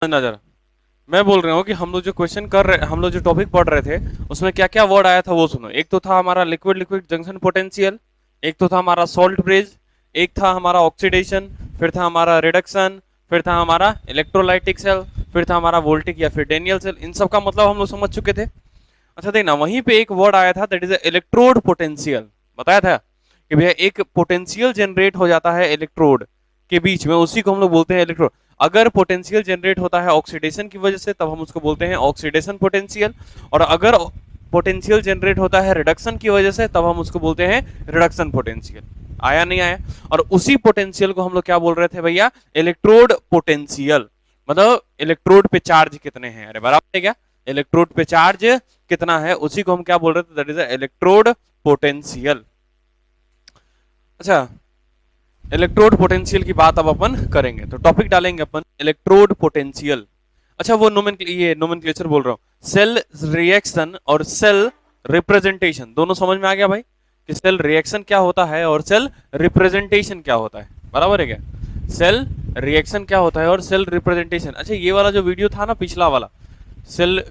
ना जरा, मैं बोल रहा हूँ कि हम लोग जो क्वेश्चन कर रहे, हम लोग जो टॉपिक पढ़ रहे थे उसमें क्या क्या वर्ड आया था वो सुनो। एक तो था हमारा लिक्विड लिक्विड जंक्शन पोटेंशियल, एक तो था हमारा सॉल्ट ब्रिज, एक था हमारा ऑक्सीडेशन, फिर था हमारा रिडक्शन, फिर था हमारा इलेक्ट्रोलाइटिक सेल, फिर था हमारा वोल्टिक या फिर डेनियल सेल। इन सब का मतलब हम लोग समझ चुके थे। अच्छा देखना, वहीं पे एक वर्ड आया था दैट इज इलेक्ट्रोड पोटेंशियल। बताया था कि भैया एक पोटेंशियल जनरेट हो जाता है इलेक्ट्रोड के बीच में, उसी को हम लोग बोलते हैं इलेक्ट्रोड। अगर पोटेंशियल जनरेट होता है ऑक्सीडेशन की वजह से तब हम उसको बोलते हैं ऑक्सीडेशन पोटेंशियल, और अगर पोटेंशियल जनरेट होता है रिडक्शन की वजह से तब हम उसको बोलते हैं रिडक्शन पोटेंशियल। आया नहीं आया? और उसी पोटेंशियल को हम लोग क्या बोल रहे थे भैया? Electrode potential. मतलब इलेक्ट्रोड पे चार्ज कितने हैं, अरे बराबर है क्या? इलेक्ट्रोड पे चार्ज कितना है उसी को हम क्या बोल रहे थे? That is electrode potential. अच्छा, इलेक्ट्रोड पोटेंशियल की बात अब अपन करेंगे तो टॉपिक डालेंगे अपन इलेक्ट्रोड पोटेंशियल। अच्छा वो ये नोमेनक्लेचर बोल रहा हूं, सेल रिएक्शन और सेल रिप्रेजेंटेशन दोनों समझ में आ गया भाई? कि सेल रिएक्शन क्या होता है और सेल रिप्रेजेंटेशन क्या होता है, बराबर है क्या? सेल रिएक्शन क्या होता है और सेल रिप्रेजेंटेशन। अच्छा ये वाला जो वीडियो था ना पिछला वाला, सेल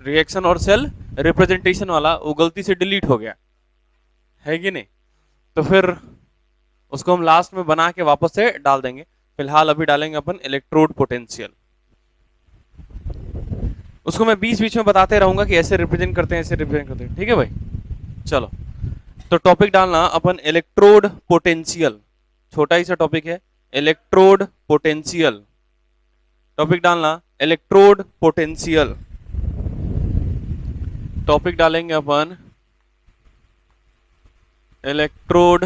रिएक्शन और सेल रिप्रेजेंटेशन वाला, वो गलती से डिलीट हो गया है कि नहीं? तो फिर उसको हम लास्ट में बना के वापस से डाल देंगे। फिलहाल अभी डालेंगे अपन इलेक्ट्रोड पोटेंशियल। उसको मैं बीच बीच में बताते रहूंगा कि ऐसे रिप्रेजेंट करते हैं, ऐसे रिप्रेजेंट करते हैं, ठीक है भाई? चलो, तो टॉपिक डालना अपन इलेक्ट्रोड पोटेंशियल। छोटा ही सा टॉपिक है, इलेक्ट्रोड पोटेंशियल। टॉपिक डालना इलेक्ट्रोड पोटेंशियल। टॉपिक डालेंगे अपन इलेक्ट्रोड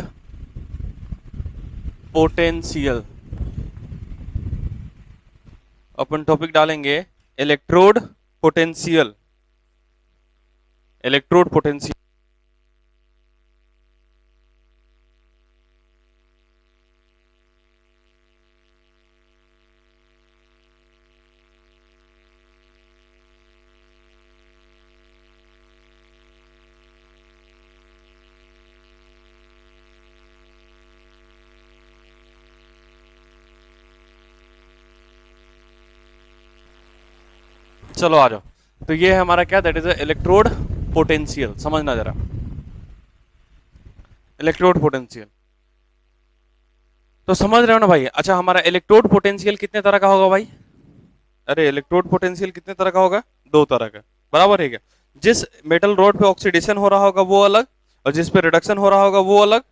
पोटेंशियल। अपन टॉपिक डालेंगे इलेक्ट्रोड पोटेंशियल। Electrode potential. चलो आ जाओ। तो ये है हमारा क्या? That is electrode potential. समझना जरा, इलेक्ट्रोड पोटेंशियल तो समझ रहे हो ना भाई? अच्छा हमारा इलेक्ट्रोड पोटेंशियल कितने तरह का होगा भाई? अरे इलेक्ट्रोड पोटेंशियल कितने तरह का होगा? दो तरह का, बराबर है क्या? जिस मेटल रॉड पे ऑक्सीडेशन हो रहा होगा वो अलग, और जिस पे रिडक्शन हो रहा होगा वो अलग।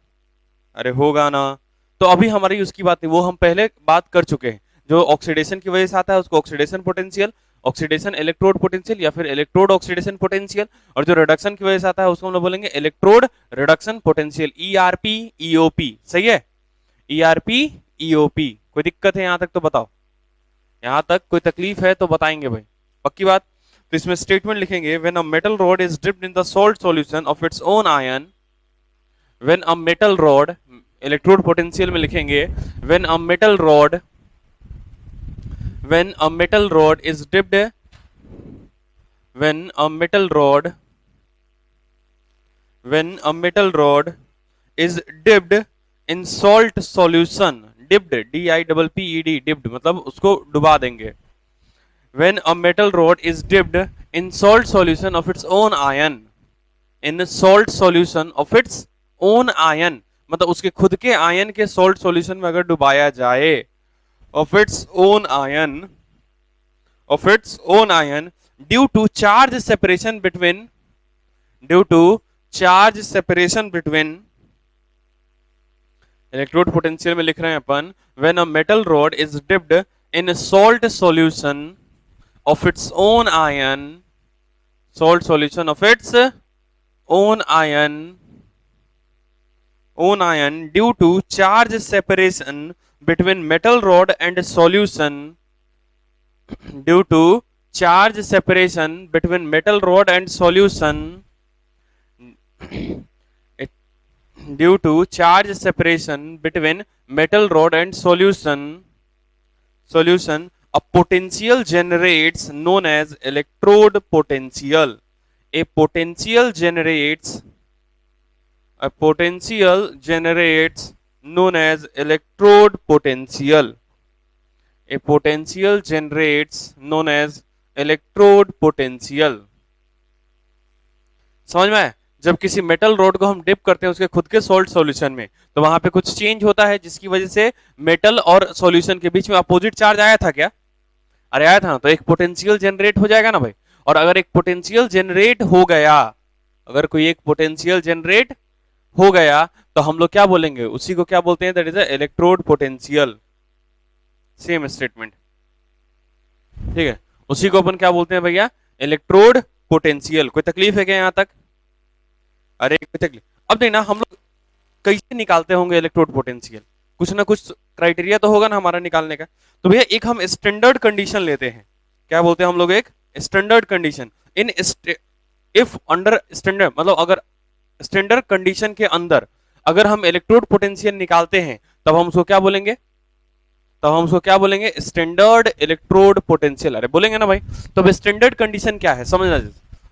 अरे होगा ना? तो अभी हमारी उसकी बात नहीं, वो हम पहले बात कर चुके हैं। जो ऑक्सीडेशन की वजह से आता है उसको oxidation potential, oxidation electrode potential या फिर इलेक्ट्रोड ऑक्सीडेशन पोटेंशियल। और जो रिडक्शन की वजह से आता है उसको हम लोग बोलेंगे electrode reduction potential, ERP EOP. सही है? ERP EOP. कोई दिक्कत है यहां तक तो बताओ? यहां तक कोई तकलीफ है तो बताएंगे भाई, पक्की बात? तो इसमें स्टेटमेंट लिखेंगे, when a metal rod is dipped in the salt solution of its own ion. When a metal rod, electrode potential में लिखेंगे when a metal rod, when a metal rod is dipped, when a metal rod, when a metal rod is dipped in salt solution. Dipped, D I double P E D, dipped मतलब उसको डुबा देंगे। when a metal rod is dipped in salt solution of its own ion, in salt solution of its own ion, मतलब उसके खुद के ion के salt solution में अगर डुबाया जाए, of its own ion, of its own ion, due to charge separation between, due to charge separation between, electrode potential में लिख रहे हैं अपन, when a metal rod is dipped in salt solution of its own ion, salt solution of its own ion, own ion, due to charge separation between metal rod and solution, due to charge separation between metal rod and solution, it, due to charge separation between metal rod and solution, a potential generates known as electrode potential. A potential generates, a potential generates known as electrode potential. A potential generates known as electrode potential. समझ में आया? जब किसी metal road को हम dip करते हैं उसके खुद के सॉल्ट सॉल्यूशन में, तो वहां पे कुछ चेंज होता है जिसकी वजह से मेटल और सॉल्यूशन के बीच में अपोजिट चार्ज आया था क्या? अरे आया था ना, तो एक पोटेंशियल जनरेट हो जाएगा ना भाई। और अगर एक पोटेंशियल जनरेट हो गया, अगर कोई एक पोटेंशियल जनरेट हो गया, तो हम लोग क्या बोलेंगे? उसी को क्या बोलते हैं? That is electrode potential. Same statement, ठीक है। उसी को अपन क्या बोलते हैं भैया? Electrode potential. कोई तकलीफ है क्या यहां तक? अरे कोई तकलीफ? अब देखना, हम लोग कैसे निकालते होंगे इलेक्ट्रोड पोटेंशियल? कुछ ना कुछ क्राइटेरिया तो होगा ना हमारा निकालने का। तो भैया एक हम स्टैंडर्ड कंडीशन लेते हैं। क्या बोलते हैं हम लोग? एक standard condition. In if under standard, मतलब अगर स्टैंडर्ड कंडीशन के अंदर अगर हम इलेक्ट्रोड पोटेंशियल निकालते हैं, तब हम उसको क्या बोलेंगे? तब हम उसको क्या बोलेंगे? Standard electrode potential. अरे बोलेंगे ना भाई। तो अब स्टैंडर्ड कंडीशन क्या है समझना।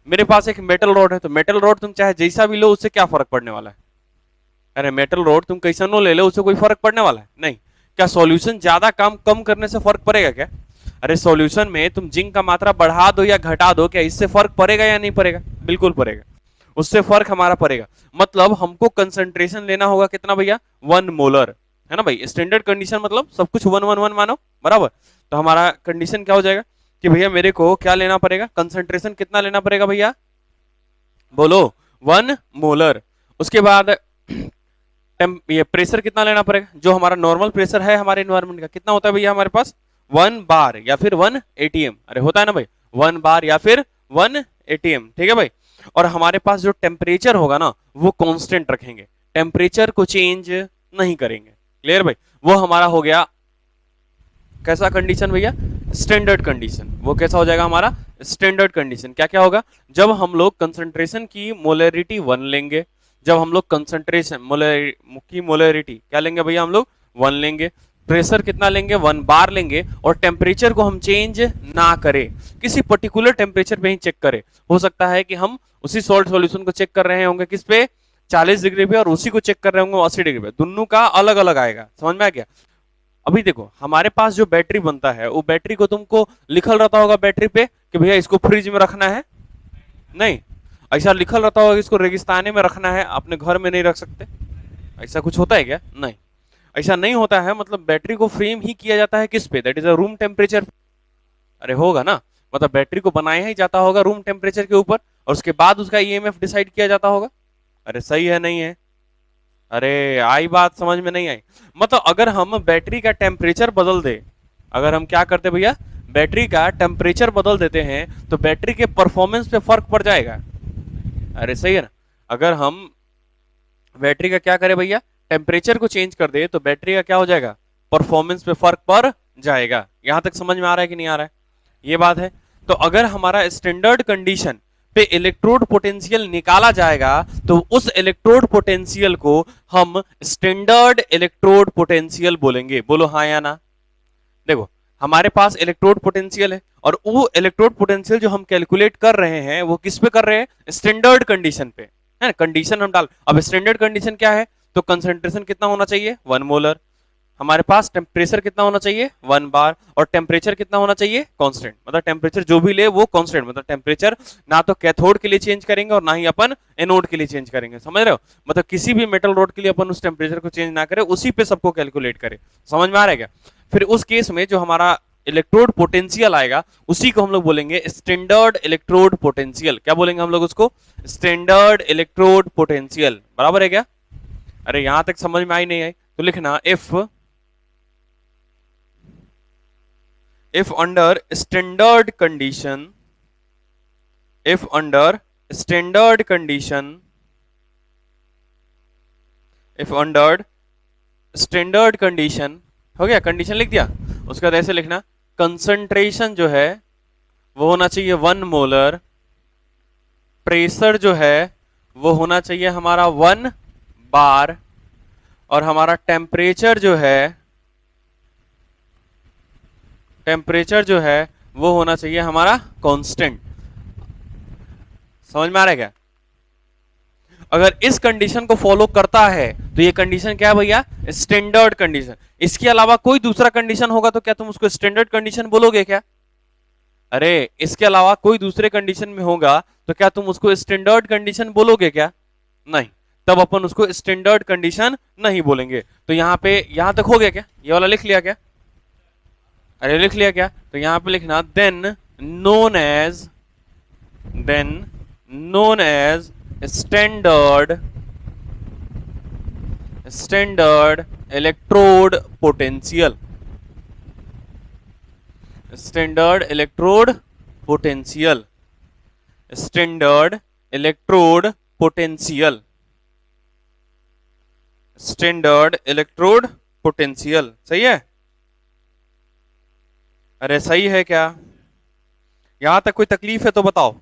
मेरे पास एक मेटल रॉड है, तो मेटल रॉड तुम चाहे जैसा भी लो, उससे क्या फर्क पड़ने वाला है? अरे मेटल रॉड तुम कैसा नो ले लो, उससे कोई फर्क पड़ने वाला है नहीं। क्या सॉल्यूशन ज्यादा काम कम करने से फर्क पड़ेगा क्या? अरे सॉल्यूशन में तुम जिंक का मात्रा बढ़ा दो या घटा दो, क्या इससे फर्क पड़ेगा या नहीं पड़ेगा? बिल्कुल पड़ेगा, उससे फर्क हमारा पड़ेगा। मतलब हमको कंसंट्रेशन लेना होगा कितना भैया? 1 मोलर, है ना भाई? स्टैंडर्ड कंडीशन मतलब सब कुछ 1 1 1 मानो, बराबर। तो हमारा कंडीशन क्या हो जाएगा कि भैया मेरे को क्या लेना पड़ेगा? कंसंट्रेशन कितना लेना पड़ेगा भैया? बोलो। 1 मोलर। उसके बाद ये प्रेशर कितना लेना पड़ेगा? जो हमारा नॉर्मल प्रेशर है हमारे एनवायरमेंट का, कितना होता है भैया हमारे पास? 1 बार या फिर 1 ATM। अरे होता है ना भाई, 1 बार या फिर 1 ATM, ठीक है भाई। और हमारे पास जो टेम्परेचर होगा ना, वो कांस्टेंट रखेंगे, टेम्परेचर को चेंज नहीं करेंगे। क्लियर भाई? वो हमारा हो गया कैसा कंडीशन भैया? Standard condition. वो कैसा हो जाएगा हमारा? Standard condition. क्या क्या होगा? जब हम लोग कंसंट्रेशन की मोलरिटी 1 लेंगे, जब हम लोग कंसंट्रेशन की मोलरिटी क्या लेंगे भैया? हम लोग 1 लेंगे। प्रेशर कितना लेंगे? 1 बार लेंगे। और टेम्परेचर को हम चेंज ना करें, किसी पर्टिकुलर टेम्परेचर पे ही चेक करें। हो सकता है कि हम उसी सॉल्ट सॉल्यूशन को चेक कर रहे होंगे किस पे? 40 डिग्री पे, और उसी को चेक कर रहे होंगे 80 डिग्री पे। दोनों का अलग अलग आएगा। समझ में आ गया? अभी देखो हमारे पास जो बैटरी बनता है, वो बैटरी को तुमको लिखल रहता होगा बैटरी पे कि भैया इसको फ्रिज में रखना है, नहीं। ऐसा लिखल रहता होगा कि इसको रेगिस्ताने में रखना है, अपने घर में नहीं रख सकते। ऐसा कुछ होता है क्या? नहीं, ऐसा नहीं होता है। मतलब बैटरी को फ्रेम ही किया जाता है किस पे? That is a room temperature. अरे होगा ना, मतलब बैटरी को बनाया ही जाता होगा रूम टेम्परेचर के ऊपर, और उसके बाद उसका ईएमएफ डिसाइड किया जाता होगा। अरे सही है नहीं है? अरे आई बात समझ में नहीं आई? मतलब अगर हम बैटरी का टेम्परेचर बदल दे, अगर हम क्या करते भैया? बैटरी का टेम्परेचर बदल देते हैं, तो बैटरी के परफॉर्मेंस पे फर्क पड़ जाएगा। अरे सही है ना? अगर हम बैटरी का क्या करें भैया? टेम्परेचर को चेंज कर दे, तो बैटरी का क्या हो जाएगा? परफॉर्मेंस पे फर्क पड़ जाएगा। यहां तक समझ में आ रहा है कि नहीं आ रहा है? ये बात है। तो अगर हमारा स्टैंडर्ड कंडीशन पे इलेक्ट्रोड पोटेंशियल निकाला जाएगा, तो उस इलेक्ट्रोड पोटेंशियल को हम स्टैंडर्ड इलेक्ट्रोड पोटेंशियल बोलेंगे। बोलो हाँ या ना? देखो हमारे पास इलेक्ट्रोड पोटेंशियल है, और वो इलेक्ट्रोड पोटेंशियल जो हम कैलकुलेट कर रहे हैं, वो किस पे कर रहे हैं? स्टैंडर्ड कंडीशन पे, है ना? कंडीशन हम डाल, अब स्टैंडर्ड कंडीशन क्या है? तो कंसंट्रेशन कितना होना चाहिए? 1 मोलर। हमारे पास टेम्परेचर कितना होना चाहिए? 1 बार। और टेम्परेचर कितना होना चाहिए? कांस्टेंट। मतलब टेम्परेचर जो भी ले वो कांस्टेंट, मतलब टेम्परेचर ना तो कैथोड के लिए चेंज करेंगे और ना ही अपन एनोड के लिए चेंज करेंगे। समझ रहे हो? मतलब किसी भी मेटल रोड के लिए अपन उस टेम्परेचर को चेंज ना करें, उसी पे सबको कैलकुलेट करें। समझ में आ रहा है क्या? फिर उस केस में जो हमारा इलेक्ट्रोड पोटेंशियल आएगा, उसी को हम लोग बोलेंगे स्टैंडर्ड इलेक्ट्रोड पोटेंशियल। क्या बोलेंगे हम लोग उसको? Standard electrode potential. बराबर है क्या? अरे यहां तक समझ में आई नहीं आई? तो लिखना if under standard condition, if under standard condition, if under standard condition, हो गया? कंडीशन लिख दिया। उसके बाद ऐसे लिखना, कंसंट्रेशन जो है वो होना चाहिए 1 मोलर, प्रेशर जो है वो होना चाहिए हमारा 1 बार, और हमारा टेम्परेचर जो है वो होना चाहिए हमारा कांस्टेंट। समझ में आ रहा है क्या? अगर इस कंडीशन को फॉलो करता है तो ये कंडीशन क्या है भैया, स्टैंडर्ड कंडीशन। इसके अलावा कोई दूसरा कंडीशन होगा तो क्या तुम उसको स्टैंडर्ड कंडीशन बोलोगे क्या? अरे इसके अलावा कोई दूसरे कंडीशन में होगा तो क्या तुम उसको स्टैंडर्ड कंडीशन बोलोगे क्या? नहीं, तब अपन उसको स्टैंडर्ड कंडीशन नहीं बोलेंगे। तो यहाँ पे यहां तक हो गया क्या? ये वाला लिख लिया क्या? अरे लिख लिया क्या? तो यहां पे लिखना then known as standard electrode potential, standard electrode potential, standard electrode potential, standard electrode potential. सही है? अरे सही है क्या? यहां तक कोई तकलीफ है तो बताओ,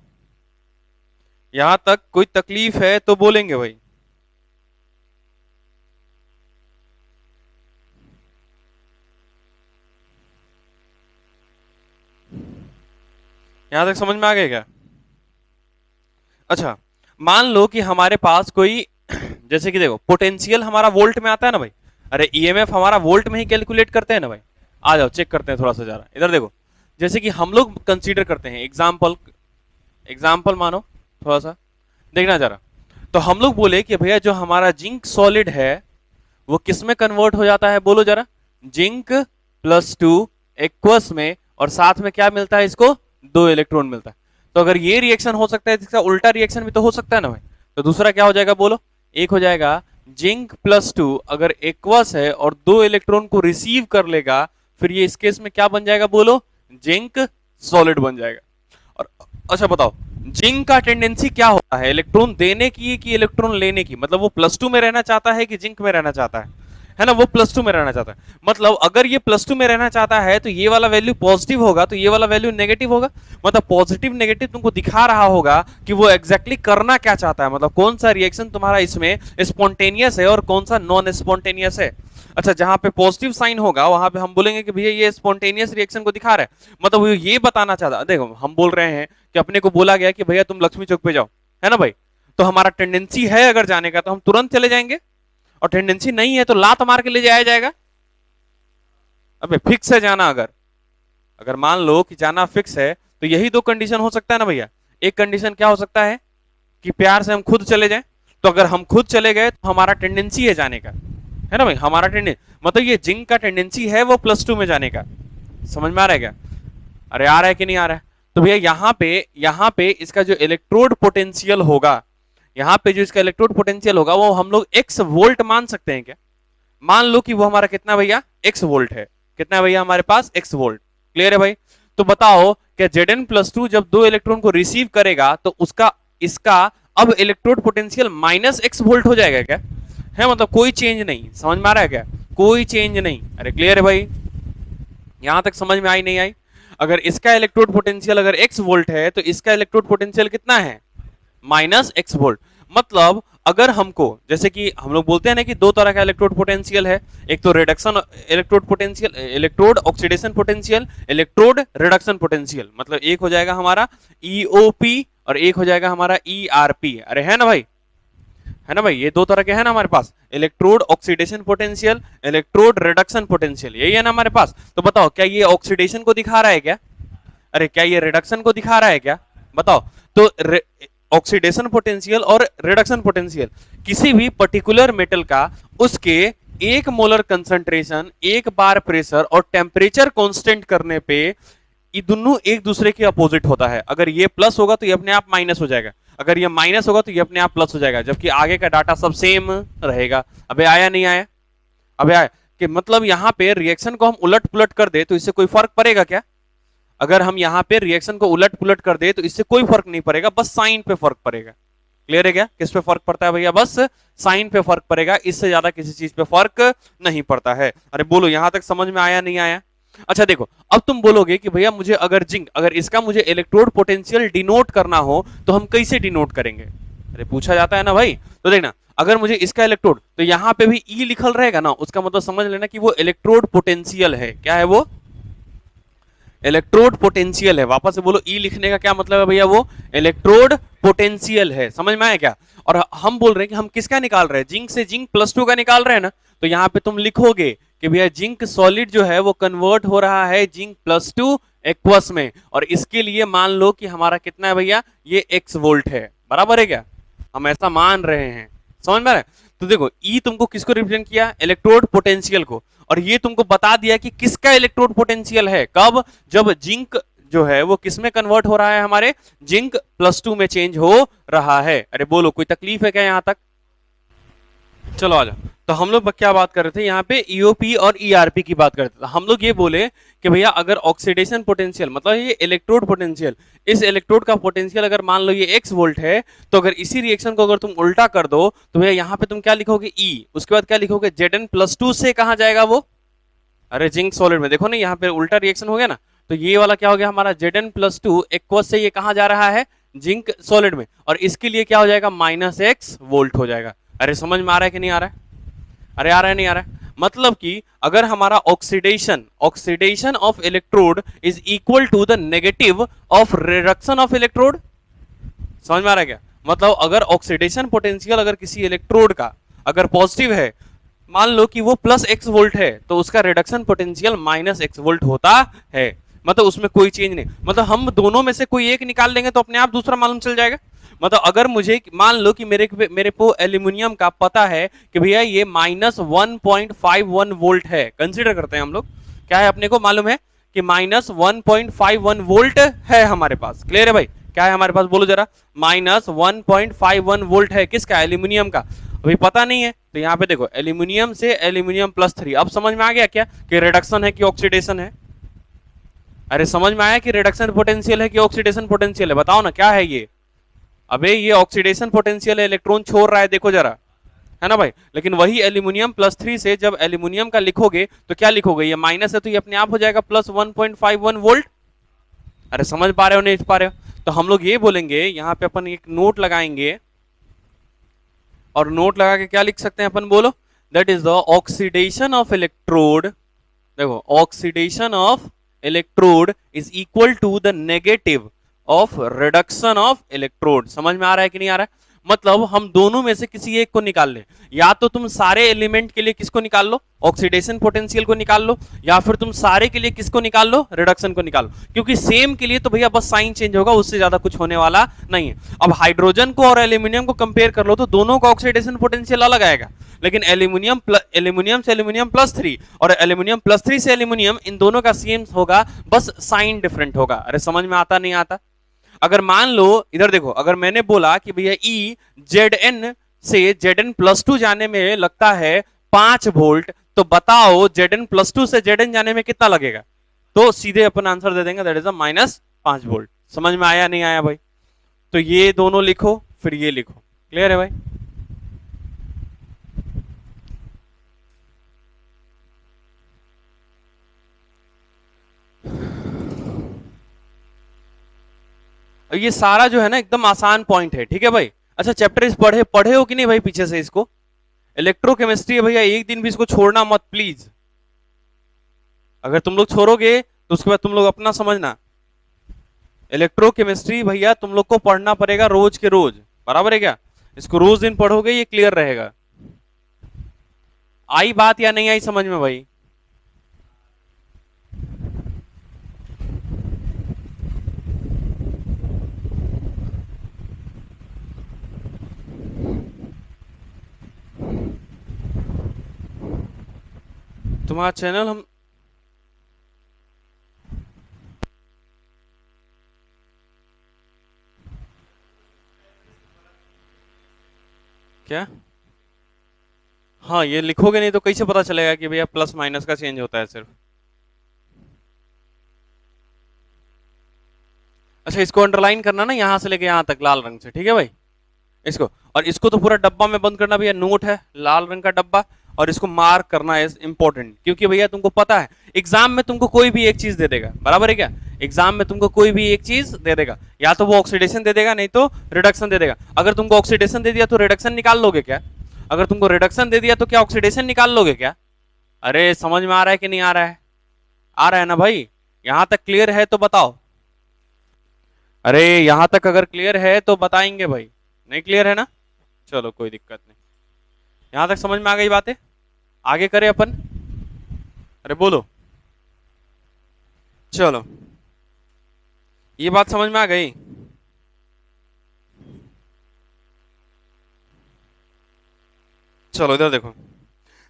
यहां तक कोई तकलीफ है तो बोलेंगे भाई। यहां तक समझ में आ गया क्या? अच्छा, मान लो कि हमारे पास कोई जैसे कि देखो पोटेंशियल हमारा वोल्ट में आता है ना भाई। अरे ईएमएफ हमारा वोल्ट में ही कैलकुलेट करते हैं ना भाई। आ जाओ चेक करते हैं थोड़ा सा जरा, इधर देखो। जैसे कि हम लोग कंसीडर करते हैं एग्जाम्पल मानो थोड़ा सा देखना जरा। तो हम लोग बोले कि भैया जो हमारा जिंक सॉलिड है वो किस में कन्वर्ट हो जाता है, बोलो जरा। जिंक +2 एक्वस में, और साथ में क्या मिलता है इसको? 2 इलेक्ट्रॉन मिलता है। तो अगर ये रिएक्शन हो सकता है, इसका उल्टा रिएक्शन भी तो हो सकता है ना भाई। तो दूसरा क्या हो जाएगा बोलो? एक हो जाएगा जिंक +2 अगर एक्वस है और 2 इलेक्ट्रॉन को रिसीव कर लेगा, फिर ये इस केस में क्या बन जाएगा बोलो? जिंक सॉलिड बन जाएगा। और अच्छा बताओ, जिंक का टेंडेंसी क्या होता है, इलेक्ट्रॉन देने की कि इलेक्ट्रॉन लेने की? मतलब वो +2 में रहना चाहता है कि जिंक में रहना चाहता है ना? वो +2 में रहना चाहता है। मतलब अगर ये +2 में रहना चाहता है तो ये वाला वैल्यू पॉजिटिव होगा, तो ये वाला वैल्यू नेगेटिव होगा। मतलब पॉजिटिव नेगेटिव तुमको दिखा रहा होगा कि वो एग्जैक्टली करना क्या चाहता है, मतलब कौन सा रिएक्शन तुम्हारा इसमें स्पॉन्टेनियस है और कौन सा नॉन स्पॉन्टेनियस है। अच्छा, जहां पे पॉजिटिव साइन होगा वहां पे हम बोलेंगे कि भैया ये स्पॉन्टेनियस रिएक्शन को दिखा रहा है, मतलब वो ये बताना चाहता है। देखो हम बोल रहे हैं कि अपने को बोला गया कि भैया तुम लक्ष्मी चौक पे जाओ, है ना भाई। तो हमारा टेंडेंसी है अगर जाने का तो हम तुरंत चले जाएंगे, और टेंडेंसी नहीं है तो लात मार के ले जाया जाएगा। अबे फिक्स है जाना, अगर अगर मान लो कि जाना फिक्स है तो यही 2 कंडीशन हो सकता है ना भैया। एक कंडीशन क्या हो सकता है कि प्यार से हम खुद चले जाएं। तो अगर हम खुद चले गए तो हमारा टेंडेंसी है जाने का, है ना भाई। हमारा टेंडेंसी मतलब ये जिंक का टेंडेंसी है वो +2 में जाने का। समझ में आ रहा है क्या? अरे आ रहा है कि नहीं आ रहा है? तो भैया यहाँ पे इसका जो इलेक्ट्रोड पोटेंशियल होगा, यहाँ पे जो इसका इलेक्ट्रोड पोटेंशियल होगा वो हम लोग x वोल्ट मान सकते हैं क्या? मान लो कि वो हमारा कितना भैया? x वोल्ट है। कितना है भैया हमारे पास? x volt. क्लियर है भाई? तो बताओ क्या Zn+2 जब 2 इलेक्ट्रॉन को रिसीव करेगा तो उसका इसका अब इलेक्ट्रोड पोटेंशियल -x वोल्ट हो जाएगा क्या? है मतलब कोई चेंज नहीं। समझ में आ रहा है क्या? कोई चेंज नहीं। अरे क्लियर है भाई? यहां तक समझ में आई नहीं आई? अगर इसका इलेक्ट्रोड पोटेंशियल अगर x वोल्ट है तो इसका इलेक्ट्रोड पोटेंशियल कितना है? -x volt. मतलब अगर हमको, जैसे कि हम लोग बोलते हैं ना कि 2 तरह का इलेक्ट्रोड पोटेंशियल है, एक तो reduction electrode potential, electrode oxidation potential, electrode reduction potential. मतलब एक हो जाएगा हमारा EOP और एक हो जाएगा हमारा ERP। अरे है ना भाई, है ना भाई, ये 2 तरह के हैं ना हमारे पास, electrode oxidation potential, electrode reduction potential, यही है ना हमारे पास। तो बताओ क्या ये ऑक्सीडेशन को दिखा रहा है क्या? अरे क्या ये रिडक्शन को दिखा रहा है क्या? बताओ। तो ऑक्सीडेशन पोटेंशियल और रिडक्शन पोटेंशियल किसी भी पर्टिकुलर मेटल का उसके 1 मोलर कंसंट्रेशन, 1 बार प्रेशर और टेम्परेचर कांस्टेंट करने पे ये दोनों एक दूसरे के अपोजिट होता है। अगर ये प्लस होगा तो ये अपने आप माइनस हो जाएगा, अगर ये माइनस होगा तो ये अपने आप प्लस हो जाएगा, जबकि आगे का डाटा सब सेम रहेगा। अबे आया नहीं आया? अबे आया कि मतलब यहाँ पे रिएक्शन को हम उलट पुलट कर दे तो इससे कोई फर्क पड़ेगा क्या? अगर हम यहाँ पे रिएक्शन को उलट पुलट कर दे तो इससे कोई फर्क नहीं पड़ेगा, बस साइन पे फर्क पड़ेगा। क्लियर है क्या? किस पे फर्क पड़ता है भैया? बस साइन पे फर्क पड़ेगा, इससे ज्यादा किसी चीज पे फर्क नहीं पड़ता है। अरे बोलो यहां तक समझ में आया नहीं आया? अच्छा देखो, अब तुम बोलोगे कि भैया मुझे अगर जिंक, अगर इसका मुझे इलेक्ट्रोड पोटेंशियल डिनोट करना हो तो हम कैसे डिनोट करेंगे? अरे पूछा जाता है ना भाई। तो देखना, अगर मुझे इसका इलेक्ट्रोड, तो यहाँ पे भी ई लिखल रहेगा ना, उसका मतलब समझ लेना कि वो इलेक्ट्रोड पोटेंशियल है। क्या है वो? इलेक्ट्रोड पोटेंशियल है। वापस से बोलो, ई लिखने का क्या मतलब है भैया? वो इलेक्ट्रोड पोटेंशियल है, समझ में आया क्या? और हम बोल रहे हैं कि हम किसका निकाल रहे हैं, जिंक से जिंक +2 का निकाल रहे हैं ना, तो यहाँ पे तुम लिखोगे कि भैया जिंक सॉलिड जो है वो कन्वर्ट हो रहा है जिंक +2 एक्वस में, और इसके लिए मान लो कि हमारा कितना है भैया, ये x वोल्ट है, बराबर है क्या? हम ऐसा मान रहे हैं, समझ में आ रहा है? तो देखो ई तुमको किसको रिप्रेजेंट किया, इलेक्ट्रोड पोटेंशियल को, और ये तुमको बता दिया कि किसका इलेक्ट्रोड पोटेंशियल है, कब, जब जिंक जो है वो किसमें कन्वर्ट हो रहा है, हमारे जिंक +2 में चेंज हो रहा है। अरे बोलो कोई तकलीफ है क्या यहां तक? चलो आ जाओ। तो हम लोग क्या बात कर रहे थे यहाँ पे, ईओपी और ईआरपी की बात करते थे। हम लोग ये बोले कि भैया अगर ऑक्सीडेशन पोटेंशियल मतलब ये इलेक्ट्रोड पोटेंशियल, इस इलेक्ट्रोड का पोटेंशियल अगर मान लो ये x वोल्ट है, तो अगर इसी रिएक्शन को अगर तुम उल्टा कर दो तो भैया यहाँ पे तुम क्या लिखोगे, ई, उसके बाद क्या लिखोगे, Zn+2 से कहाँ जाएगा वो, अरे जिंक सॉलिड में। देखो ना यहाँ पे उल्टा रिएक्शन हो गया ना, तो ये वाला क्या हो गया हमारा, Zn+2 एक्वस से ये कहाँ जा रहा है, जिंक सॉलिड में, और इसके लिए क्या हो जाएगा, -x वोल्ट हो जाएगा। अरे समझ में आ रहा है कि नहीं आ रहा है? अरे आ रहा है नहीं आ रहा है? मतलब कि अगर हमारा oxidation of electrode is equal to the negative of reduction of electrode, समझ में आ रहा है क्या? मतलब अगर ऑक्सीडेशन पोटेंशियल अगर किसी इलेक्ट्रोड का अगर पॉजिटिव है, मान लो कि वो +x वोल्ट है, तो उसका रिडक्शन पोटेंशियल -x वोल्ट होता है, मतलब उसमें कोई चेंज नहीं। मतलब हम दोनों में से कोई एक निकाल लेंगे तो अपने आप दूसरा मालूम चल जाएगा। मतलब अगर मुझे मान लो कि मेरे को एल्यूमिनियम का पता है कि भैया ये -1.51 वोल्ट है, कंसीडर करते हैं हम लोग, क्या है अपने को मालूम है कि -1.51 वोल्ट है हमारे पास, क्लियर है भाई? क्या है हमारे पास, बोलो जरा, -1.51 वोल्ट है, किसका, एल्यूमिनियम का। अभी पता नहीं है, तो यहाँ पे देखो एल्यूमिनियम से एल्यूमिनियम +3, अब समझ में आ गया क्या कि रिडक्शन है कि ऑक्सीडेशन है? अरे समझ में आया कि रिडक्शन पोटेंशियल है कि ऑक्सीडेशन पोटेंशियल है, बताओ ना क्या है ये? अबे ये ऑक्सीडेशन पोटेंशियल है, इलेक्ट्रॉन छोड़ रहा है, देखो जरा, है ना भाई? लेकिन वही एल्यूमिनियम +3 से जब एल्यूमिनियम का लिखोगे तो क्या लिखोगे, ये माइनस है तो ये अपने आप हो जाएगा +1.51 वोल्ट। अरे समझ पा रहे हो नहीं पा रहे हो? तो हम लोग ये बोलेंगे, यहाँ पे अपन एक नोट लगाएंगे, और नोट लगा के क्या लिख सकते हैं अपन, बोलो, that is the oxidation of electrode, देखो oxidation of electrode is equal to the negative of reduction of electrode. समझ में आ रहा है कि नहीं आ रहा है? मतलब हम दोनों में से किसी एक को निकाल ले, या तो तुम सारे एलिमेंट के लिए किसको निकाल लो, ऑक्सीडेशन पोटेंशियल को निकाल लो, या फिर तुम सारे के लिए किसको निकाल लो, रिडक्शन को निकाल लो, क्योंकि सेम के लिए तो भैया बस साइन चेंज होगा, उससे ज्यादा कुछ होने वाला नहीं है। अब हाइड्रोजन को और एल्यूमिनियम को कंपेयर कर लो तो दोनों का ऑक्सीडेशन पोटेंशियल अलग आएगा, लेकिन एल्यूमिनियम से एल्यूमिनियम +3 और एल्यूमिनियम +3 से एल्यूमिनियम, इन दोनों का सेम होगा, बस साइन डिफरेंट होगा। अरे समझ में आता नहीं आता? अगर मान लो इधर देखो, अगर मैंने बोला कि भैया ई Zn से Zn+2 जाने में लगता है 5 वोल्ट, तो बताओ Zn+2 से Zn जाने में कितना लगेगा? तो सीधे अपन आंसर दे देंगे, दैट इज -5 वोल्ट। समझ में आया नहीं आया भाई? तो ये दोनों लिखो, फिर ये लिखो, क्लियर है भाई? ये सारा जो है ना एकदम आसान पॉइंट है, ठीक है भाई? अच्छा चैप्टर इस पढ़े हो कि नहीं भाई पीछे से? इसको इलेक्ट्रोकेमिस्ट्री है भैया, एक दिन भी इसको छोड़ना मत प्लीज। अगर तुम लोग छोड़ोगे तो उसके बाद तुम लोग अपना समझना, इलेक्ट्रोकेमिस्ट्री भैया तुम लोग को पढ़ना पड़ेगा रोज के रोज, बराबर है क्या? इसको रोज दिन पढ़ोगे ये क्लियर रहेगा। आई बात या नहीं आई समझ में भाई? तुम्हारा चैनल हम क्या, हाँ ये लिखोगे नहीं तो कैसे पता चलेगा कि भैया प्लस माइनस का चेंज होता है सिर्फ? अच्छा इसको अंडरलाइन करना ना, यहां से लेके यहां तक लाल रंग से, ठीक है भाई? इसको, और इसको तो पूरा डब्बा में बंद करना भैया, नोट है लाल रंग का डब्बा, और इसको मार्क करना है इंपॉर्टेंट, क्योंकि भैया तुमको पता है एग्जाम में तुमको कोई भी एक चीज दे देगा, बराबर है क्या? एग्जाम में तुमको कोई भी एक चीज दे देगा, या तो वो ऑक्सीडेशन दे देगा, नहीं तो रिडक्शन दे देगा। अगर तुमको ऑक्सीडेशन दे दिया तो रिडक्शन निकाल लोगे क्या? अगर तुमको रिडक्शन दे दिया तो क्या ऑक्सीडेशन निकाल लोगे क्या? अरे समझ में आ रहा है कि नहीं आ रहा है? आ रहा है ना भाई? यहां तक क्लियर है तो बताओ। अरे यहां तक अगर क्लियर है तो बताएंगे भाई, नहीं क्लियर है ना, चलो कोई दिक्कत नहीं। यहां तक समझ में आ गई बातें, आगे करें अपन। अरे बोलो, चलो ये बात समझ में आ गई। चलो इधर देखो,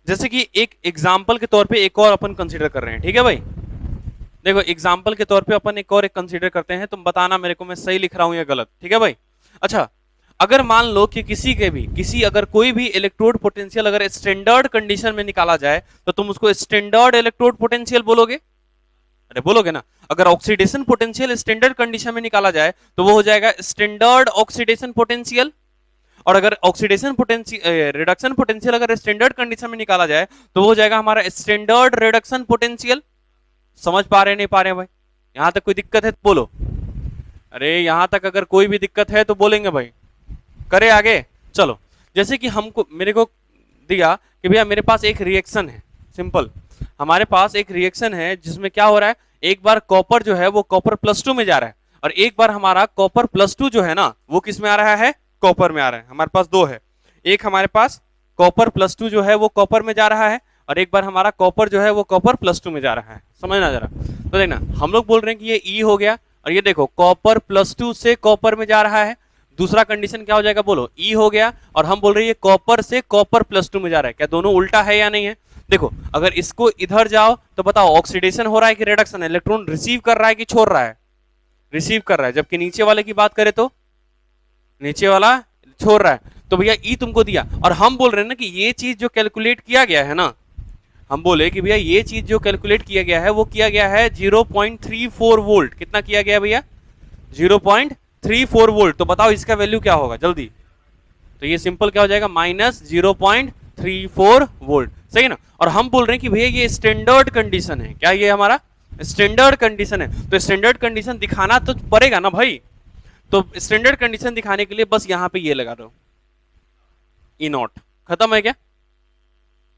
जैसे कि एक एग्जाम्पल के तौर पे एक और अपन कंसीडर कर रहे हैं, ठीक है भाई। देखो एग्जाम्पल के तौर पे अपन एक कंसीडर करते हैं, तुम बताना मेरे को मैं सही लिख रहा हूं या गलत, ठीक है भाई। अच्छा, अगर मान लो कि किसी अगर कोई भी इलेक्ट्रोड पोटेंशियल अगर स्टैंडर्ड कंडीशन में निकाला जाए तो तुम उसको स्टैंडर्ड इलेक्ट्रोड पोटेंशियल बोलोगे। अरे बोलोगे ना। अगर ऑक्सीडेशन पोटेंशियल स्टैंडर्ड कंडीशन में निकाला जाए तो वो हो जाएगा स्टैंडर्ड ऑक्सीडेशन पोटेंशियल। और अगर ऑक्सीडेशन पोटेंशियल रिडक्शन पोटेंशियल अगर स्टैंडर्ड कंडीशन में निकाला जाए तो वो हो जाएगा हमारा स्टैंडर्ड रिडक्शन पोटेंशियल। समझ पा रहे नहीं पा रहे भाई, यहां तक कोई दिक्कत है तो बोलो। अरे यहां तक अगर कोई भी दिक्कत है तो बोलेंगे भाई, करे आगे। चलो, जैसे कि हमको मेरे को दिया कि भैया मेरे पास एक रिएक्शन है, सिंपल। हमारे पास एक रिएक्शन है जिसमें क्या हो रहा है, एक बार कॉपर जो है वो कॉपर +2 में जा रहा है, और एक बार हमारा कॉपर +2 जो है ना वो किस में आ रहा है, कॉपर में आ रहा है। हमारे पास दो है, एक हमारे पास कॉपर +2 जो है वो कॉपर में जा रहा है, और एक बार हमारा कॉपर जो है वो कॉपर +2 में जा रहा है। समझना जरा, तो देखना हम लोग बोल रहे हैं कि ये ई हो गया, और ये देखो कॉपर +2 से कॉपर में जा रहा है। दूसरा कंडीशन क्या हो जाएगा बोलो, ई हो गया, और हम बोल रहे हैं कॉपर से कॉपर +2 में जा रहा है। क्या दोनों उल्टा है या नहीं है? देखो अगर इसको इधर जाओ तो बताओ ऑक्सीडेशन हो रहा है कि रिडक्शन है, इलेक्ट्रॉन रिसीव कर रहा है कि छोड़ रहा है, रिसीव कर रहा है। जबकि नीचे वाले की बात करें तो नीचे वाला छोड़ रहा है। तो भैया ई तुमको दिया, और हम बोल रहे हैं ना कि ये चीज जो कैलकुलेट किया गया है ना, हम बोले कि भैया ये चीज जो कैलकुलेट किया गया है वो किया गया है 0.34 वोल्ट। कितना किया गया भैया, 0.34 वोल्ट। तो बताओ इसका वैल्यू क्या होगा जल्दी। तो ये सिंपल क्या हो जाएगा, -0.34 वोल्ट, सही है ना। और हम बोल रहे हैं कि भैया ये स्टैंडर्ड कंडीशन है, क्या ये हमारा स्टैंडर्ड कंडीशन है। तो स्टैंडर्ड कंडीशन दिखाना तो पड़ेगा ना भाई। तो स्टैंडर्ड कंडीशन दिखाने के लिए बस यहां पे ये लगा दो, ई नॉट। खत्म है क्या,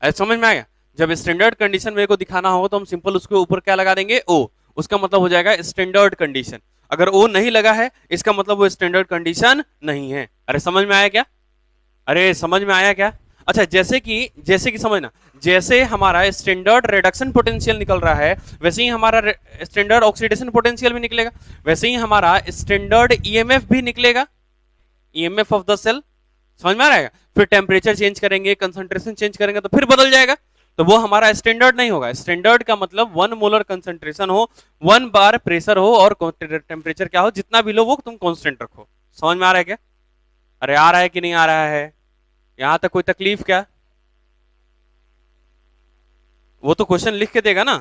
ऐसा समझ में आ गया। जब स्टैंडर्ड कंडीशन मेरे को दिखाना होगा तो हम सिंपल उसके ऊपर क्या लगा देंगे, ओ। उसका मतलब हो जाएगा स्टैंडर्ड कंडीशन। अगर ओ नहीं लगा है इसका मतलब वो स्टैंडर्ड कंडीशन नहीं है। अरे समझ में आया क्या, अरे समझ में आया क्या। अच्छा, जैसे कि समझना, जैसे हमारा स्टैंडर्ड रिडक्शन पोटेंशियल निकल रहा है वैसे ही हमारा स्टैंडर्ड ऑक्सीडेशन पोटेंशियल भी निकलेगा, वैसे ही हमारा स्टैंडर्ड ईएमएफ भी निकलेगा, ईएमएफ ऑफ द सेल। समझ में आ रहा है। फिर टेम्परेचर चेंज करेंगे, कंसंट्रेशन चेंज करेंगे तो फिर बदल जाएगा। तो वो हमारा स्टैंडर्ड नहीं होगा। स्टैंडर्ड का मतलब 1 मोलर कंसंट्रेशन हो, 1 बार प्रेशर हो, और टेम्परेचर क्या हो, जितना भी लो वो तुम कांस्टेंट रखो। समझ में आ रहा है क्या, अरे आ रहा है कि नहीं आ रहा है, यहां तक कोई तकलीफ क्या। वो तो क्वेश्चन लिख के देगा ना,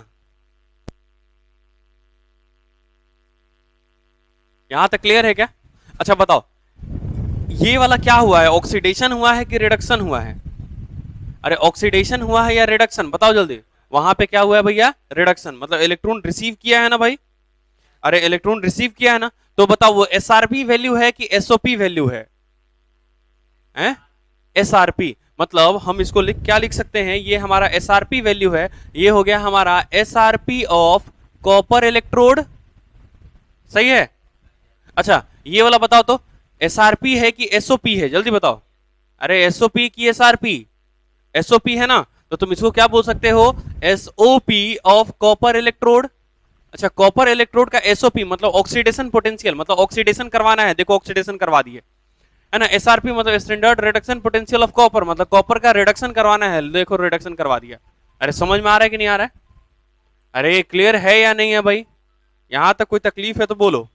यहां तक क्लियर है क्या। अच्छा बताओ, ये वाला क्या हुआ है, ऑक्सीडेशन हुआ है कि रिडक्शन हुआ है। अरे ऑक्सीडेशन हुआ है या रिडक्शन, बताओ जल्दी। वहां पे क्या हुआ है भैया, रिडक्शन, मतलब इलेक्ट्रॉन रिसीव किया है ना भाई। अरे इलेक्ट्रॉन रिसीव किया है ना, तो बताओ वो एसआरपी वैल्यू है कि एसओपी वैल्यू है, हैं? एसआरपी मतलब हम इसको क्या लिख सकते हैं, ये हमारा एसआरपी वैल्यू है, ये हो गया हमारा एसआरपी ऑफ कॉपर इलेक्ट्रोड, सही है। अच्छा ये वाला बताओ तो, एसआरपी है कि एसओपी है, जल्दी बताओ। अरे एसओपी की एसआरपी, एसओपी है ना, तो तुम इसको क्या बोल सकते हो, एसओपी ऑफ कॉपर इलेक्ट्रोड। अच्छा कॉपर इलेक्ट्रोड का एसओपी मतलब ऑक्सीडेशन पोटेंशियल, मतलब ऑक्सीडेशन करवाना है, देखो ऑक्सीडेशन करवा दिए है ना। एसआरपी मतलब standard reduction potential of copper, मतलब कॉपर का रिडक्शन करवाना है, देखो रिडक्शन करवा दिया। अरे समझ में आ रहा है कि नहीं आ रहा है, अरे क्लियर है या नहीं है भाई, यहां तक कोई तकलीफ है तो बोलो।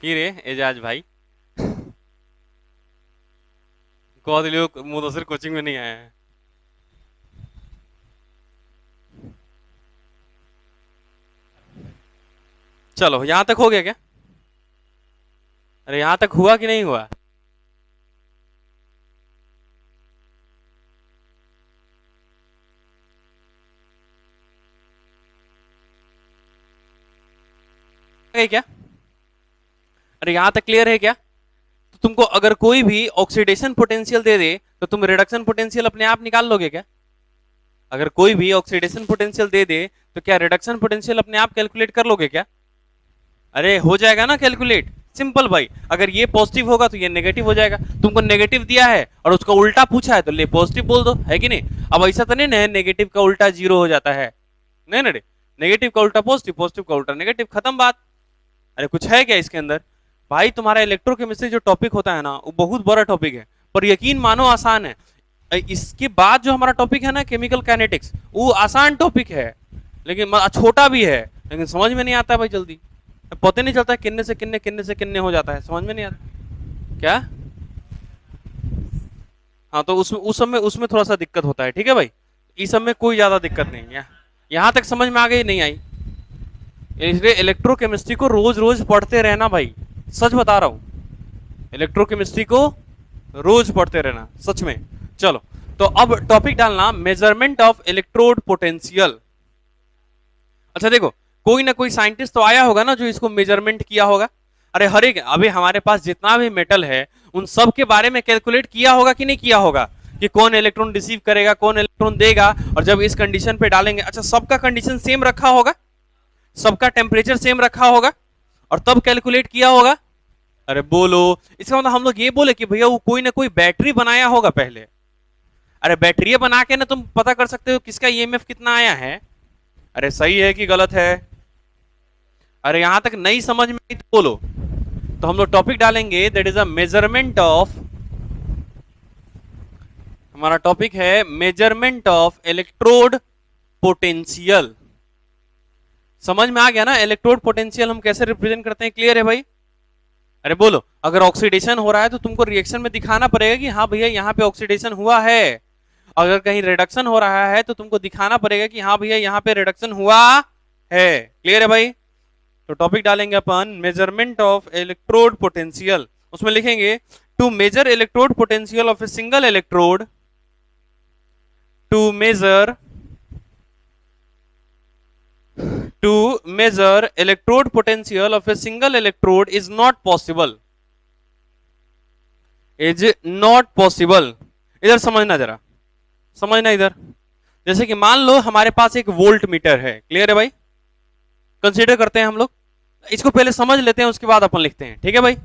ही रे एजाज भाई कह दिलियो मुदस्सिर कोचिंग में नहीं आया है। चलो यहां तक हो गया क्या? अरे यहां तक हुआ कि नहीं हुआ? क्या? अरे यहां तक क्लियर है क्या? तो तुमको अगर कोई भी ऑक्सीडेशन पोटेंशियल दे दे तो तुम रिडक्शन पोटेंशियल अपने आप निकाल लोगे क्या? अगर कोई भी ऑक्सीडेशन पोटेंशियल दे दे तो क्या रिडक्शन पोटेंशियल अपने आप कैलकुलेट कर लोगे क्या? अरे हो जाएगा ना कैलकुलेट, सिंपल भाई। अगर ये पॉजिटिव होगा तो ये नेगेटिव हो जाएगा। तुमको नेगेटिव दिया है और उसका उल्टा पूछा है तो ले पॉजिटिव बोल दो, है कि नहीं? अब ऐसा तो नहीं ना नेगेटिव का उल्टा जीरो हो जाता है, नहीं ना, नेगेटिव का उल्टा पॉजिटिव, पॉजिटिव का उल्टा नेगेटिव, खत्म बात। अरे कुछ है क्या इसके अंदर? भाई तुम्हारा इलेक्ट्रोकेमिस्ट्री जो टॉपिक होता है ना वो बहुत बड़ा टॉपिक है, पर यकीन मानो आसान है। इसके बाद जो हमारा टॉपिक है ना केमिकल काइनेटिक्स, वो आसान टॉपिक है लेकिन छोटा भी है, लेकिन समझ में नहीं आता भाई जल्दी। पता नहीं चलता किन्ने से किन्ने, किन्ने से किन्ने हो जाता है, समझ में नहीं आता क्या। हाँ तो उसमें थोड़ा सा दिक्कत होता है, ठीक है भाई। इस सब में कोई ज्यादा दिक्कत नहीं है। यहाँ तक समझ में आ गई नहीं आई? इसलिए इलेक्ट्रोकेमिस्ट्री को रोज रोज पढ़ते रहना भाई, सच बता रहा हूं। इलेक्ट्रोकेमिस्ट्री को रोज पढ़ते रहना सच में। चलो तो अब टॉपिक डालना मेजरमेंट ऑफ इलेक्ट्रोड पोटेंशियल। अच्छा देखो, कोई ना कोई साइंटिस्ट तो आया होगा ना जो इसको मेजरमेंट किया होगा। अरे हर एक अभी हमारे पास जितना भी मेटल है उन सब के बारे में कैलकुलेट किया होगा कि नहीं किया होगा, कि कौन इलेक्ट्रॉन रिसीव करेगा कौन इलेक्ट्रॉन देगा, और जब इस कंडीशन पे डालेंगे, अच्छा सबका कंडीशन सेम रखा होगा, सबका टेम्परेचर सेम रखा होगा और तब कैलकुलेट किया होगा। अरे बोलो, इसका मतलब हम लोग ये बोले कि भैया वो कोई ना कोई बैटरी बनाया होगा पहले। अरे बैटरी बना के ना तुम पता कर सकते हो किसका ईएमएफ कितना आया है। अरे सही है कि गलत है? अरे यहां तक नहीं समझ में आई तो बोलो। तो हम लोग टॉपिक डालेंगे that is a measurement of, हमारा टॉपिक है मेजरमेंट ऑफ इलेक्ट्रोड पोटेंशियल। समझ में आ गया ना इलेक्ट्रोड पोटेंशियल हम कैसे रिप्रेजेंट करते हैं? क्लियर है भाई? अरे बोलो, अगर ऑक्सीडेशन हो रहा है तो तुमको रिएक्शन में दिखाना पड़ेगा कि हाँ भैया यहाँ पे ऑक्सीडेशन हुआ है। अगर कहीं रिडक्शन हो रहा है तो तुमको दिखाना पड़ेगा कि हाँ भैया यहाँ पे रिडक्शन हुआ है। क्लियर है भाई? तो टॉपिक डालेंगे अपन मेजरमेंट ऑफ इलेक्ट्रोड पोटेंशियल। उसमें लिखेंगे to measure electrode potential of a single electrode, to measure electrode potential of a single electrode is not possible, is not possible। इधर समझना, जरा समझना इधर। जैसे कि मान लो हमारे पास एक वोल्ट मीटर है, क्लियर है भाई? कंसीडर करते हैं हम लोग, इसको पहले समझ लेते हैं उसके बाद अपन लिखते हैं, ठीक है भाई?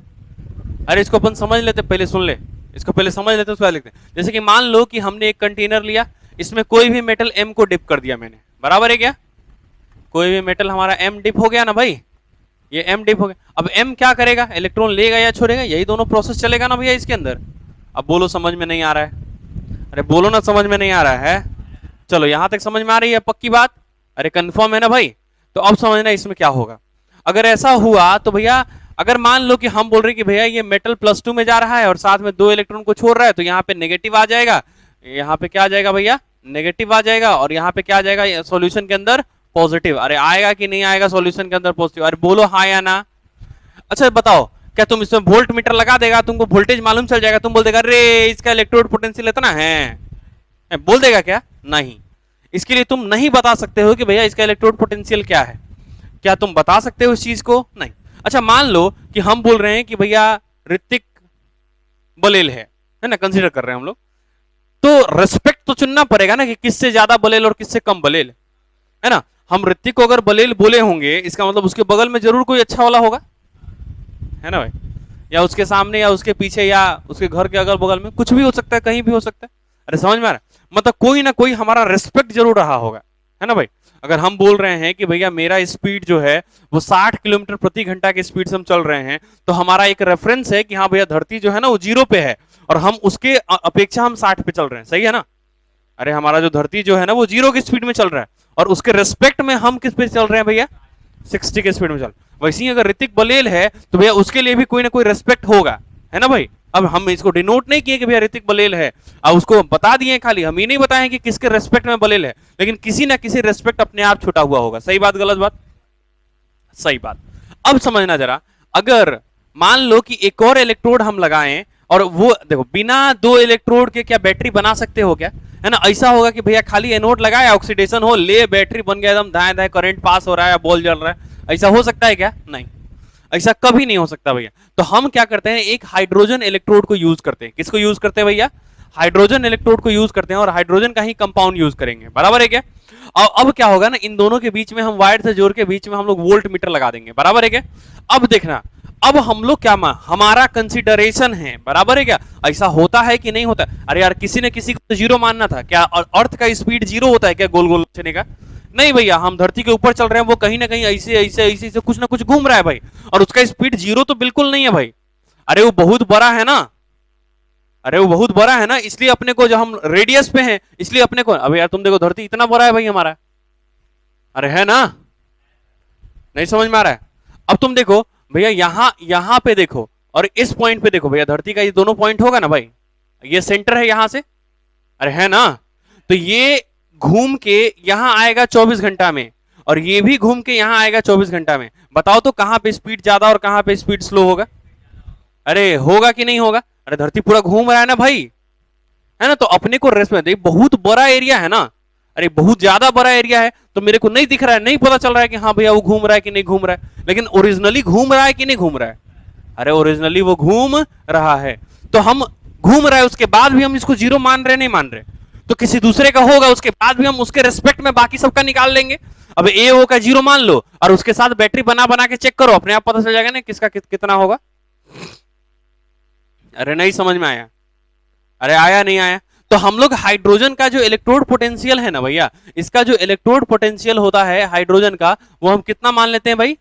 अरे इसको अपन समझ लेते, पहले सुन ले, इसको पहले समझ लेते हैं उसके बाद लिखते हैं। जैसे कि मान लो कि हमने एक कंटेनर लिया, इसमें कोई भी मेटल एम को डिप कर दिया मैंने, बराबर है क्या? कोई भी मेटल हमारा एम डिप हो गया ना भाई, ये एम डिप हो गया। अब एम क्या करेगा, इलेक्ट्रॉन लेगा या छोड़ेगा, यही दोनों प्रोसेस चलेगा ना भैया इसके अंदर। अब बोलो समझ में नहीं आ रहा है? अरे बोलो ना समझ में नहीं आ रहा है? चलो यहां तक समझ में आ रही है पक्की बात? अरे कंफर्म है ना भाई? तो अब समझना इसमें क्या होगा। अगर ऐसा हुआ तो भैया, अगर मान लो कि हम बोल रहे कि भैया ये मेटल +2 में जा रहा है और साथ में 2 इलेक्ट्रॉन को छोड़ रहा है, तो यहाँ पे नेगेटिव आ जाएगा, यहाँ पे क्या आ जाएगा भैया, नेगेटिव आ जाएगा, और यहाँ पे क्या आ जाएगा सॉल्यूशन के अंदर, पॉजिटिव। अरे आएगा कि नहीं आएगा सॉल्यूशन के अंदर पॉजिटिव? अरे बोलो हाँ या ना। अच्छा बताओ, क्या तुम इसमें वोल्ट मीटर लगा देगा, तुमको वोल्टेज मालूम चल जाएगा, तुम बोल देगा अरे इसका इलेक्ट्रोड पोटेंशियल इतना है, बोल देगा क्या? नहीं। इसके लिए तुम नहीं बता सकते हो कि भैया इसका इलेक्ट्रोड पोटेंशियल क्या है। क्या तुम बता सकते हो इस चीज को? नहीं। अच्छा मान लो कि हम बोल रहे हैं कि भैया ऋतिक बलेल है ना, कंसीडर कर रहे हैं हम लोग, तो रेस्पेक्ट तो चुनना पड़ेगा ना कि किससे ज्यादा बलेल और किससे कम बलेल, है ना? हम ऋतिक को अगर बलेल बोले होंगे, इसका मतलब उसके बगल में जरूर कोई अच्छा वाला होगा, है ना भाई? या उसके सामने या उसके पीछे या उसके घर के अगल बगल में, कुछ भी हो सकता है, कहीं भी हो सकता है। अरे समझ में आ रहा है? मतलब कोई ना कोई हमारा रेस्पेक्ट जरूर रहा होगा, है ना भाई? अगर हम बोल रहे हैं कि भैया मेरा स्पीड जो है वो 60 किलोमीटर प्रति घंटा के स्पीड से हम चल रहे हैं, तो हमारा एक रेफरेंस है कि हाँ भैया धरती जो है ना वो 0 पे है और हम उसके अपेक्षा हम 60 पे चल रहे हैं, सही है ना? अरे हमारा जो धरती जो है ना वो 0 की स्पीड में चल रहा है और उसके रेस्पेक्ट में हम किस पे चल रहे हैं भैया? 60 के स्पीड में चल। वैसे ही अगर ऋतिक बलेल है तो भैया उसके लिए भी कोई ना कोई रेस्पेक्ट होगा, है ना भाई। अब हम इसको डिनोट नहीं किए कि भैया ऋतिक बलेल है, अब उसको बता दिए खाली, हम ये नहीं बताएं कि किसके रेस्पेक्ट में बलेल है, लेकिन किसी ना किसी रेस्पेक्ट अपने आप छुटा हुआ होगा। सही बात गलत बात? सही बात। अब समझना जरा, अगर मान लो कि एक और इलेक्ट्रोड हम लगाएं और वो देखो बिना दो इलेक्ट्रोड के क्या बैटरी बना सकते हो क्या, है ना। ऐसा होगा कि भैया खाली एनोड लगाया, ऑक्सीडेशन हो, ले बैटरी बन गया, एकदम दाएं दाएं करंट पास हो रहा है, बॉल जल रहा है, ऐसा हो सकता है क्या? नहीं, ऐसा कभी नहीं हो सकता भैया। तो हम क्या करते हैं, एक हाइड्रोजन इलेक्ट्रोड को यूज करते हैं। किसको यूज करते हैं भैया? हाइड्रोजन इलेक्ट्रोड को यूज करते हैं, और हाइड्रोजन का ही कंपाउंड यूज करेंगे, बराबर है क्या। और अब क्या होगा ना, इन दोनों के बीच में हम वायर से जोड़ के बीच में हम लोग वोल्ट मीटर लगा देंगे, बराबर है क्या। अब देखना, अब हम लोग क्या हमारा कंसिडरेशन है, बराबर है क्या। ऐसा होता है कि नहीं होता? अरे यार किसी ने किसी को जीरो मानना था क्या? और अर्थ का स्पीड जीरो होता है क्या गोल गोल चलने का? नहीं भैया, हम धरती के ऊपर चल रहे हैं, वो कहीं ना कहीं ऐसे ऐसे ऐसे ऐसे कुछ ना कुछ घूम रहा है भाई, और उसका स्पीड जीरो तो बिल्कुल नहीं है भाई। अरे वो बहुत बड़ा है ना, अरे वो बहुत बड़ा है ना, इसलिए अपने को, जो हम रेडियस पे हैं इसलिए अपने को, अबे यार तुम देखो धरती इतना बड़ा है भाई हमारा, अरे है ना, नहीं समझ में आ रहा है। अब तुम देखो भैया, यहां पे देखो और इस पॉइंट पे देखो भैया, धरती का ये दोनों पॉइंट होगा ना भाई, ये सेंटर है यहां से, अरे है ना। तो ये घूम के यहां आएगा 24 घंटा में, और ये भी घूम के यहां आएगा 24 घंटा में। बताओ तो कहां पे स्पीड ज्यादा और कहां पे स्पीड स्लो होगा? अरे होगा कि नहीं होगा? अरे धरती पूरा घूम रहा है ना भाई, है ना। तो अपने को रेस्ट में, बहुत बड़ा एरिया है ना, अरे बहुत ज्यादा बड़ा एरिया है, तो मेरे को नहीं दिख रहा है, नहीं पता चल रहा है कि हाँ भैया वो घूम रहा है कि नहीं घूम रहा है, लेकिन ओरिजिनली घूम रहा है कि नहीं घूम रहा है? अरे ओरिजिनली वो घूम रहा है। तो हम घूम रहा है उसके बाद भी हम इसको जीरो मान रहे नहीं मान रहे, तो किसी दूसरे का होगा उसके बाद भी हम उसके रेस्पेक्ट में बाकी सबका निकाल लेंगे। अब ए ओ का जीरो मान लो और उसके साथ बैटरी बना बना के चेक करो, अपने आप पता चल जाएगा ना किसका कितना होगा। अरे नहीं समझ में आया? अरे आया नहीं आया? तो हम लोग हाइड्रोजन का जो इलेक्ट्रोड पोटेंशियल है ना भैया, इसका जो इलेक्ट्रोड पोटेंशियल होता है हाइड्रोजन का, वो हम कितना मान लेते हैं भाई?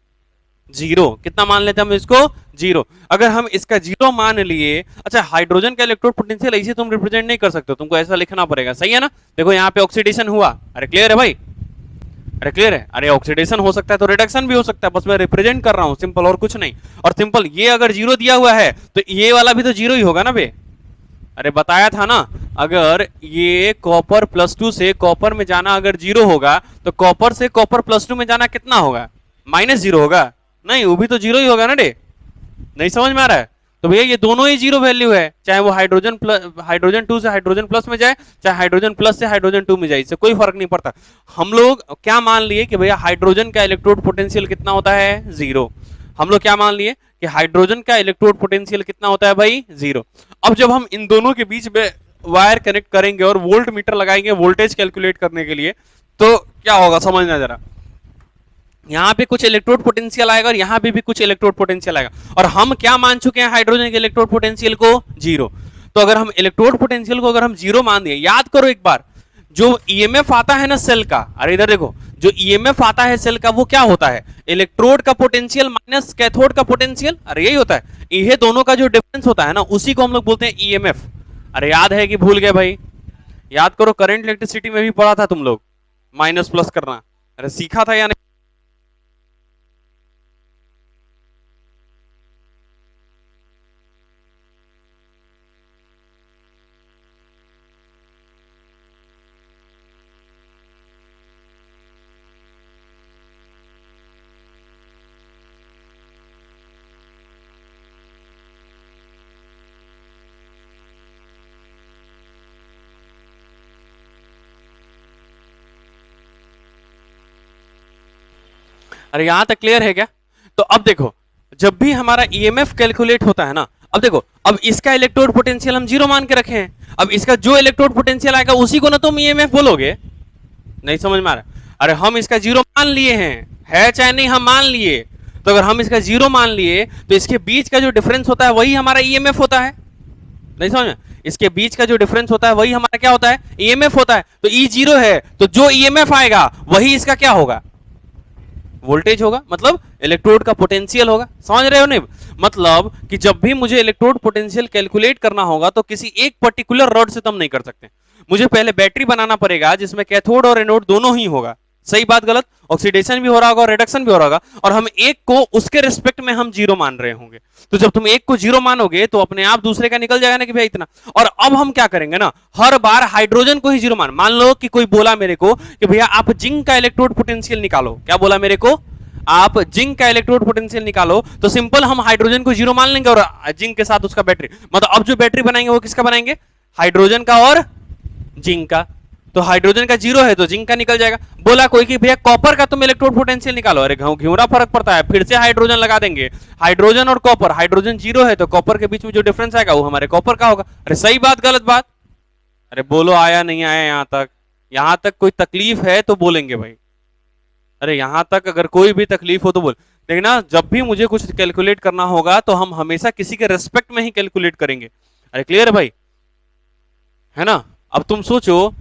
जीरो। कितना मान लेते हैं हम इसको? जीरो। अगर हम इसका जीरो मान लिए, अच्छा हाइड्रोजन का इलेक्ट्रोड पोटेंशियल ऐसे तुम रिप्रेजेंट नहीं कर सकते, तुमको ऐसा लिखना पड़ेगा, सही है ना। देखो यहाँ पे ऑक्सीडेशन हुआ, अरे क्लियर है भाई, अरे क्लियर है। अरे ऑक्सीडेशन हो सकता है तो रिडक्शन भी हो सकता है, बस मैं रिप्रेजेंट कर रहा हूं सिंपल, और कुछ नहीं। और सिंपल ये अगर जीरो दिया हुआ है तो ये वाला भी तो जीरो ही होगा ना बे। अरे बताया था ना, अगर ये कॉपर +2 से कॉपर में जाना अगर जीरो होगा, तो कॉपर से कॉपर +2 में जाना कितना होगा? -0 होगा। नहीं, वो भी तो जीरो ही होगा ना डे, नहीं समझ में आ रहा है? तो भैया ये दोनों ही जीरो वैल्यू है, चाहे वो हाइड्रोजन 2 से हाइड्रोजन प्लस में जाए, चाहे हाइड्रोजन प्लस से हाइड्रोजन 2 में जाए, इससे कोई फर्क नहीं पड़ता। हम लोग क्या मान लिए कि भैया हाइड्रोजन का इलेक्ट्रोड पोटेंशियल कितना होता है? जीरो। हम लोग क्या मान लिए कि हाइड्रोजन का इलेक्ट्रोड पोटेंशियल कितना होता है भाई? जीरो। अब जब हम इन दोनों के बीच में वायर कनेक्ट करेंगे और वोल्ट मीटर लगाएंगे वोल्टेज कैलकुलेट करने के लिए, तो क्या होगा समझना जरा। यहाँ पे कुछ इलेक्ट्रोड पोटेंशियल आएगा और यहाँ पे भी कुछ इलेक्ट्रोड पोटेंशियल आएगा, और हम क्या मान चुके हैं हाइड्रोजन के इलेक्ट्रोड पोटेंशियल को? जीरो। तो अगर हम इलेक्ट्रोड पोटेंशियल को अगर हम जीरो मान दिए, याद करो एक बार, जो ईएमएफ आता है ना सेल का, अरे इधर देखो, जो ईएमएफ आता है सेल का वो क्या होता है? इलेक्ट्रोड का पोटेंशियल माइनस कैथोड का पोटेंशियल, अरे यही होता है। ये दोनों का जो डिफरेंस होता है ना, उसी को हम लोग बोलते हैं ईएमएफ। अरे याद है कि भूल गए भाई? याद करो, करंट इलेक्ट्रिसिटी में भी पढ़ा था तुम लोग माइनस प्लस करना, अरे सीखा था या नहीं? अरे यहां तक क्लियर है क्या? तो अब देखो, जब भी हमारा ईएमएफ कैलकुलेट होता है ना, अब देखो, अब इसका इलेक्ट्रोड पोटेंशियल हम जीरो मान के रखे हैं, अब इसका जो इलेक्ट्रोड पोटेंशियल आएगा उसी को ना तुम ईएमएफ बोलोगे, नहीं समझ में आ रहा? अरे हम इसका जीरो मान लिए हैं, है चाहे नहीं हम मान लिए, तो अगर हम इसका जीरो मान लिए तो इसके बीच का जो डिफरेंस होता है वही हमारा ईएमएफ होता है, नहीं समझ में? इसके बीच का जो डिफरेंस होता है वही हमारा क्या होता है? ईएमएफ होता है। तो ई जीरो है, तो जो ईएमएफ आएगा वही इसका क्या होगा? वोल्टेज होगा, मतलब इलेक्ट्रोड का पोटेंशियल होगा। समझ रहे हो नहीं? मतलब कि जब भी मुझे इलेक्ट्रोड पोटेंशियल कैलकुलेट करना होगा तो किसी एक पर्टिकुलर रॉड से तुम नहीं कर सकते, मुझे पहले बैटरी बनाना पड़ेगा जिसमें कैथोड और एनोड दोनों ही होगा। सही बात गलत? ऑक्सीडेशन भी हो रहा होगा और रिडक्शन भी हो रहा होगा, और हम एक को उसके रिस्पेक्ट में हम जीरो मान रहे होंगे। तो जब तुम एक को जीरो मानोगे तो अपने आप दूसरे का निकल जाएगा ना कि भैया इतना। और अब हम क्या करेंगे ना, हर बार हाइड्रोजन को ही जीरो मान लो कि कोई बोला मेरे को कि भैया आप जिंक का इलेक्ट्रोड पोटेंशियल निकालो। क्या बोला मेरे को? आप जिंक का इलेक्ट्रोड पोटेंशियल निकालो। तो सिंपल हम हाइड्रोजन को जीरो मान लेंगे और जिंक के साथ उसका बैटरी, मतलब अब जो बैटरी बनाएंगे वो किसका बनाएंगे? हाइड्रोजन का और जिंक का। तो हाइड्रोजन का जीरो है तो जिंक का निकल जाएगा। बोला कोई कि भैया कॉपर का तुम इलेक्ट्रोड पोटेंशियल निकालो। अरे घिउरा फर्क पड़ता है, फिर से हाइड्रोजन लगा देंगे। हाइड्रोजन और कॉपर, हाइड्रोजन जीरो है तो कॉपर के बीच में जो डिफरेंस आएगा वो हमारे कॉपर का होगा। अरे सही बात गलत बात? अरे बोलो आया नहीं आया यहां तक? यहां तक कोई तकलीफ है तो बोलेंगे भाई। अरे यहां तक अगर कोई भी तकलीफ हो तो बोल। देखना, जब भी मुझे कुछ कैलकुलेट करना होगा तो हम हमेशा किसी के रेस्पेक्ट में ही कैलकुलेट करेंगे। अरे क्लियर है भाई? है ना? अब तुम सोचो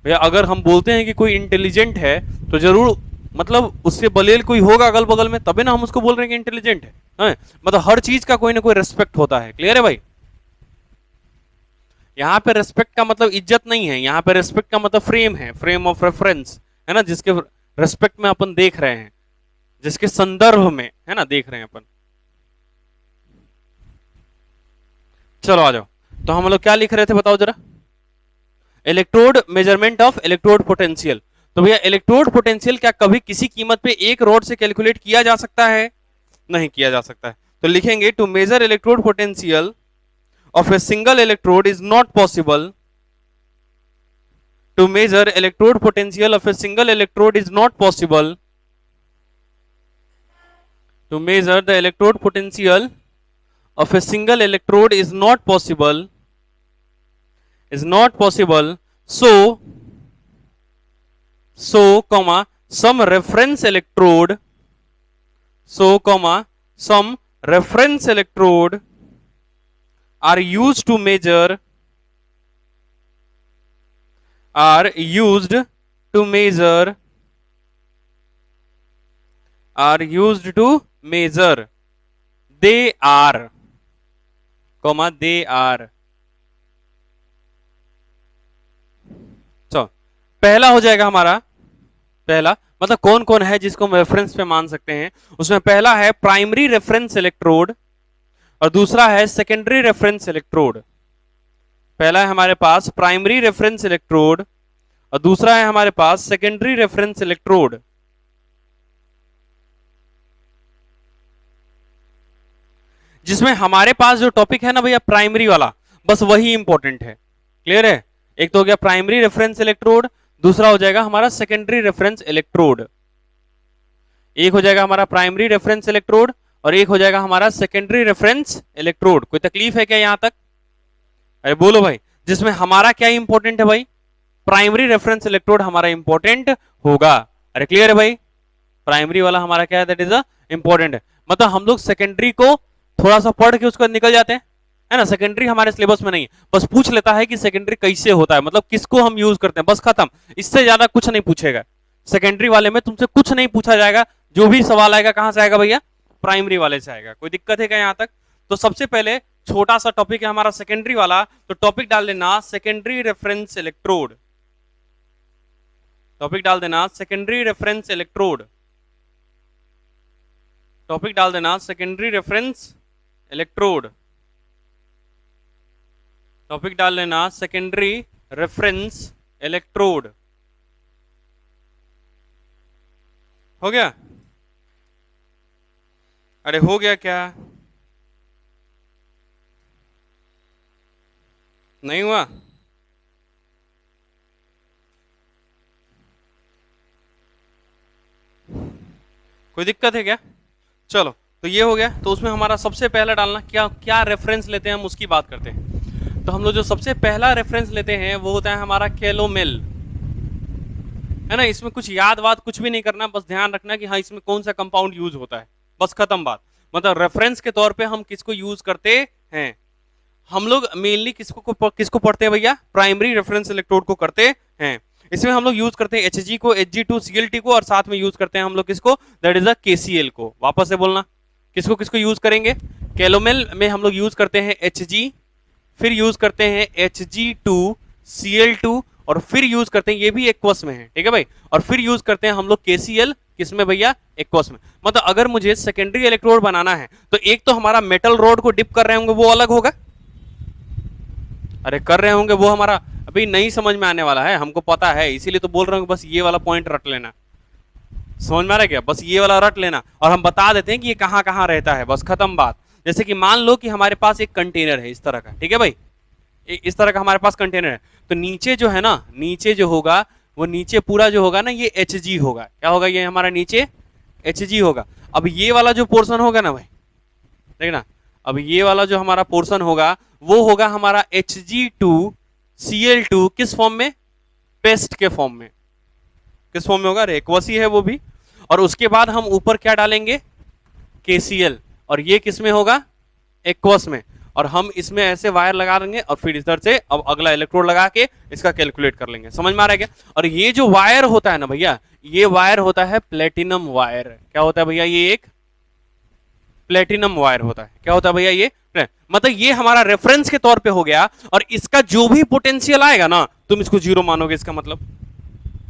भैया, अगर हम बोलते हैं कि कोई इंटेलिजेंट है तो जरूर मतलब उससे बलेल कोई होगा अगल बगल में, तभी ना हम उसको बोल रहे हैं कि इंटेलिजेंट है? मतलब हर चीज का कोई ना कोई रेस्पेक्ट होता है। क्लियर है भाई? यहाँ पे रेस्पेक्ट का मतलब इज्जत नहीं है, यहाँ पे रेस्पेक्ट का मतलब फ्रेम है, फ्रेम ऑफ रेफरेंस है ना, जिसके रेस्पेक्ट में अपन देख रहे हैं, जिसके संदर्भ में है ना देख रहे हैं अपन। चलो आ जाओ। तो हम लोग क्या लिख रहे थे बताओ जरा? Electrode measurement of electrode potential. तो भैया इलेक्ट्रोड पोटेंशियल क्या कभी किसी कीमत पे एक रॉड से कैलकुलेट किया जा सकता है? नहीं किया जा सकता है। तो लिखेंगे to measure electrode potential of a single electrode is not possible. To measure electrode potential of a single electrode is not possible. To measure the electrode potential of a single electrode is not possible. Is not possible. So, comma, some reference electrode. So, comma, some reference electrode are used to measure are used to measure they are comma they are। चलो पहला हो जाएगा हमारा, पहला मतलब कौन कौन है जिसको हम रेफरेंस पे मान सकते हैं। उसमें पहला है प्राइमरी रेफरेंस इलेक्ट्रोड और दूसरा है सेकेंडरी रेफरेंस इलेक्ट्रोड। पहला है हमारे पास प्राइमरी रेफरेंस इलेक्ट्रोड और दूसरा है हमारे पास सेकेंडरी रेफरेंस इलेक्ट्रोड। जिसमें हमारे पास जो टॉपिक है ना भैया प्राइमरी वाला, बस वही इंपॉर्टेंट है। क्लियर है? एक तो हो गया प्राइमरी रेफरेंस इलेक्ट्रोड, दूसरा हो जाएगा हमारा सेकेंडरी रेफरेंस इलेक्ट्रोड। एक हो जाएगा हमारा प्राइमरी रेफरेंस इलेक्ट्रोड और एक हो जाएगा हमारा सेकेंडरी रेफरेंस इलेक्ट्रोड। कोई तकलीफ है क्या यहां तक? अरे बोलो भाई। जिसमें हमारा क्या इंपॉर्टेंट है भाई? प्राइमरी रेफरेंस इलेक्ट्रोड हमारा इंपॉर्टेंट होगा। अरे क्लियर है भाई? प्राइमरी वाला हमारा क्या है? दैट इज इंपॉर्टेंट है। मतलब हम लोग सेकेंडरी को थोड़ा सा पढ़ के उसको निकल जाते हैं, है ना। सेकेंडरी हमारे सिलेबस में नहीं है, बस पूछ लेता है कि सेकेंडरी कैसे होता है, मतलब किसको हम यूज करते हैं, बस खत्म। इससे ज्यादा कुछ नहीं पूछेगा सेकेंडरी वाले में, तुमसे कुछ नहीं पूछा जाएगा। जो भी सवाल आएगा कहां से आएगा भैया? प्राइमरी वाले से आएगा। कोई दिक्कत है क्या यहां तक? तो सबसे पहले छोटा सा टॉपिक है हमारा सेकेंडरी वाला, तो टॉपिक डाल देना सेकेंडरी रेफरेंस इलेक्ट्रोड। टॉपिक डाल देना सेकेंडरी रेफरेंस इलेक्ट्रोड। टॉपिक डाल देना सेकेंडरी रेफरेंस इलेक्ट्रोड। टॉपिक डाल लेना सेकेंडरी रेफरेंस इलेक्ट्रोड। हो गया? अरे हो गया क्या? नहीं हुआ? कोई दिक्कत है क्या? चलो तो ये हो गया। तो उसमें हमारा सबसे पहला डालना क्या क्या रेफरेंस लेते हैं हम उसकी बात करते हैं। तो हम लोग जो सबसे पहला रेफरेंस लेते हैं वो होता है हमारा कैलोमेल, है ना। इसमें कुछ याद वाद कुछ भी नहीं करना, बस ध्यान रखना कि हाँ इसमें कौन सा कंपाउंड यूज होता है, बस खत्म बात। मतलब रेफरेंस के तौर पे हम किसको यूज करते हैं? हम लोग मेनली किसको पढ़ते हैं भैया? प्राइमरी रेफरेंस इलेक्ट्रोड को करते हैं। इसमें हम लोग यूज करते हैं Hg को, Hg2Cl को, और साथ में यूज करते हैं हम लोग किसको? दैट इज द KCl को। वापस से बोलना, किसको किसको यूज करेंगे? कैलोमेल में हम लोग यूज करते हैं Hg, फिर यूज करते हैं Hg2Cl2 और फिर यूज करते हैं, ये भी एक्वस में है, ठीक है भाई, और फिर यूज करते हैं हम लोग केसीएल किसमें भैया, एक्वस में। मतलब अगर मुझे सेकेंडरी इलेक्ट्रोड बनाना है तो एक तो हमारा मेटल रॉड को डिप कर रहे होंगे वो अलग होगा, अरे कर रहे होंगे वो हमारा अभी नहीं समझ में आने वाला है, हमको पता है, इसीलिए तो बोल रहे हूँ बस ये वाला पॉइंट रट लेना, समझ में आ रहा है क्या, बस ये वाला रट लेना और हम बता देते हैं कि ये कहां कहां रहता है, बस खत्म बात। जैसे कि मान लो कि हमारे पास एक कंटेनर है इस तरह का, ठीक है भाई, इस तरह का हमारे पास कंटेनर है, तो नीचे जो है ना, नीचे जो होगा वो नीचे पूरा जो होगा ना ये एच जी होगा, क्या होगा ये हमारा नीचे एच जी होगा। अब ये वाला जो पोर्शन होगा ना भाई, देखना, अब ये वाला जो हमारा पोर्शन होगा वो होगा हमारा Hg2Cl2 किस फॉर्म में, पेस्ट के फॉर्म में, किस फॉर्म में होगा, एक्वसी है वो भी, और उसके बाद हम ऊपर क्या डालेंगे, KCl, और ये किस में होगा, एक्वस में, और हम इसमें ऐसे वायर लगा देंगे और फिर इधर से अब अगला इलेक्ट्रोड लगा के इसका कैलकुलेट कर लेंगे, समझ में आ रहा है क्या। और ये जो वायर होता है ना भैया, ये वायर होता है प्लेटिनम वायर, क्या होता है भैया, ये एक प्लेटिनम वायर होता है, क्या होता है भैया ये, मतलब ये हमारा रेफरेंस के तौर पे हो गया, और इसका जो भी पोटेंशियल आएगा ना तुम इसको जीरो मानोगे, इसका मतलब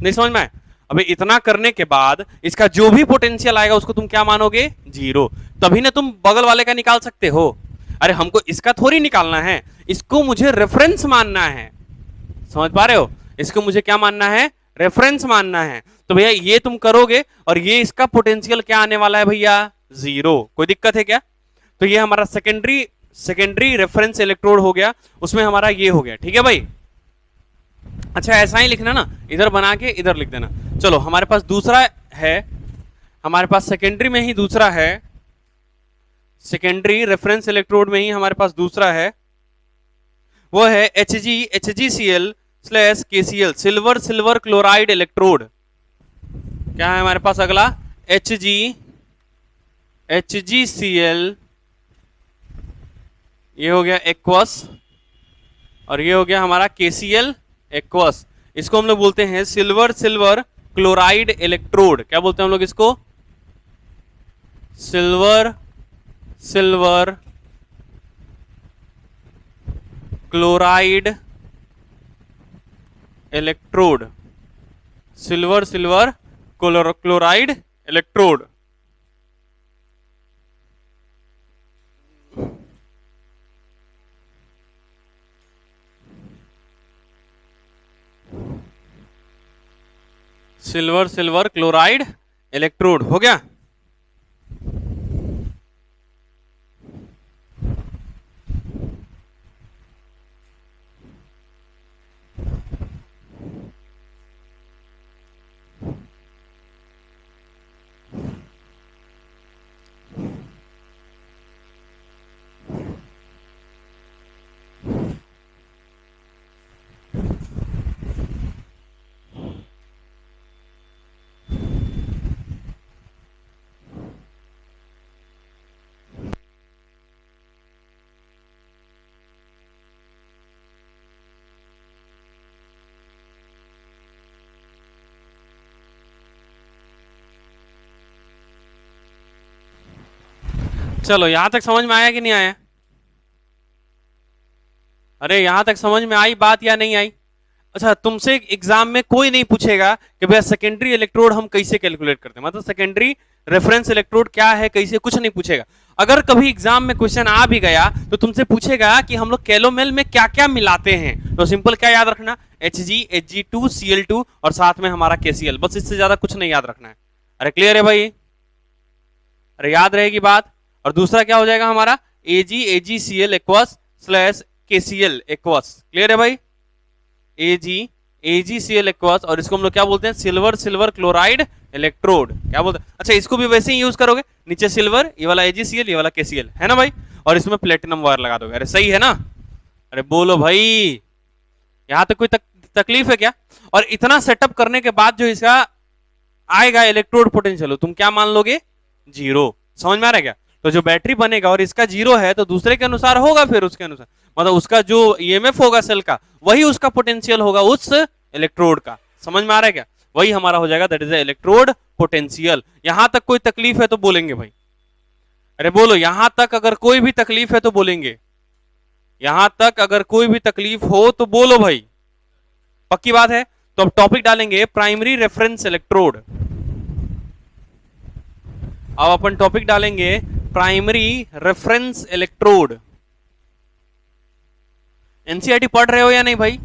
नहीं समझ में आए। अबे इतना करने के बाद इसका जो भी पोटेंशियल आएगा उसको तुम क्या मानोगे, जीरो, तभी ना तुम बगल वाले का निकाल सकते हो। अरे हमको इसका थोड़ी निकालना है, इसको मुझे रेफरेंस मानना है, समझ पा रहे हो, इसको मुझे क्या मानना है, रेफरेंस मानना है। तो भैया ये तुम करोगे और ये इसका पोटेंशियल क्या आने वाला है भैया, जीरो, कोई दिक्कत है क्या। तो ये हमारा सेकेंडरी रेफरेंस इलेक्ट्रोड हो गया, उसमें हमारा ये हो गया, ठीक है भाई। अच्छा ऐसा ही लिखना ना, इधर बना के इधर लिख देना। चलो हमारे पास दूसरा है, हमारे पास सेकेंडरी में ही दूसरा है, सेकेंडरी रेफरेंस इलेक्ट्रोड में ही हमारे पास दूसरा है, वो है HgCl slash KCl, silver silver chloride electrode. क्या है हमारे पास अगला, HgCl, ये हो गया एक्वस, और ये हो गया हमारा KCl एक्वस। इसको हम लोग बोलते हैं सिल्वर सिल्वर क्लोराइड इलेक्ट्रोड, क्या बोलते हैं हम लोग इसको, silver silver chloride electrode, silver silver chloride electrode. Silver silver chloride electrode हो गया। चलो यहां तक समझ में आया कि नहीं आया, अरे यहां तक समझ में आई बात या नहीं आई। अच्छा तुमसे एग्जाम में कोई नहीं पूछेगा कि भैया सेकेंडरी इलेक्ट्रोड हम कैसे कैलकुलेट करते हैं, मतलब सेकेंडरी रेफरेंस इलेक्ट्रोड क्या है कैसे, कुछ नहीं पूछेगा। अगर कभी एग्जाम में क्वेश्चन आ भी गया तो तुमसे पूछेगा कि हम लोग कैलोमेल में क्या क्या मिलाते हैं, तो सिंपल क्या याद रखना, Hg2Cl2 और साथ में हमारा KCl, बस इससे ज्यादा कुछ नहीं याद रखना है। अरे क्लियर है भाई, अरे याद रहेगी बात। और दूसरा क्या हो जाएगा हमारा, AgCl aqueous slash KCl aqueous, clear है भाई, AgCl एक्वस, और इसको हम लोग क्या बोलते हैं, सिल्वर सिल्वर क्लोराइड इलेक्ट्रोड, क्या बोलते हैं। अच्छा इसको भी वैसे ही यूज करोगे, नीचे सिल्वर, ये वाला AgCl, ये वाला KCl, है ना भाई, और इसमें प्लेटिनम वायर लगा दोगे। अरे सही है ना, अरे बोलो भाई, यहां तक कोई तकलीफ है क्या। और इतना सेटअप करने के बाद जो इसका आएगा इलेक्ट्रोड पोटेंशियल, तुम क्या मान लोगे, जीरो, समझ में आ रहा है क्या। तो जो बैटरी बनेगा और इसका जीरो है तो दूसरे के अनुसार होगा, फिर उसके अनुसार मतलब उसका जो ईएमएफ होगा सेल का वही उसका पोटेंशियल होगा उस इलेक्ट्रोड का, समझ में आ रहा है क्या, वही हमारा हो जाएगा, दैट इज इलेक्ट्रोड पोटेंशियल। यहां तक कोई तकलीफ है तो बोलेंगे भाई, अरे बोलो यहां तक अगर कोई भी तकलीफ है तो बोलेंगे, यहां तक अगर कोई भी तकलीफ हो तो बोलो भाई, पक्की बात है। तो अब टॉपिक डालेंगे प्राइमरी रेफरेंस इलेक्ट्रोड। अब अपन टॉपिक डालेंगे प्राइमरी रेफरेंस इलेक्ट्रोड। एनसीईआरटी पढ़ रहे हो या नहीं भाई?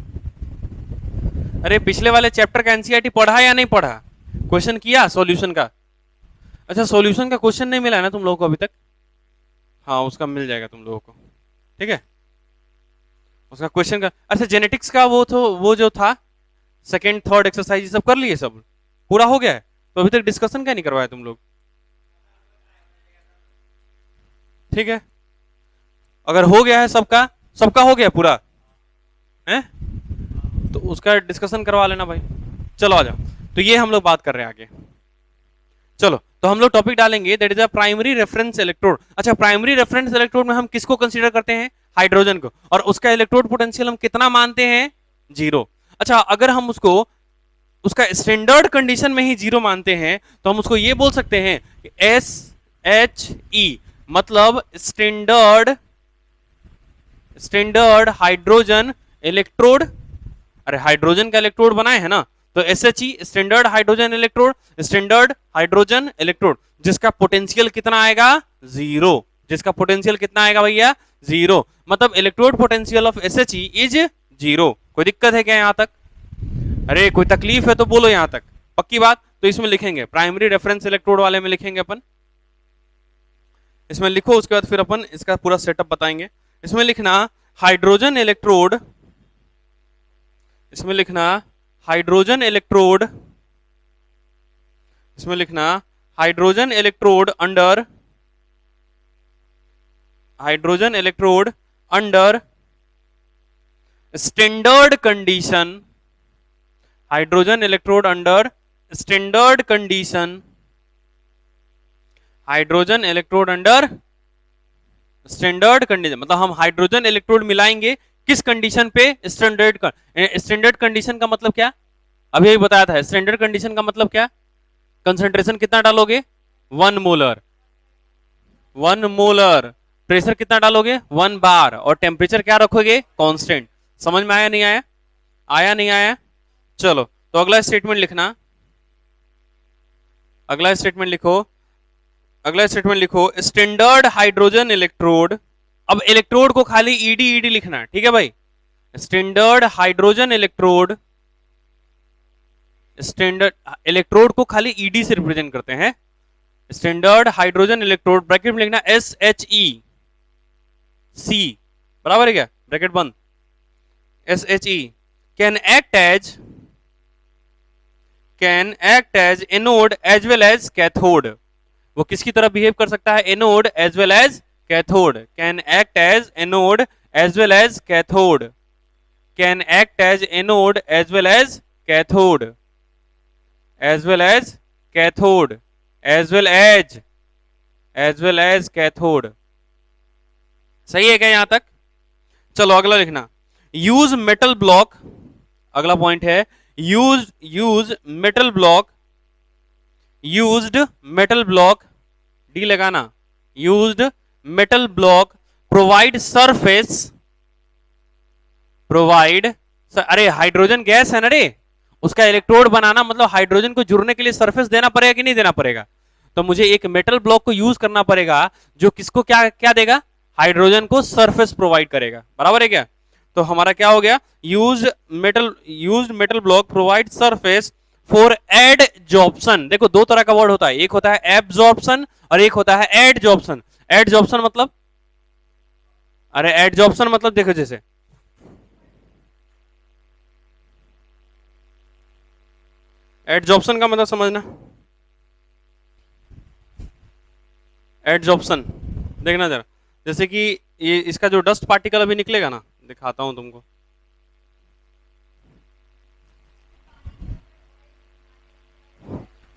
अरे पिछले वाले चैप्टर का एनसीईआरटी पढ़ा या नहीं पढ़ा? क्वेश्चन किया सॉल्यूशन का? अच्छा सॉल्यूशन का क्वेश्चन नहीं मिला है ना तुम लोगों को अभी तक? हाँ उसका मिल जाएगा तुम लोगों को, ठीक है, उसका क्वेश्चन का। अच्छा जेनेटिक्स का वो जो था सेकंड थर्ड एक्सरसाइज सब कर लिए, सब पूरा हो गया है, तो अभी तक डिस्कशन क्या नहीं करवाया तुम लोग? ठीक है, अगर हो गया है सबका, सबका हो गया पूरा है तो उसका डिस्कशन करवा लेना भाई। चलो आ जाओ, तो ये हम लोग बात कर रहे हैं आगे। चलो तो हम लोग टॉपिक डालेंगे that is a primary reference electrode. अच्छा प्राइमरी रेफरेंस इलेक्ट्रोड में हम किसको कंसीडर करते हैं? हाइड्रोजन को, और उसका इलेक्ट्रोड पोटेंशियल हम कितना मानते हैं? 0। अच्छा अगर हम उसको उसका स्टैंडर्ड कंडीशन में ही 0 मानते हैं तो हम उसको ये बोल सकते हैं SHE, मतलब स्टैंडर्ड हाइड्रोजन इलेक्ट्रोड। अरे हाइड्रोजन का इलेक्ट्रोड बनाए है ना, तो SHE standard hydrogen electrode, standard hydrogen electrode जिसका पोटेंशियल कितना आएगा? 0। जिसका पोटेंशियल कितना आएगा भैया? 0। मतलब electrode potential of SHE is 0। कोई दिक्कत है क्या यहां तक? अरे कोई तकलीफ है तो बोलो यहां तक। पक्की बात? तो इसमें लिखेंगे प्राइमरी रेफरेंस इलेक्ट्रोड वाले में लिखेंगे अपन, इसमें लिखो, उसके बाद फिर अपन इसका पूरा सेटअप बताएंगे। इसमें लिखना हाइड्रोजन इलेक्ट्रोड, इसमें लिखना हाइड्रोजन इलेक्ट्रोड, इसमें लिखना hydrogen electrode under, hydrogen electrode under standard condition, hydrogen electrode under standard condition, hydrogen electrode under standard condition. मतलब हम हाइड्रोजन इलेक्ट्रोड मिलाएंगे किस कंडीशन पे? स्टैंडर्ड का। स्टैंडर्ड कंडीशन का मतलब क्या? अभी बताया था। स्टैंडर्ड कंडीशन का मतलब क्या? कंसंट्रेशन कितना डालोगे? 1 मोलर, 1 मोलर। प्रेशर कितना डालोगे? 1 बार। और टेम्परेचर क्या रखोगे? कांस्टेंट। समझ में आया नहीं आया? आया नहीं आया? चलो तो अगला स्टेटमेंट लिखना, अगला स्टेटमेंट लिखो, अगला स्टेटमेंट लिखो स्टैंडर्ड हाइड्रोजन इलेक्ट्रोड। अब इलेक्ट्रोड को खाली ईडी लिखना, ठीक है भाई? Standard hydrogen electrode, standard electrode को खाली ईडी से रिप्रेजेंट करते हैं। स्टैंडर्ड हाइड्रोजन इलेक्ट्रोड ब्रैकेट में लिखना SHE, बराबर है क्या? ब्रैकेट बंद। SHE can act as anode as well as cathode. वो किसकी तरह बिहेव कर सकता है? Anode as well as cathode. Can act as anode as well as cathode, can act as anode as well as cathode, as well as cathode, as well as cathode. सही है क्या यहां तक? चलो अगला लिखना यूज मेटल ब्लॉक। अगला point है use metal block, used metal block, D लगाना, used metal block provide surface, provide, अरे हाइड्रोजन गैस है ना रे, उसका इलेक्ट्रोड बनाना मतलब हाइड्रोजन को जुड़ने के लिए सरफेस देना पड़ेगा कि नहीं देना पड़ेगा? तो मुझे एक मेटल ब्लॉक को यूज करना पड़ेगा जो किसको क्या क्या देगा? हाइड्रोजन को सरफेस प्रोवाइड करेगा। बराबर है क्या? तो हमारा क्या हो गया? Used metal block provide surface for adsorption. देखो दो तरह का वर्ड होता है, एक होता है एब्जॉर्प्शन और एक होता है एडजॉर्प्शन। एडजॉर्प्शन मतलब, अरे एडजॉर्प्शन मतलब देखो जैसे एडजॉर्प्शन का मतलब समझना, एडजॉर्प्शन देखना जरा, जैसे कि ये इसका जो डस्ट पार्टिकल अभी निकलेगा ना, दिखाता हूं तुमको।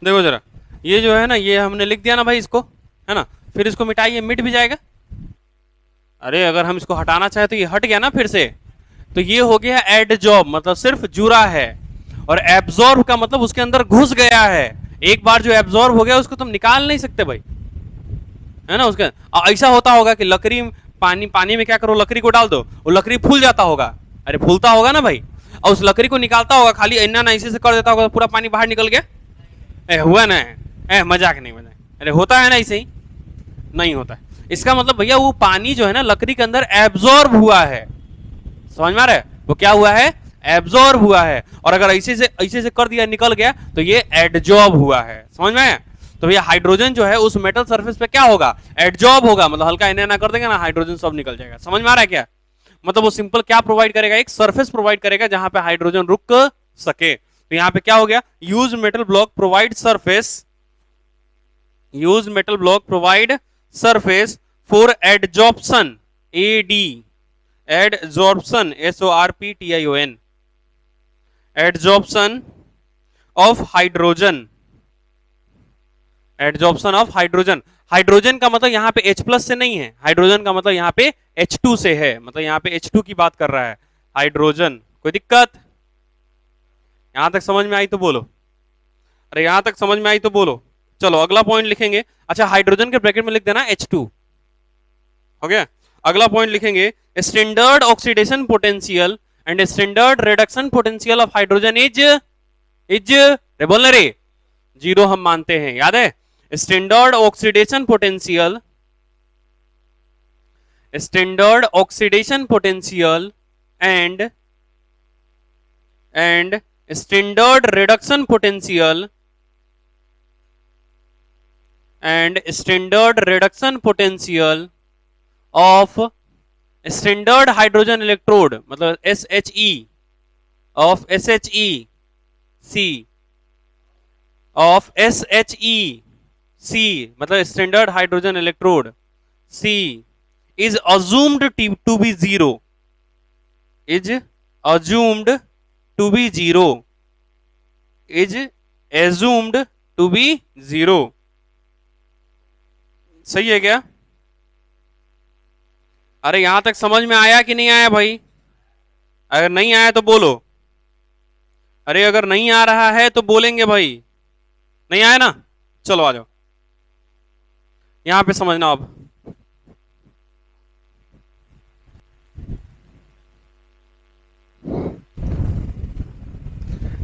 देखो जरा, ये जो है ना, ये हमने लिख दिया ना भाई इसको, है ना, फिर इसको मिटाइए, मिट भी जाएगा। अरे अगर हम इसको हटाना चाहे तो ये हट गया ना फिर से, तो ये हो गया एडजॉर्ब, मतलब सिर्फ जुड़ा है, और एब्जॉर्ब का मतलब उसके अंदर घुस गया है। एक बार जो एब्जॉर्ब हो गया उसको तुम निकाल नहीं सकते भाई, है ना। उसके ऐसा होता होगा कि लकड़ी पानी में क्या करो, लकड़ी को डाल दो, वो लकड़ी फूल जाता होगा, अरे फूलता होगा ना भाई। और उस लकड़ी को निकालता होगा, खाली इन्ना ना ऐसे से कर देता होगा, पूरा पानी बाहर निकल गया। हुआ ना, मजाक नहीं, मजाक। अरे होता है ना ऐसे ही, नहीं होता है। इसका मतलब भैया वो पानी जो है ना लकड़ी के अंदर एब्जॉर्ब हुआ है, समझ में आ रहा है? वो क्या हुआ है? एब्जॉर्ब हुआ है। और अगर ऐसे से कर दिया, निकल गया, तो ये एडजॉर्ब हुआ है, समझ में आया? तो भैया हाइड्रोजन जो है उस मेटल सरफेस पे क्या होगा? एडजॉर्ब होगा, मतलब हल्का इन्हें कर देंगे ना, हाइड्रोजन सब निकल जाएगा। समझ में आ रहा है क्या? मतलब वो सिंपल क्या प्रोवाइड करेगा? एक सरफेस प्रोवाइड करेगा जहां पे हाइड्रोजन रुक सके। तो यहां पे क्या हो गया? Use metal block provide surface, use metal block provide surface for adsorption, ad, adsorption, SORPTION, adsorption of hydrogen, adsorption of hydrogen. Hydrogen का मतलब यहां पे H प्लस से नहीं है, हाइड्रोजन का मतलब यहां पे H2 से है, मतलब यहां पे H2 की बात कर रहा है हाइड्रोजन। कोई दिक्कत? यहां तक समझ में आई तो बोलो। अरे यहां तक समझ में आई तो बोलो। चलो अगला पॉइंट लिखेंगे। अच्छा, हाइड्रोजन के ब्रैकेट में लिख देना H2, हो गया। अगला पॉइंट लिखेंगे, standard oxidation potential and standard reduction potential of hydrogen is रे बोलना रे, 0 हम मानते हैं, याद है? Standard oxidation potential, standard oxidation potential and standard reduction potential and standard reduction potential of standard hydrogen electrode, मतलब SHE, of SHEC, of SHEC, मतलब standard hydrogen electrode C is assumed to be 0, is assumed to be 0, is assumed to be 0। सही है क्या? अरे यहां तक समझ में आया कि नहीं आया भाई? अगर नहीं आया तो बोलो। अरे अगर नहीं आ रहा है तो बोलेंगे भाई। नहीं आया ना? चलो आ जाओ, यहां पे समझना अब।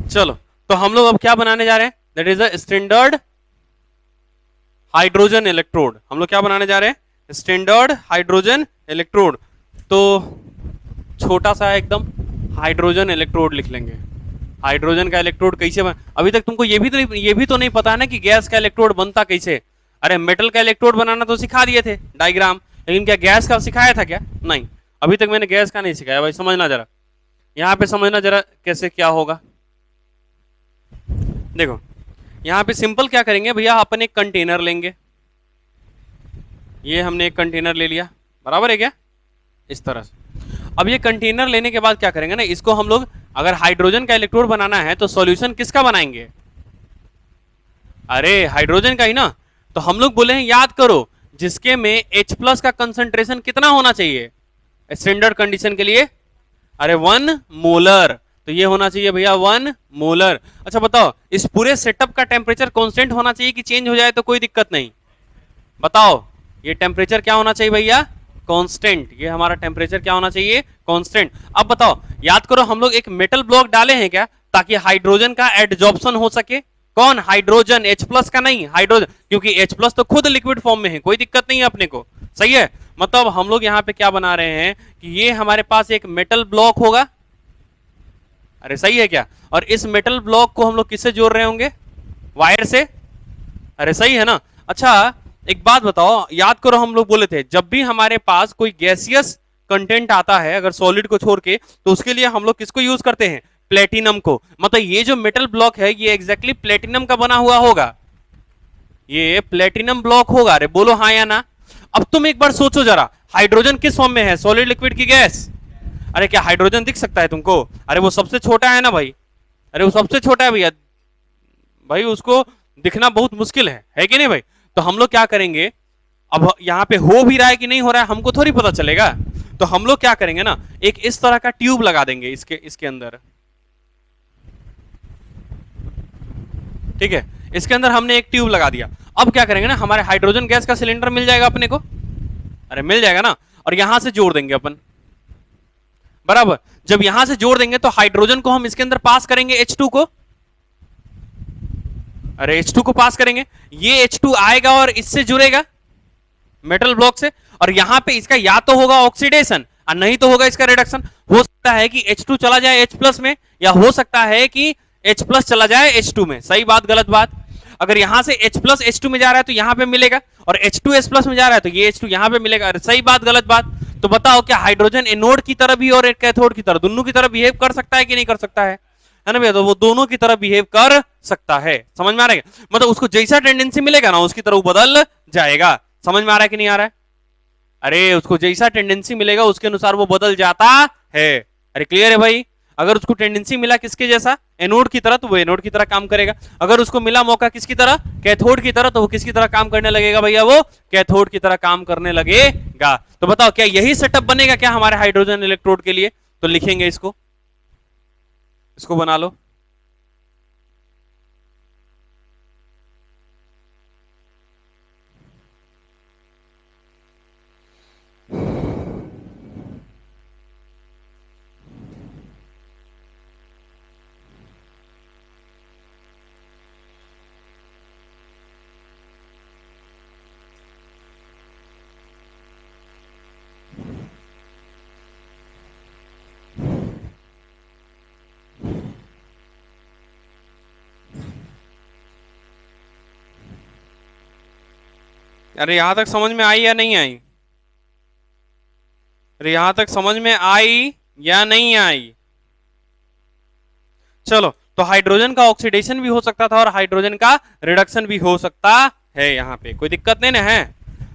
चलो तो हम लोग अब क्या बनाने जा रहे हैं? That is a standard hydrogen electrode. हम लोग क्या बनाने जा रहे हैं? Standard hydrogen electrode. तो छोटा सा एकदम हाइड्रोजन इलेक्ट्रोड लिख लेंगे। हाइड्रोजन का इलेक्ट्रोड कैसे बन, अभी तक तुमको ये भी तो नहीं पता है ना कि गैस का इलेक्ट्रोड बनता कैसे। अरे मेटल का इलेक्ट्रोड बनाना तो सिखा दिए थे डायग्राम, लेकिन क्या गैस का सिखाया था क्या? नहीं, अभी तक मैंने गैस का नहीं सिखाया भाई। समझना जरा, यहां पे समझना जरा कैसे क्या होगा। देखो यहां पे सिंपल क्या करेंगे भैया, अपन एक कंटेनर लेंगे। ये हमने एक कंटेनर ले लिया, बराबर है क्या? इस तरह से। अब ये कंटेनर लेने के बाद क्या करेंगे ना, इसको हम लोग अगर हाइड्रोजन का इलेक्ट्रोड बनाना है तो सॉल्यूशन किसका बनाएंगे? अरे हाइड्रोजन का ही ना। तो हम लोग बोले हैं याद करो, जिसके में H प्लस का कंसंट्रेशन कितना होना चाहिए स्टैंडर्ड कंडीशन के लिए? अरे 1 मोलर। तो ये होना चाहिए भैया 1 मोलर। अच्छा बताओ, इस पूरे सेटअप का टेम्परेचर कांस्टेंट होना चाहिए कि चेंज हो जाए तो कोई दिक्कत नहीं? बताओ, ये टेम्परेचर क्या होना चाहिए भैया? कांस्टेंट। ये हमारा टेम्परेचर क्या होना चाहिए? कांस्टेंट। अब बताओ, याद करो हम लोग एक मेटल ब्लॉक डाले हैं क्या, ताकि हाइड्रोजन का एडजॉर्प्शन हो सके? कौन? हाइड्रोजन, H प्लस का नहीं, हाइड्रोजन, क्योंकि H प्लस तो खुद लिक्विड फॉर्म में है, कोई दिक्कत नहीं है अपने को। सही है? मतलब हम लोग यहाँ पे क्या बना रहे हैं कि ये हमारे पास एक मेटल ब्लॉक होगा। अरे सही है क्या? और इस मेटल ब्लॉक को हम लोग किससे जोड़ रहे होंगे? वायर से। अरे सही है ना? अच्छा एक बात बताओ, याद करो हम लोग बोले थे जब भी हमारे पास कोई गैसियस कंटेंट आता है अगर सॉलिड को छोड़ के, तो उसके लिए हम लोग किसको यूज करते हैं? प्लेटिनम को। मतलब ये जो मेटल ब्लॉक है ये एग्जैक्टली प्लेटिनम का बना हुआ होगा, ये प्लेटिनम ब्लॉक होगा। अरे बोलो हाँ या ना? अब तुम एक बार सोचो जरा, हाइड्रोजन किस फॉर्म में है? सॉलिड, लिक्विड की गैस? अरे क्या हाइड्रोजन दिख सकता है तुमको? अरे वो सबसे छोटा है ना भाई। अरे वो सबसे छोटा है भैया, भाई उसको दिखना बहुत मुश्किल है कि नहीं भाई? तो हम लोग क्या करेंगे, अब यहां पे हो भी रहा है कि नहीं हो रहा है हमको थोड़ी पता चलेगा। तो हम लोग क्या करेंगे ना, एक इस तरह का ट्यूब लगा देंगे इसके अंदर। ठीक है, इसके अंदर हमने एक ट्यूब लगा दिया। अब क्या करेंगे ना, हमारे हाइड्रोजन गैस का सिलेंडर मिल जाएगा अपने को। अरे मिल जाएगा ना, और यहां से जोड़ देंगे अपन। बराबर। जब यहां से जोड़ देंगे तो हाइड्रोजन को हम इसके अंदर पास करेंगे H2 को, अरे H2 को पास करेंगे, ये H2 आएगा और इससे जुड़ेगा मेटल ब्लॉक से, और यहां पे इसका या तो होगा ऑक्सीडेशन और नहीं तो होगा इसका रिडक्शन। हो सकता है कि H2 चला जाए H प्लस में, या हो सकता है कि H प्लस चला जाए H2 में। सही बात गलत बात? अगर यहां से H प्लस H2 में जा रहा है तो यहां पे मिलेगा, और H2S प्लस में जा रहा है तो ये H2 यहां पे मिलेगा। अरे सही बात गलत बात? तो बताओ क्या हाइड्रोजन एनोड की तरह भी और कैथोड की तरह, दोनों की तरह बिहेव कर सकता है कि नहीं कर सकता है ना भैया? तो वो दोनों की तरह बिहेव कर सकता है। समझ में आ रहा है? मतलब उसको जैसा टेंडेंसी मिलेगा ना उसकी तरह वो बदल जाएगा। समझ में आ रहा है कि नहीं आ रहा है? अरे उसको जैसा टेंडेंसी मिलेगा उसके अनुसार वो बदल जाता है। अरे क्लियर है भाई? अगर उसको टेंडेंसी मिला किसके जैसा, एनोड की तरह, तो वो एनोड की तरह काम करेगा। अगर उसको मिला मौका किसकी तरह, कैथोड की तरह, तो वो किसकी तरह काम करने लगेगा भैया? वो कैथोड की तरह काम करने लगेगा। तो बताओ क्या यही सेटअप बनेगा क्या हमारे हाइड्रोजन इलेक्ट्रोड के लिए? तो लिखेंगे इसको, इसको बना लो। अरे यहां तक समझ में आई या नहीं आई? अरे यहां तक समझ में आई या नहीं आई? चलो, तो हाइड्रोजन का ऑक्सीडेशन भी हो सकता था और हाइड्रोजन का रिडक्शन भी हो सकता है। यहाँ पे कोई दिक्कत नहीं ना है?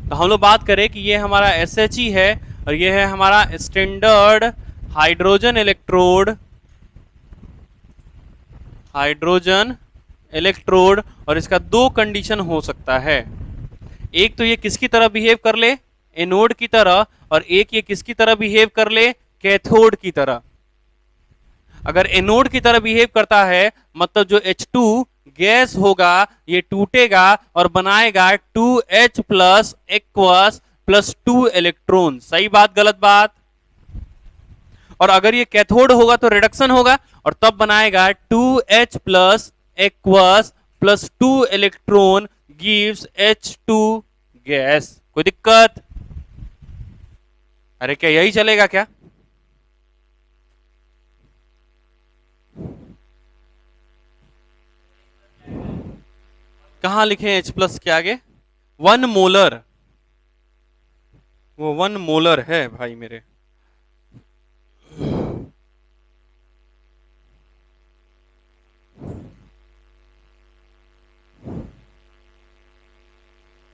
तो हम लोग बात करें कि ये हमारा SHE है और ये है हमारा standard hydrogen electrode, hydrogen electrode, और इसका दो कंडीशन हो सकता है। एक तो ये किसकी तरह बिहेव कर ले, एनोड की तरह, और एक ये किसकी तरह बिहेव कर ले, कैथोड की तरह। अगर एनोड की तरह बिहेव करता है मतलब जो H2 गैस होगा ये टूटेगा और बनाएगा 2H plus aqueous plus 2 electron. सही बात गलत बात? और अगर ये कैथोड होगा तो रिडक्शन होगा और तब बनाएगा 2H plus aqueous plus 2 electron gives H2 gas. कोई दिक्कत? अरे क्या यही चलेगा क्या? कहां लिखे H प्लस के आगे? 1 मोलर, वो 1 मोलर है भाई मेरे।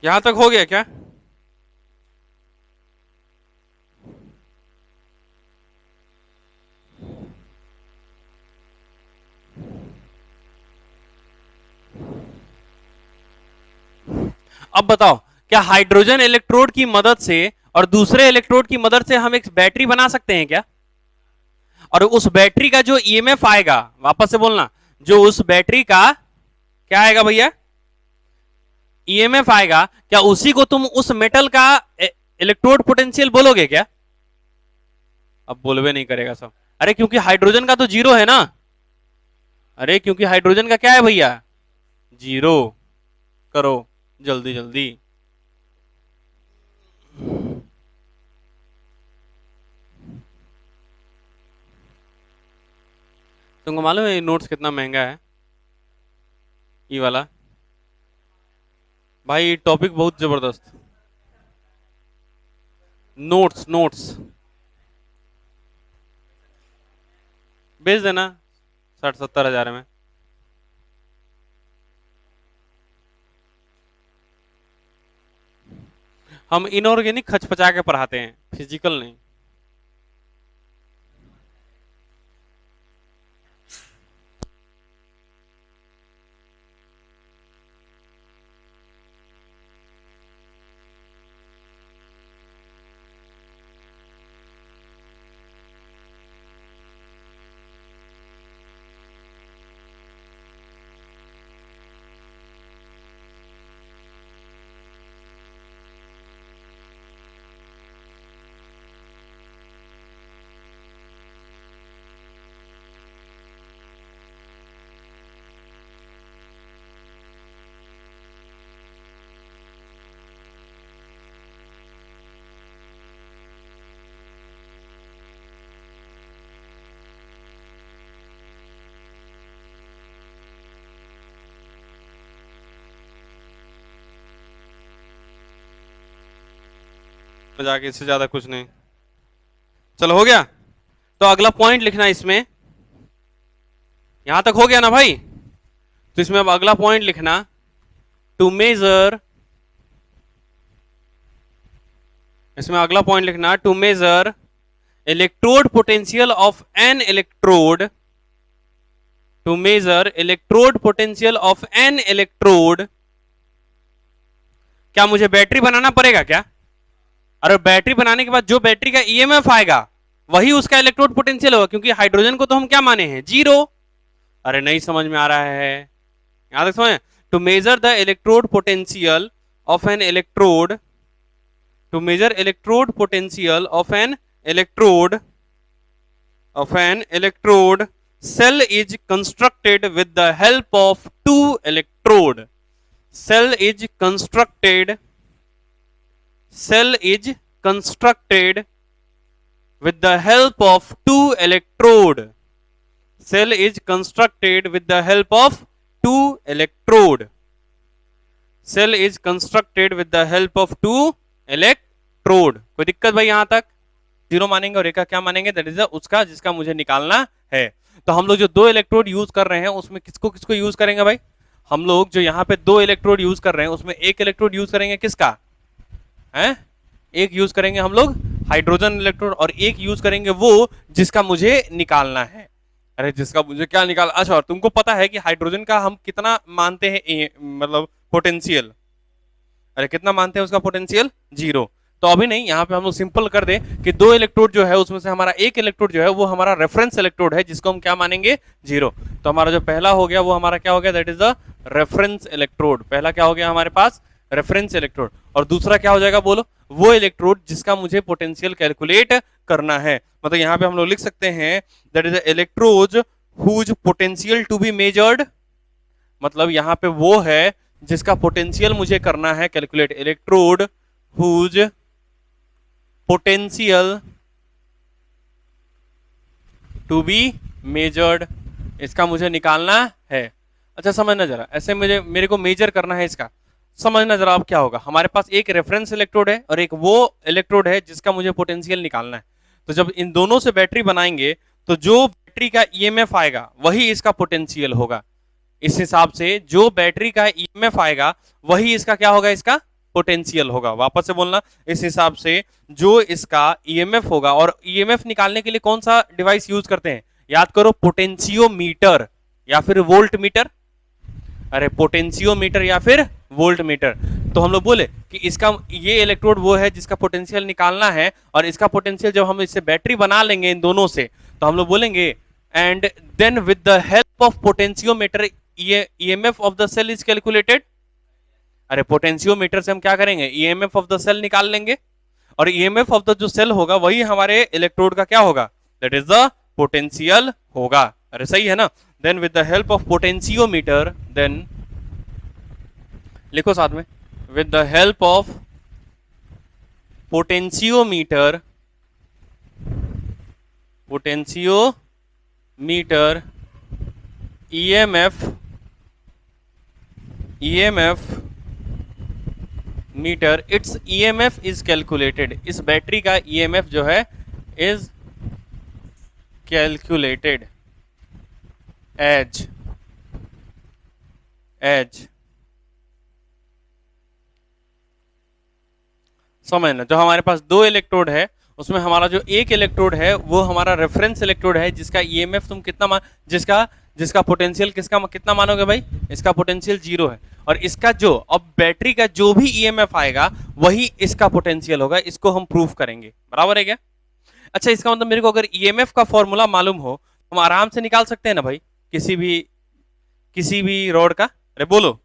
यहां तक हो गया क्या? अब बताओ क्या हाइड्रोजन इलेक्ट्रोड की मदद से और दूसरे इलेक्ट्रोड की मदद से हम एक बैटरी बना सकते हैं क्या? और उस बैटरी का जो ईएमएफ आएगा, वापस से बोलना, जो उस बैटरी का क्या आएगा भैया, ईएमएफ आएगा, क्या उसी को तुम उस मेटल का इलेक्ट्रोड पोटेंशियल बोलोगे क्या? अब बोलवे नहीं करेगा सब। अरे क्योंकि हाइड्रोजन का तो जीरो है ना। अरे क्योंकि हाइड्रोजन का क्या है भैया, जीरो। करो जल्दी जल्दी। तुमको मालूम है ये नोट्स कितना महंगा है, ये वाला? भाई टॉपिक बहुत जबरदस्त। नोट्स नोट्स भेज देना 60-70 हजार में। हम इनऑर्गेनिक खचपचा के पढ़ाते हैं, फिजिकल नहीं। मजाक, इससे ज्यादा कुछ नहीं। चलो हो गया। तो अगला पॉइंट लिखना इसमें, यहां तक हो गया ना भाई? तो इसमें अब अगला पॉइंट लिखना, टू मेजर, इसमें अगला पॉइंट लिखना, to measure electrode potential of an electrode, to measure electrode potential of an electrode. क्या मुझे बैटरी बनाना पड़ेगा क्या? अरे बैटरी बनाने के बाद जो बैटरी का ईएमएफ आएगा वही उसका इलेक्ट्रोड पोटेंशियल होगा, क्योंकि हाइड्रोजन को तो हम क्या माने हैं? जीरो। अरे नहीं समझ में आ रहा है? यहां तक समझ? To measure the electrode potential of an electrode, to measure electrode potential of an electrode, of an electrode, cell is constructed with the help of two electrode, cell is constructed, cell is constructed with the help of two electrode, cell is constructed with the help of two electrode, cell is constructed with the help of two electrode। कोई दिक्कत भाई यहां तक? Zero मानेंगे और एक का क्या मानेंगे? दैट इज उसका जिसका मुझे निकालना है। तो हम लोग जो दो इलेक्ट्रोड यूज कर रहे हैं उसमें किसको किसको यूज करेंगे भाई? हम लोग जो यहाँ पे दो इलेक्ट्रोड यूज कर रहे हैं उसमें एक इलेक्ट्रोड यूज करेंगे किसका है? एक यूज करेंगे हम लोग हाइड्रोजन इलेक्ट्रोड, और एक यूज करेंगे वो जिसका मुझे निकालना है। अरे जिसका मुझे क्या निकाल, अच्छा और तुमको पता है कि हाइड्रोजन का हम कितना मानते हैं मतलब पोटेंशियल? अरे कितना मानते हैं उसका पोटेंशियल? जीरो। तो अभी नहीं, यहाँ पे हम लोग सिंपल कर दे कि दो इलेक्ट्रोड जो है उसमें से हमारा एक इलेक्ट्रोड जो है वो हमारा रेफरेंस इलेक्ट्रोड है, जिसको हम क्या मानेंगे? जीरो। तो हमारा जो पहला हो गया वो हमारा क्या हो गया? That is the reference electrode. पहला क्या हो गया हमारे पास? Reference electrode. और दूसरा क्या हो जाएगा बोलो? वो इलेक्ट्रोड जिसका मुझे पोटेंशियल कैलकुलेट करना है। मतलब यहाँ पे हम लोग लिख सकते हैं that is electrode whose potential to be measured, मतलब यहाँ पे वो है जिसका पोटेंशियल मुझे करना है calculate. Electrode whose potential to be measured, इसका मुझे निकालना है। अच्छा समझना जरा, ऐसे मेरे को मेजर करना है इसका। समझना जरा अब क्या होगा। हमारे पास एक रेफरेंस इलेक्ट्रोड है और एक वो इलेक्ट्रोड है जिसका मुझे पोटेंशियल निकालना है। तो जब इन दोनों से बैटरी बनाएंगे तो जो बैटरी का ईएमएफ आएगा वही इसका पोटेंशियल होगा। इस हिसाब से जो बैटरी का ईएमएफ आएगा वही इसका क्या होगा? इसका पोटेंशियल होगा। वापस से बोलना, इस हिसाब से जो इसका ईएमएफ होगा, और ईएमएफ निकालने के लिए कौन सा डिवाइस यूज करते हैं? याद करो, पोटेंशियोमीटर या फिर वोल्ट मीटर। अरे पोटेंशियोमीटर या फिर वोल्ट मीटर। तो हम लोग बोले कि इसका ये इलेक्ट्रोड वो है जिसका पोटेंशियल निकालना है, और इसका पोटेंशियल जब हम इससे बैटरी बना लेंगे इन दोनों से, तो हम लोग बोलेंगे and then with the help of potentiometer EMF of the cell is calculated. अरे पोटेंशियोमीटर से हम क्या करेंगे? ईएमएफ ऑफ द सेल निकाल लेंगे, और ईएमएफ ऑफ द जो सेल होगा वही हमारे इलेक्ट्रोड का क्या होगा? दैट इज द पोटेंशियल होगा। अरे सही है ना? Then with the help of potentiometer, then लिखो साथ में, with the help of potentiometer, potentiometer EMF meter, its EMF is calculated. इस बैटरी का ईएमएफ जो है इज कैलकुलेटेड एज समझना। जो हमारे पास दो इलेक्ट्रोड है उसमें हमारा जो एक इलेक्ट्रोड है वो हमारा रेफरेंस इलेक्ट्रोड है, जिसका ईएमएफ तुम कितना जिसका पोटेंशियल कितना मानोगे भाई? इसका पोटेंशियल जीरो है। और इसका जो अब बैटरी का जो भी ईएमएफ आएगा वही इसका पोटेंशियल होगा। इसको हम प्रूफ करेंगे। बराबर है क्या? अच्छा इसका मतलब मेरे को अगर ईएमएफ का फॉर्मूला मालूम हो हम आराम से निकाल सकते हैं ना भाई, किसी भी रॉड का। अरे बोलो,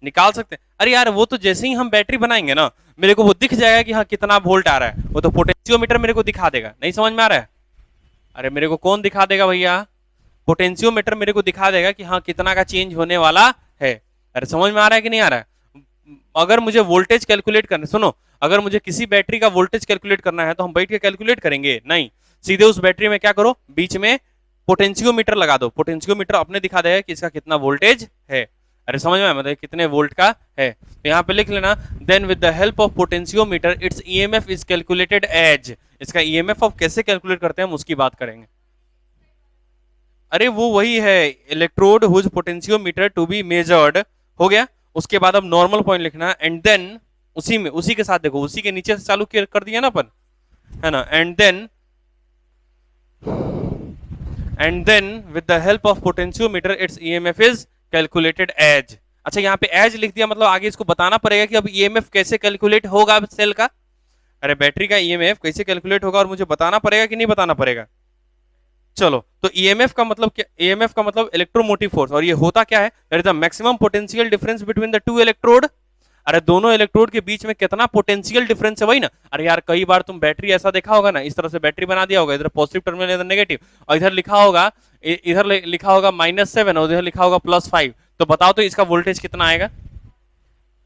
निकाल सकते हैं। अरे यार वो तो जैसे ही हम बैटरी बनाएंगे ना मेरे को वो दिख जाएगा कि हाँ कितना वोल्ट आ रहा है, वो तो पोटेंशियोमीटर मेरे को दिखा देगा। नहीं समझ में आ रहा है? अरे मेरे को कौन दिखा देगा भैया? पोटेंशियोमीटर मेरे को दिखा देगा कि हाँ कितना का चेंज होने वाला है। अरे समझ में आ रहा है कि नहीं आ रहा है? अगर मुझे वोल्टेज कैलकुलेट करना, सुनो, अगर मुझे किसी बैटरी का वोल्टेज कैलकुलेट करना है तो हम बैठ के कैलकुलेट करेंगे? नहीं, सीधे उस बैटरी में क्या करो, बीच में पोटेंशियोमीटर लगा दो। पोटेंशियोमीटर अपने दिखा देगा कि इसका कितना वोल्टेज है। अरे समझ में आया? मतलब कितने वोल्ट का है। तो यहाँ पे लिख लेना, then with the help of potentiometer its EMF is calculated as. इसका ईएमएफ आप कैसे कैलकुलेट करते हैं हम उसकी बात करेंगे। अरे वो वही है, electrode whose potentiometer to be measured, हो गया। उसके बाद अब नॉर्मल पॉइंट लिखना, एंड देन उसी में, उसी के साथ देखो, उसी के नीचे से चालू कर दिया ना अपन, है ना। And then with the help of potentiometer its EMF is calculated as. अच्छा यहाँ पे एज लिख दिया, मतलब आगे इसको बताना पड़ेगा कि अब ईएमएफ कैसे कैलकुलेट होगा सेल का। अरे बैटरी का ईएमएफ कैसे कैलकुलेट होगा और मुझे बताना पड़ेगा कि नहीं बताना पड़ेगा। चलो, तो ईएमएफ का मतलब क्या? ईएमएफ का मतलब इलेक्ट्रोमोटिव फोर्स, और ये होता क्या है? That is the maximum potential difference between the two electrode. अरे दोनों इलेक्ट्रोड के बीच में कितना पोटेंशियल डिफरेंस है, वही ना। अरे यार कई बार तुम बैटरी ऐसा देखा होगा ना, इस तरह से बैटरी बना दिया होगा, इधर पॉजिटिव टर्मिनल इधर नेगेटिव, और इधर लिखा होगा, इधर लिखा होगा -7 और इधर लिखा होगा +5। तो बताओ तो इसका वोल्टेज कितना आएगा?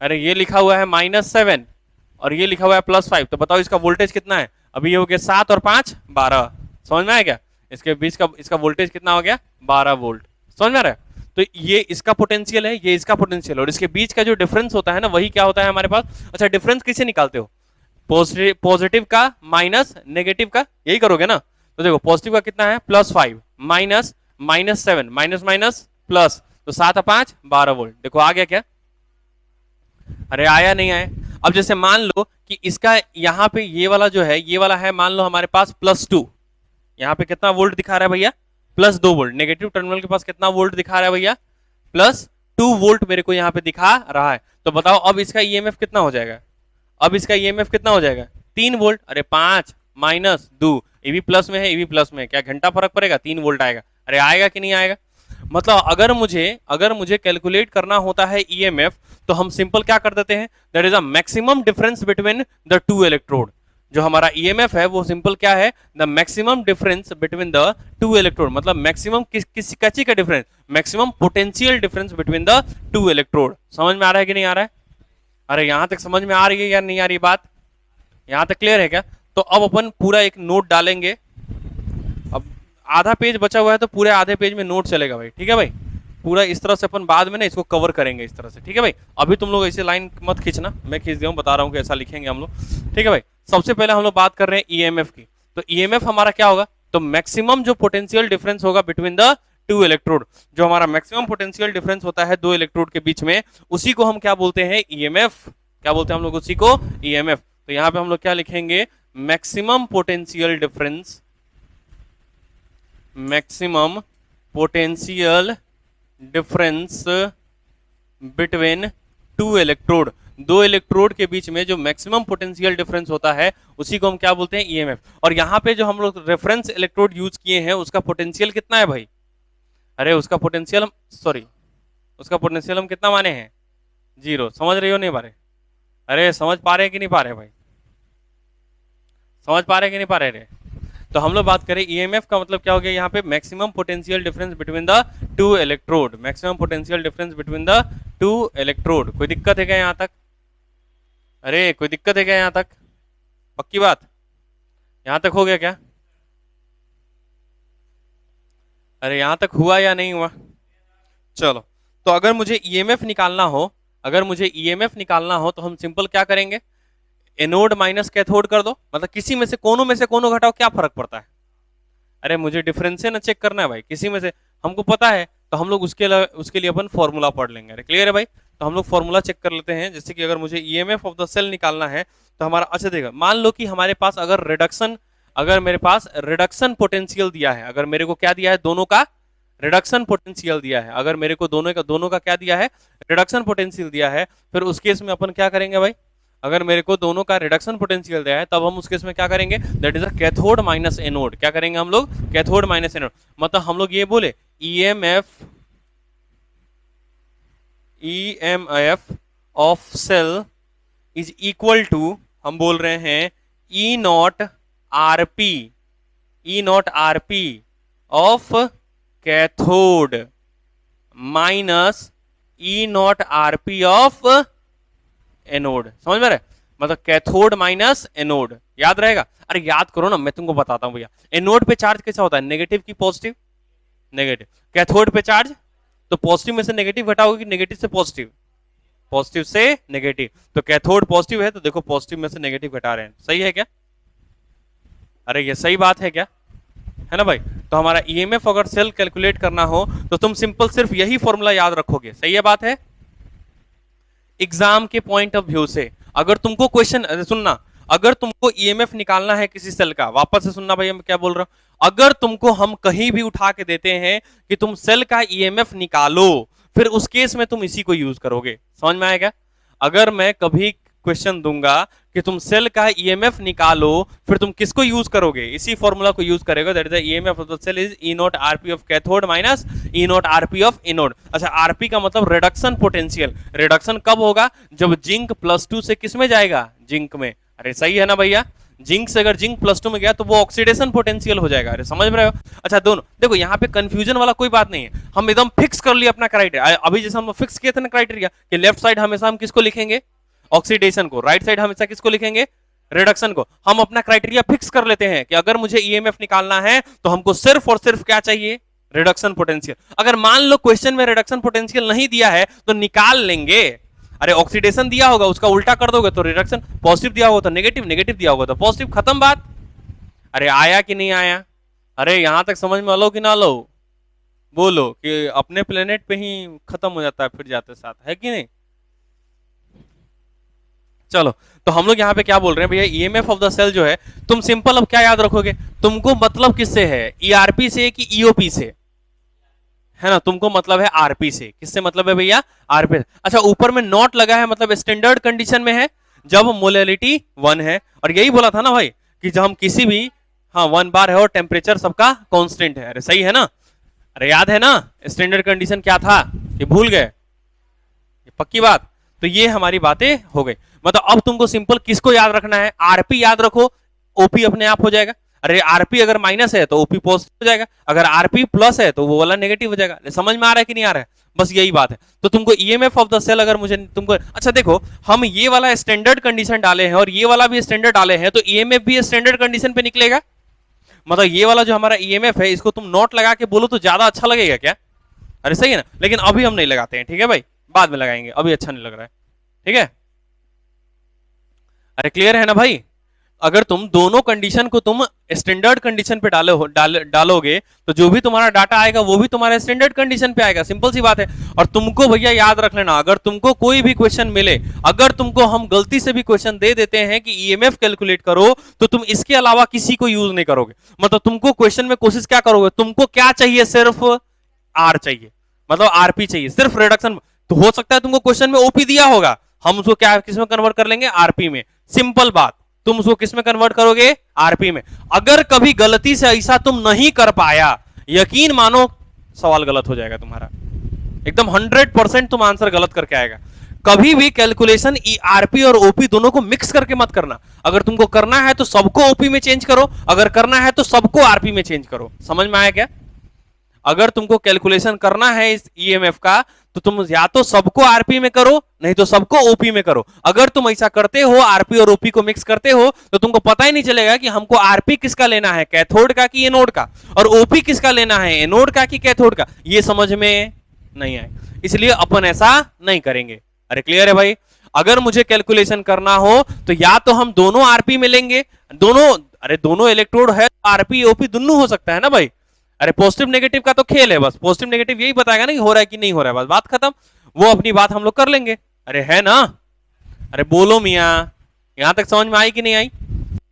अरे ये लिखा हुआ है -7 और ये लिखा हुआ है +5, तो बताओ इसका वोल्टेज कितना है? अभी ये हो गया 7 और 5 12, समझ में आया क्या? इसके बीच का इसका वोल्टेज कितना हो गया? 12 वोल्ट, समझ में आ रहा है? तो ये इसका पोटेंशियल है, ये इसका पोटेंशियल, और इसके बीच का जो डिफरेंस होता है ना, वही क्या होता है हमारे पास। अच्छा डिफरेंस कैसे निकालते हो? पॉजिटिव का माइनस नेगेटिव का, यही करोगे ना। तो देखो पॉजिटिव का कितना है? +5 माइनस -7, माइनस माइनस प्लस, तो 7 और 5 12 वोल्ट। देखो आ गया क्या? अरे आया नहीं आया? अब जैसे मान लो कि इसका यहाँ पे ये वाला जो है, ये वाला है मान लो हमारे पास +2, यहाँ पे कितना वोल्ट दिखा रहा है भैया? +2 वोल्ट। नेगेटिव टर्मिनल के पास कितना वोल्ट दिखा रहा है भैया? +2 वोल्ट मेरे को यहाँ पे दिखा रहा है। तो बताओ अब इसका ईएमएफ कितना हो जाएगा? अब इसका ईएमएफ कितना हो जाएगा? 3 वोल्ट। अरे 5 माइनस 2, ये भी प्लस में है, ये भी प्लस में है, क्या घंटा फर्क पड़ेगा? 3 वोल्ट आएगा। अरे आएगा कि नहीं आएगा? मतलब अगर मुझे कैलकुलेट करना होता है ईएमएफ, तो हम सिंपल क्या कर देते हैं? That is a maximum difference between the two electrode. जो हमारा ईएमएफ है वो सिंपल क्या है? The maximum difference between the two electrode. मतलब मैक्सिमम किस कची का difference? Maximum potential difference between the two electrode. समझ में आ रहा है कि नहीं आ रहा है? अरे यहां तक समझ में आ रही है या नहीं आ रही बात? यहां तक क्लियर है क्या? तो अब अपन पूरा एक नोट डालेंगे। अब आधा पेज बचा हुआ है, तो पूरे आधे पेज में नोट चलेगा भाई, ठीक है भाई। पूरा इस तरह से अपन बाद में ना इसको कवर करेंगे इस तरह से, ठीक है भाई। अभी तुम लोग ऐसे लाइन मत खींचना, मैं खींच दिया हूँ, बता रहा हूँ कि ऐसा लिखेंगे हम लोग, ठीक है भाई। सबसे पहले हम लोग बात कर रहे हैं ईएमएफ की। तो ईएमएफ हमारा क्या होगा? तो मैक्सिमम जो पोटेंशियल डिफरेंस होगा बिटवीन द टू इलेक्ट्रोड, जो हमारा मैक्सिमम पोटेंशियल डिफरेंस होता है दो इलेक्ट्रोड के बीच में, उसी को हम क्या बोलते हैं? ईएमएफ। क्या बोलते हैं हम लोग उसी को? ईएमएफ। तो यहाँ पे हम लोग क्या लिखेंगे? Maximum potential difference, maximum potential difference between two electrode. दो इलेक्ट्रोड के बीच में जो मैक्सिमम पोटेंशियल डिफरेंस होता है उसी को हम क्या बोलते हैं? ईएमएफ। और यहाँ पे जो हम लोग रेफरेंस इलेक्ट्रोड यूज किए हैं उसका पोटेंशियल कितना है भाई? अरे उसका पोटेंशियल हम कितना माने हैं? 0। समझ रहे हो नहीं पा रहे? अरे समझ पा रहे कि नहीं पा रहे भाई? समझ पा रहे कि नहीं पा रहे रे? तो हम लोग बात करें ईएमएफ का मतलब क्या हो गया यहाँ पे? Maximum potential difference between the two electrode. Maximum potential difference between the two electrode. कोई दिक्कत है क्या यहाँ तक? अरे कोई दिक्कत है क्या यहाँ तक? पक्की बात? यहाँ तक हो गया क्या? अरे यहाँ तक हुआ या नहीं हुआ? चलो, तो अगर मुझे ईएमएफ निकालना हो, तो हम सिंपल क्या करेंगे? एनोड माइनस कैथोड कर दो। मतलब किसी में से कोनो घटाओ, क्या फर्क पड़ता है? अरे मुझे डिफरेंस ना चेक करना है भाई, किसी में से हमको पता है तो हम लोग उसके लिए अपन फॉर्मूला पढ़ लेंगे। अरे क्लियर है भाई? तो हम लोग फॉर्मूला चेक कर लेते हैं। जैसे कि अगर मुझे ईएमएफ ऑफ द सेल निकालना है तो हमारा, अच्छा देखो, मान लो कि हमारे पास अगर मेरे पास रिडक्शन पोटेंशियल दिया है, अगर मेरे को क्या दिया है? दोनों का रिडक्शन पोटेंशियल दिया है। अगर मेरे को दोनों का क्या दिया है? रिडक्शन पोटेंशियल दिया है। फिर उस केस में अपन क्या करेंगे भाई? अगर मेरे को दोनों का रिडक्शन पोटेंशियल दिया है तब हम उस केस में क्या करेंगे? That is a cathode minus anode. क्या करेंगे हम लोग? Cathode minus anode. मतलब हम लोग ये बोले EMF of cell is equal to, हम बोल रहे हैं E naught RP of cathode minus E naught RP of anode. समझ में रहे? मतलब कैथोड माइनस एनोड, याद रहेगा? अरे याद करो ना, मैं तुमको बताता हूं भैया। एनोड पे चार्ज कैसा होता है? नेगेटिव की पॉजिटिव? नेगेटिव। कैथोड पे चार्ज तो पॉजिटिव में से नेगेटिव घटाओगे कि नेगेटिव से पॉजिटिव? पॉजिटिव से नेगेटिव। तो कैथोड पॉजिटिव है तो देखो पॉजिटिव में से नेगेटिव घटा रहे हैं, सही है क्या? अरे ये सही बात है क्या, है ना भाई? तो हमारा ईएमएफ अगर सेल कैलकुलेट करना हो तो तुम सिंपल सिर्फ यही फॉर्मूला याद रखोगे, सही है बात है? एग्जाम के पॉइंट ऑफ व्यू से अगर तुमको क्वेश्चन सुनना, अगर तुमको ईएमएफ निकालना है किसी सेल का, वापस से सुनना भैया मैं क्या बोल रहा हूं, अगर तुमको हम कहीं भी उठा के देते हैं कि तुम सेल का ईएमएफ निकालो, फिर उस केस में तुम इसी को यूज करोगे, समझ में आएगा? अगर मैं कभी क्वेश्चन दूंगा कि तुम सेल का ईएमएफ निकालो, फिर तुम किसको यूज करोगे? इसी फॉर्मूला को यूज करेगा, that is the EMF of the cell is E naught RP of cathode minus E naught RP of anode. अच्छा, आरपी का मतलब रिडक्शन पोटेंशियल। रिडक्शन कब होगा? जब जिंक +2 से किस में जाएगा? जिंक में। अरे सही है ना भैया? जिंक से अगर जिंक +2 में गया तो वो ऑक्सीडेशन पोटेंशियल हो जाएगा। अरे समझ में रहे हो? अच्छा दोनों देखो, यहाँ पे कंफ्यूजन वाला कोई बात नहीं है, हम एकदम फिक्स कर लिया अपना क्राइटेरिया। अभी जैसे हम फिक्स किए थे ना क्राइटेरिया कि लेफ्ट साइड हमेशा हम किसको लिखेंगे? ऑक्सीडेशन को। राइट साइड हमेशा किसको लिखेंगे? रिडक्शन को। हम अपना क्राइटेरिया फिक्स कर लेते हैं कि अगर मुझे ईएमएफ निकालना है तो हमको सिर्फ और सिर्फ क्या चाहिए? Reduction potential. अगर मान लो क्वेश्चन में रिडक्शन पोटेंशियल नहीं दिया है तो निकाल लेंगे। अरे ऑक्सीडेशन दिया होगा उसका उल्टा कर दोगे तो रिडक्शन, पॉजिटिव दिया होगा तो नेगेटिव, नेगेटिव दिया होगा तो पॉजिटिव, खत्म बात। अरे आया कि नहीं आया? अरे यहां तक समझ में लो कि ना लो? बोलो कि अपने प्लेनेट पे ही खत्म हो जाता है फिर जाते साथ, है कि नहीं? चलो, तो हम लोग यहाँ पे क्या बोल रहे हैं भैया, ईएमएफ ऑफ द सेल जो है, तुम सिंपल अब क्या याद रखोगे? तुमको मतलब किससे है? ईआरपी से कि ईओपी से? है ना, तुमको मतलब है आरपी से। किससे मतलब है भैया? आरपी। अच्छा, ऊपर में नॉट लगा है मतलब स्टैंडर्ड कंडीशन में है, जब मोलैलिटी 1 है। और यही बोला था ना भाई कि जब हम किसी भी, हाँ 1 बार है और टेम्परेचर सबका कांस्टेंट है। अरे सही है ना? अरे याद है ना स्टैंडर्ड कंडीशन क्या था? ये भूल गए? ये पक्की बात। तो ये हमारी बातें हो गई। मतलब अब तुमको सिंपल किसको याद रखना है? आरपी याद रखो, ओपी अपने आप हो जाएगा। अरे आरपी अगर माइनस है तो ओपी पॉजिटिव हो जाएगा, अगर आरपी प्लस है तो वो वाला नेगेटिव हो जाएगा। समझ में आ रहा है कि नहीं आ रहा है? बस यही बात है। तो तुमको ईएमएफ ऑफ द सेल अगर मुझे तुमको, अच्छा देखो, हम ये वाला स्टैंडर्ड कंडीशन डाले हैं और ये वाला भी स्टैंडर्ड डाले हैं, तो ईएमएफ भी स्टैंडर्ड कंडीशन पे निकलेगा। मतलब ये वाला जो हमारा ईएमएफ है, इसको तुम नोट लगा के बोलो तो ज्यादा अच्छा लगेगा क्या? अरे सही है ना? लेकिन अभी हम नहीं लगाते हैं, ठीक है भाई, बाद में लगाएंगे, अभी अच्छा नहीं लग रहा है, ठीक है? अरे क्लियर है ना भाई? अगर तुम दोनों कंडीशन को तुम स्टैंडर्ड कंडीशन पे डालोगे तो जो भी तुम्हारा डाटा आएगा वो भी तुम्हारे स्टैंडर्ड कंडीशन पे आएगा, सिंपल सी बात है। और तुमको भैया याद रख लेना, अगर तुमको कोई भी क्वेश्चन मिले, अगर तुमको हम गलती से भी क्वेश्चन दे देते हैं कि ईएमएफ कैलकुलेट करो, तो तुम इसके अलावा किसी को यूज नहीं करोगे। मतलब तुमको क्वेश्चन में कोशिश क्या करोगे? तुमको क्या चाहिए? सिर्फ आर चाहिए, मतलब आरपी चाहिए, सिर्फ रिडक्शन। तो हो सकता है तुमको क्वेश्चन में ओपी दिया होगा, हम उसको क्या किस में कन्वर्ट कर लेंगे? आरपी में। सिंपल बात, तुम उसको किस में कन्वर्ट करोगे? आरपी में। अगर कभी गलती से ऐसा तुम नहीं कर पाया, यकीन मानो सवाल गलत हो जाएगा तुम्हारा, एकदम 100% तुम आंसर गलत करके आएगा। कभी भी कैलकुलेशन आरपी और ओपी दोनों को मिक्स करके मत करना। अगर तुमको करना है तो सबको ओपी में चेंज करो, अगर करना है तो सबको आरपी में चेंज करो। समझ में आया क्या? अगर तुमको कैलकुलेशन करना है इस ईएमएफ का तो तुम या तो सबको आरपी में करो, नहीं तो सबको ओपी में करो। अगर तुम ऐसा करते हो, आरपी और ओपी को मिक्स करते हो, तो तुमको पता ही नहीं चलेगा कि हमको आरपी किसका लेना है, कैथोड का कि एनोड का, और ओपी किसका लेना है, एनोड का कि कैथोड का। ये समझ में नहीं आए, इसलिए अपन ऐसा नहीं करेंगे। अरे क्लियर है भाई? अगर मुझे कैलकुलेशन करना हो तो या तो हम दोनों आरपी में लेंगे, दोनों, अरे दोनों इलेक्ट्रोड है, आरपी ओपी दोनों हो सकता है ना भाई। अरे पॉजिटिव नेगेटिव का तो खेल है, बस पॉजिटिव नेगेटिव यही बताएगा ना कि हो रहा है कि नहीं हो रहा है, बस बात खत्म। वो अपनी बात हम लोग कर लेंगे। अरे है ना? अरे बोलो मियाँ, यहां तक समझ में आई कि नहीं आई?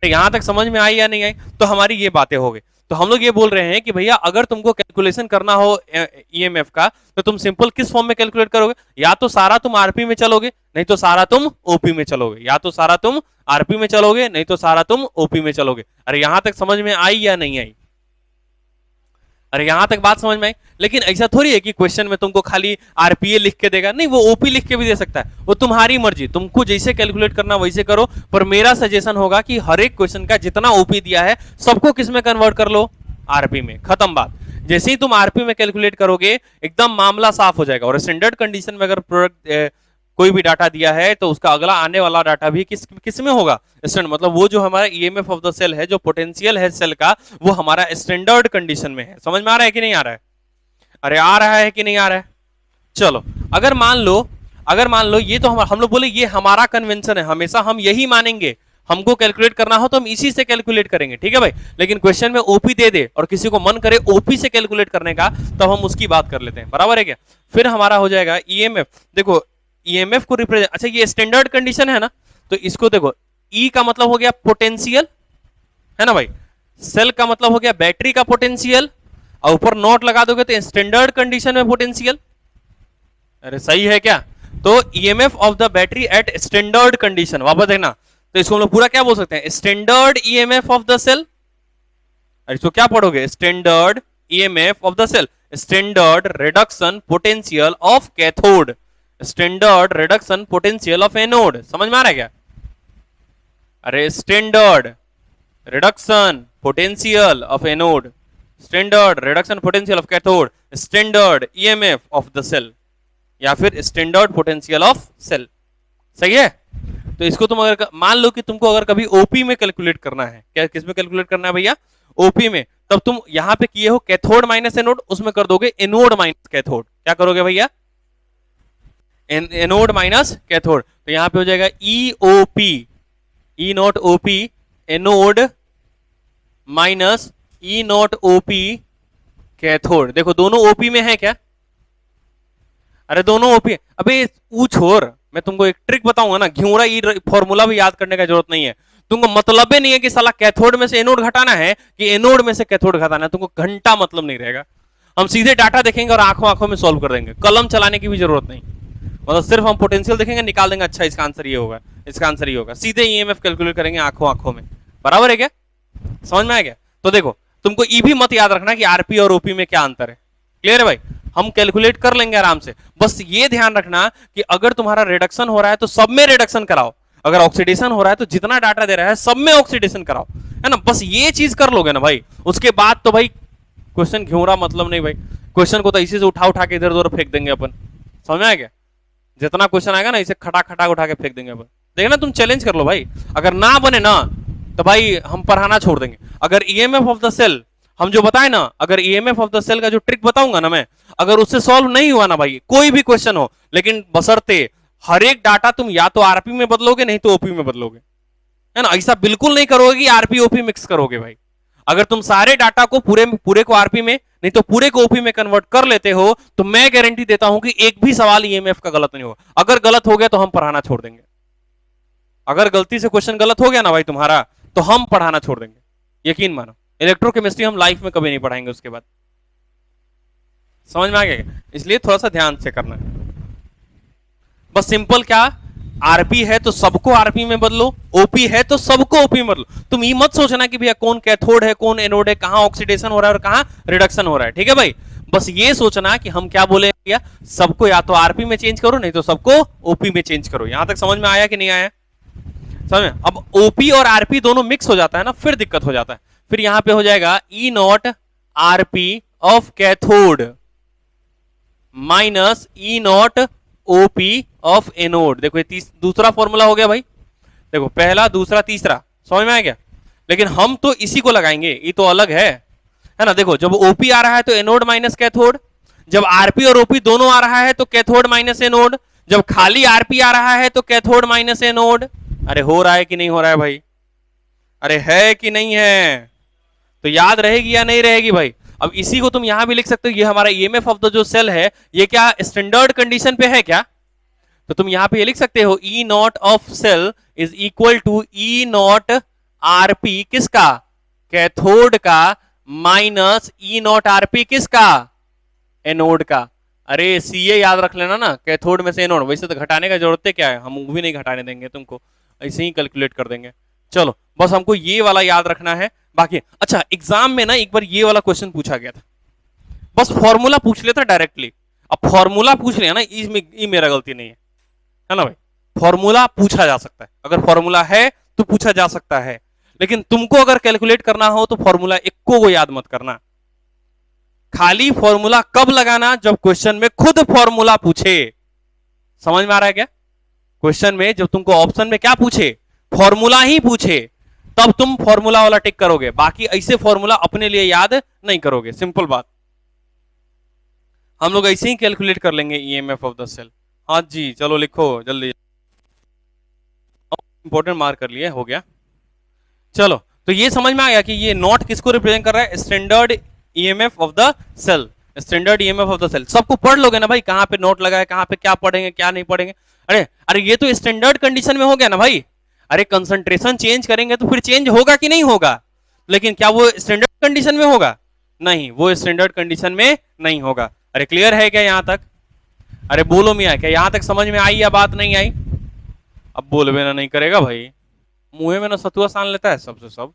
यहां तक समझ में आई या नहीं आई? तो हमारी ये बातें हो गई। तो हम लोग ये बोल रहे हैं कि भैया अगर तुमको कैलकुलेशन करना हो ईएमएफ का, तो तुम सिंपल किस फॉर्म में कैलकुलेट करोगे? या तो सारा तुम आरपी में चलोगे, नहीं तो सारा तुम ओपी में चलोगे। या तो सारा तुम आरपी में चलोगे, नहीं तो सारा तुम ओपी में चलोगे। अरे यहां तक समझ में आई या नहीं आई? अरे यहां तक बात समझ में आई? लेकिन ऐसा थोड़ी है कि क्वेश्चन में तुमको खाली आरपीए लिख के देगा, नहीं, वो ओपी लिख के भी दे सकता है, वो तुम्हारी मर्जी, तुमको जैसे कैलकुलेट करना वैसे करो। पर मेरा सजेशन होगा कि हर एक क्वेश्चन का जितना ओपी दिया है सबको किस में कन्वर्ट कर लो? आरपी में, खत्म बात। जैसे ही तुम आरपी में कैलकुलेट करोगे एकदम मामला साफ हो जाएगा। और स्टैंडर्ड कंडीशन में अगर प्रोडक्ट कोई भी डाटा दिया है तो उसका अगला आने वाला डाटा भी किस में होगा? स्टैंडर्ड, मतलब वो जो हमारा ईएमएफ ऑफ द सेल है, जो पोटेंशियल है सेल का, वो हमारा स्टैंडर्ड कंडीशन में है। समझ में आ रहा है कि नहीं आ रहा है? अरे आ रहा है कि नहीं आ रहा है? चलो, अगर मान लो ये तो हम लोग बोले ये हमारा कन्वेंशन है, हमेशा हम यही मानेंगे, हमको कैलकुलेट करना हो तो हम इसी से कैलकुलेट करेंगे, ठीक है भाई। लेकिन क्वेश्चन में ओपी दे दे और किसी को मन करे ओपी से कैलकुलेट करने का, तब हम उसकी बात कर लेते हैं, बराबर है क्या। फिर हमारा हो जाएगा ईएमएफ। देखो ईएमएफ को रिप्रेजेंट, अच्छा ये स्टैंडर्ड कंडीशन है ना, तो इसको देखो, ई का मतलब हो गया पोटेंशियल, है ना भाई, सेल का मतलब हो गया बैटरी का पोटेंशियल, और ऊपर नोट लगा दोगे तो स्टैंडर्ड कंडीशन में पोटेंशियल। अरे सही है क्या। तो EMF of the battery at standard condition, वापस देखना, तो इसको हम लोग पूरा क्या बोल सकते हैं, standard EMF of the cell. अरे इसको क्या पढ़ोगे, standard EMF of the cell, standard reduction potential of cathode, standard reduction potential of anode. समझ में आ रहा है क्या। अरे standard reduction potential of anode, standard reduction potential of cathode, standard EMF of the cell, या फिर स्टैंडर्ड पोटेंशियल ऑफ सेल। सही है। तो इसको तुम अगर मान लो कि तुमको अगर कभी ओपी में कैलकुलेट करना है, क्या किस में कैलकुलेट करना है भैया, ओपी में, तब तुम यहां पे किए हो कैथोड माइनस एनोड, उसमें कर दोगे एनोड माइनस कैथोड। क्या करोगे भैया, एनोड माइनस कैथोड। तो यहां पे हो जाएगा ईओपी, ई naught OP, anode minus E naught OP cathode. देखो दोनों ओपी में है क्या, अरे दोनों ओपी। अबे वो छोड़, मैं तुमको एक ट्रिक बताऊंगा ना, घिउड़ा ई फॉर्मूला भी याद करने का जरूरत नहीं है तुमको। मतलब ही नहीं है कि साला कैथोड में से एनोड घटाना है कि एनोड में से कैथोड घटाना है, तुमको घंटा मतलब नहीं रहेगा। हम सीधे डाटा देखेंगे और आंखों आंखों में सॉल्व कर देंगे, कलम चलाने की भी जरूरत नहीं। मतलब सिर्फ हम पोटेंशियल देखेंगे, निकाल देंगे, अच्छा इसका आंसर ये होगा, इसका आंसर ये होगा, सीधे ईएमएफ कैलकुलेट करेंगे आंखों आंखों में। बराबर है क्या, समझ में आ गया। तो देखो तुमको ई भी मत याद रखना कि आरपी और ओपी में क्या अंतर है। क्लियर है भाई, हम कैलकुलेट कर लेंगे आराम से। बस ये ध्यान रखना कि अगर तुम्हारा रिडक्शन हो रहा है तो सब में रिडक्शन कराओ, अगर ऑक्सीडेशन हो रहा है तो जितना डाटा दे रहा है सब में ऑक्सीडेशन कराओ, है ना। बस ये चीज कर लोगे ना भाई, उसके बाद तो भाई क्वेश्चन घिउरा मतलब नहीं भाई। क्वेश्चन को तो इसी से उठा उठा के इधर उधर फेंक देंगे अपन, समझ में आ गया। जितना क्वेश्चन आएगा ना इसे खटा खटा उठा के फेंक देंगे अपन। देखना तुम चैलेंज कर लो भाई, अगर ना बने ना तो भाई हम पढ़ाना छोड़ देंगे। अगर ईएमएफ ऑफ द सेल हम जो बताए ना, अगर ईएमएफ ऑफ द सेल का जो ट्रिक बताऊंगा ना मैं, अगर उससे सॉल्व नहीं हुआ ना भाई, कोई भी क्वेश्चन हो, लेकिन बशर्ते हर एक डाटा तुम या तो आरपी में बदलोगे नहीं तो ओपी में बदलोगे, है ना। ऐसा बिल्कुल नहीं करोगे कि आरपी ओपी मिक्स करोगे भाई। अगर तुम सारे डाटा को पूरे को आरपी में नहीं तो पूरे को ओपी में कन्वर्ट कर लेते हो, तो मैं गारंटी देता हूं कि एक भी सवाल ईएमएफ का गलत नहीं होगा। अगर गलत हो गया तो हम पढ़ाना छोड़ देंगे। अगर गलती से क्वेश्चन गलत हो गया ना भाई तुम्हारा, तो हम पढ़ाना छोड़ देंगे, यकीन मानो। इलेक्ट्रोकेमिस्ट्री हम लाइफ में कभी नहीं पढ़ाएंगे उसके बाद। समझ में आ गया, इसलिए थोड़ा सा ध्यान से करना है। बस सिंपल क्या, आरपी है तो सबको आरपी में बदलो, ओपी है तो सबको ओपी में बदलो। तुम ये मत सोचना कि भैया कौन कैथोड है कौन एनोड है, कहां ऑक्सीडेशन हो रहा है और कहां रिडक्शन हो रहा है, ठीक है भाई। बस ये सोचना कि हम क्या बोले भैया, सबको या तो आरपी में चेंज करो नहीं तो सबको ओपी में चेंज करो। यहां तक समझ में आया कि नहीं आया, समझ में। अब ओपी और आरपी दोनों मिक्स हो जाता है ना, फिर दिक्कत हो जाता है। फिर यहां पे हो जाएगा E naught RP of cathode minus E naught OP of anode. देखो ये दूसरा फॉर्मूला हो गया भाई। देखो पहला दूसरा तीसरा, समझ में आ गया। लेकिन हम तो इसी को लगाएंगे, ये तो अलग है ना। देखो जब ओपी आ रहा है तो एनोड माइनस कैथोड, जब आरपी और ओपी दोनों आ रहा है तो कैथोड माइनस एनोड, जब खाली आरपी आ रहा है तो कैथोड माइनस एनोड। अरे हो रहा है कि नहीं हो रहा है भाई, अरे है कि नहीं है, तो याद रहेगी या नहीं रहेगी भाई। अब इसी को तुम यहां भी लिख सकते हो, ये हमारा ईएमएफ ऑफ द जो सेल है ये क्या स्टैंडर्ड कंडीशन पे है क्या, तो तुम यहां पे ये लिख सकते हो E naught of cell is equal to E naught RP किसका, कैथोड का, माइनस ई नॉट आरपी किसका, एनोड का। अरे सीए याद रख लेना ना, कैथोड में से एनोड। वैसे तो घटाने का जरूरत है क्या है, हम वो भी नहीं घटाने देंगे तुमको, ऐसे ही कैलकुलेट कर देंगे। चलो बस हमको ये वाला याद रखना है। बाकी अच्छा एग्जाम में ना एक बार ये वाला क्वेश्चन पूछा गया था, बस फॉर्मूला पूछ लेता डायरेक्टली। अब फॉर्मूला पूछ लिया ना, इसमें ये मेरा गलती नहीं है ना भाई। फॉर्मूला पूछा जा सकता है, अगर फॉर्मूला है तो पूछा जा सकता है, लेकिन तुमको अगर कैलकुलेट करना हो तो फॉर्मूला इक्को को याद मत करना। खाली फॉर्मूला कब लगाना, जब क्वेश्चन में खुद फॉर्मूला पूछे। समझ में आ रहा है क्या, क्वेश्चन में जब तुमको ऑप्शन में क्या पूछे, फॉर्मूला ही पूछे, तब तुम फॉर्मूला वाला टिक करोगे। बाकी ऐसे फॉर्मूला अपने लिए याद नहीं करोगे, सिंपल बात। हम लोग ऐसे ही कैलकुलेट कर लेंगे ईएमएफ ऑफ द सेल। हाँ जी, चलो लिखो जल्दी, इंपॉर्टेंट मार्क कर लिए, हो गया। चलो, तो ये समझ में आ गया कि ये नॉट किसको रिप्रेजेंट कर रहा है, standard EMF of the cell. Standard EMF of the cell सबको पढ़ लोगे ना भाई, कहाँ पे नोट लगा है, कहाँ पे क्या पढ़ेंगे क्या नहीं पढ़ेंगे। अरे अरे ये तो स्टैंडर्ड कंडीशन में हो गया ना भाई। अरे कंसंट्रेशन चेंज करेंगे तो फिर चेंज होगा कि नहीं होगा, लेकिन क्या वो स्टैंडर्ड कंडीशन में होगा? नहीं, वो स्टैंडर्ड कंडीशन में नहीं होगा। अरे क्लियर है क्या यहां तक? अरे बोलो मियाँ, क्या यहां तक समझ में आई या बात नहीं आई? अब बोलबे ना नहीं करेगा भाई, मुंह में ना सतुआ सान लेता है सबसे सब।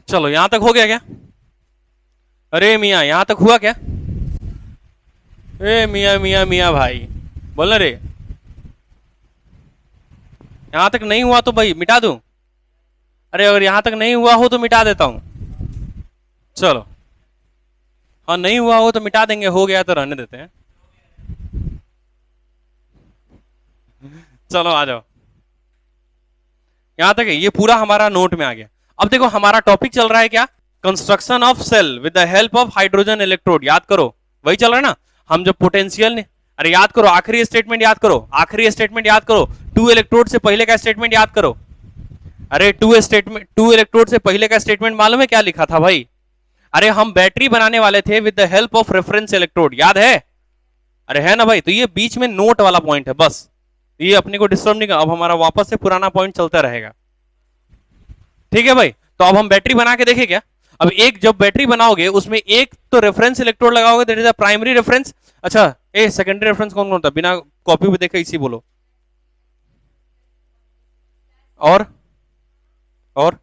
चलो यहां तक हो गया क्या? अरे मियाँ यहां तक हुआ क्या? ए मियाँ मियाँ मियाँ भाई, बोलना रे। यहां तक नहीं हुआ तो भाई मिटा दूं? अरे अगर यहां तक नहीं हुआ हो तो मिटा देता हूं। चलो, हाँ नहीं हुआ हो तो मिटा देंगे, हो गया तो रहने देते हैं। चलो आ जाओ, यहां तक है, ये पूरा हमारा नोट में आ गया। अब देखो हमारा टॉपिक चल रहा है क्या, construction of cell with the help of hydrogen electrode. याद करो, वही चल रहा है ना। हम जब पोटेंशियल ने, अरे याद करो आखिरी स्टेटमेंट याद करो, आखिरी स्टेटमेंट याद करो, टू इलेक्ट्रोड से पहले का स्टेटमेंट याद करो। अरे टू इलेक्ट्रोड से पहले का स्टेटमेंट मालूम है क्या लिखा था भाई? अरे हम बैटरी बनाने वाले थे with the help of reference electrode, याद है? अरे है ना भाई, तो ये बीच में नोट वाला पॉइंट है बस, ये अपने को डिस्टर्ब नहीं कर, अब हमारा वापस से पुराना पॉइंट चलता रहेगा। ठीक है भाई, तो अब हम बैटरी बना के देखें क्या। अब एक जब बैटरी बनाओगे उसमें एक तो रेफरेंस इलेक्ट्रोड लगाओगे, that is a primary reference. अच्छा ए सेकेंडरी रेफरेंस कौन कौन होता है, बिना कॉपी पे देखे इसी बोलो। और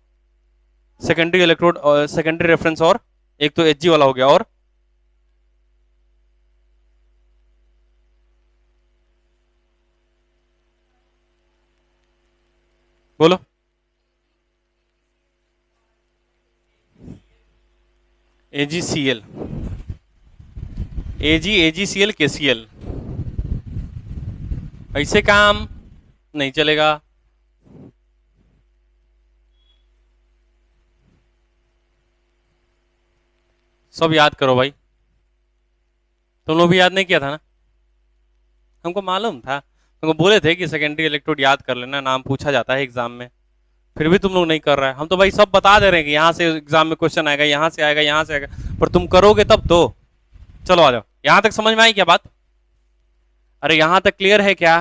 सेकेंडरी इलेक्ट्रोड, सेकेंडरी रेफरेंस, और एक तो एचजी वाला हो गया, और बोलो। एजीसीएल, एजीसीएल केसीएल, ऐसे काम नहीं चलेगा। सब याद करो भाई, तुम लोग भी याद नहीं किया था ना? हमको मालूम था, तुमको बोले थे कि सेकेंडरी इलेक्ट्रोड याद कर लेना, नाम पूछा जाता है एग्जाम में, फिर भी तुम लोग नहीं कर रहा है। हम तो भाई सब बता दे रहे हैं कि यहाँ से एग्जाम में क्वेश्चन आएगा, यहाँ से आएगा, यहाँ से आएगा, पर तुम करोगे तब तो। चलो आ जाओ, यहां तक समझ में आई क्या बात? अरे यहां तक क्लियर है क्या?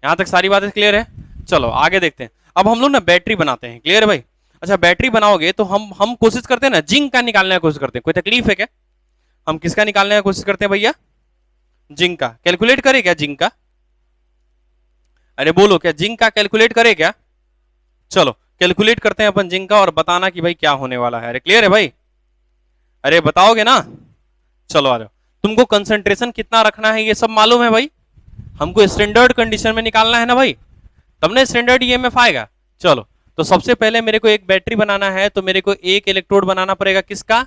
यहां तक सारी बातें क्लियर है? चलो आगे देखते हैं। अब हम लोग ना बैटरी बनाते हैं, क्लियर है भाई? अच्छा बैटरी बनाओगे तो हम कोशिश करते हैं ना जिंक का निकालने की कोशिश करते हैं। कोई तकलीफ है क्या? हम किसका निकालने की कोशिश करते हैं भैया? जिंक का। कैलकुलेट करे क्या जिंक का? अरे बोलो, क्या जिंक का कैलकुलेट करे क्या? चलो कैलकुलेट करते हैं अपन जिंक का, और बताना कि भाई क्या होने वाला है। अरे क्लियर है भाई? अरे बताओगे ना? चलो आ जाओ। तुमको कंसंट्रेशन कितना रखना है ये सब मालूम है भाई? हमको स्टैंडर्ड कंडीशन में निकालना है ना भाई, तब ना स्टैंडर्ड ईएमएफ आएगा। चलो, तो सबसे पहले मेरे को एक बैटरी बनाना है, तो मेरे को एक इलेक्ट्रोड बनाना पड़ेगा, किसका?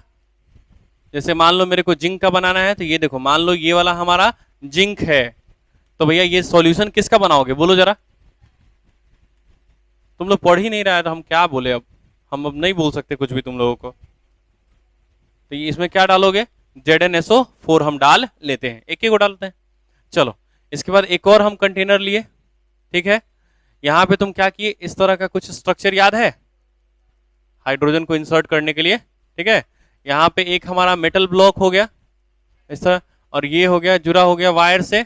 जैसे मान लो मेरे को जिंक का बनाना है, तो ये देखो मान लो ये वाला हमारा जिंक है, तो भैया ये सॉल्यूशन किसका बनाओगे बोलो जरा। तुम लोग पढ़ ही नहीं रहा है तो हम क्या बोले, अब हम अब नहीं बोल सकते कुछ भी तुम लोगों को। तो ये इसमें क्या डालोगे? ZnSO4 हम डाल लेते हैं, एक एक को डालते हैं। चलो इसके बाद एक और हम कंटेनर लिए, ठीक है। यहाँ पे तुम क्या किए, इस तरह का कुछ स्ट्रक्चर याद है हाइड्रोजन को इंसर्ट करने के लिए, ठीक है। यहाँ पे एक हमारा मेटल ब्लॉक हो गया इस तरह, और ये हो गया जुड़ा हो गया वायर से,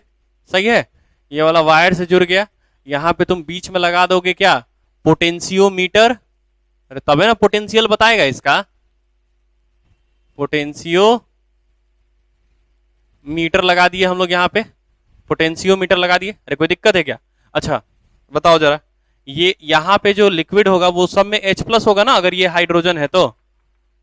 सही है, ये वाला वायर से जुड़ गया। यहाँ पे तुम बीच में लगा दोगे क्या? पोटेंशियोमीटर। अरे तबे ना पोटेंशियल बताएगा इसका, पोटेंशियो मीटर लगा दिए हम लोग यहाँ पे, पोटेंशियोमीटर लगा दिए। अरे कोई दिक्कत है क्या? अच्छा बताओ जरा, ये यहाँ पे जो लिक्विड होगा वो सब में H+ होगा ना, अगर ये हाइड्रोजन है तो?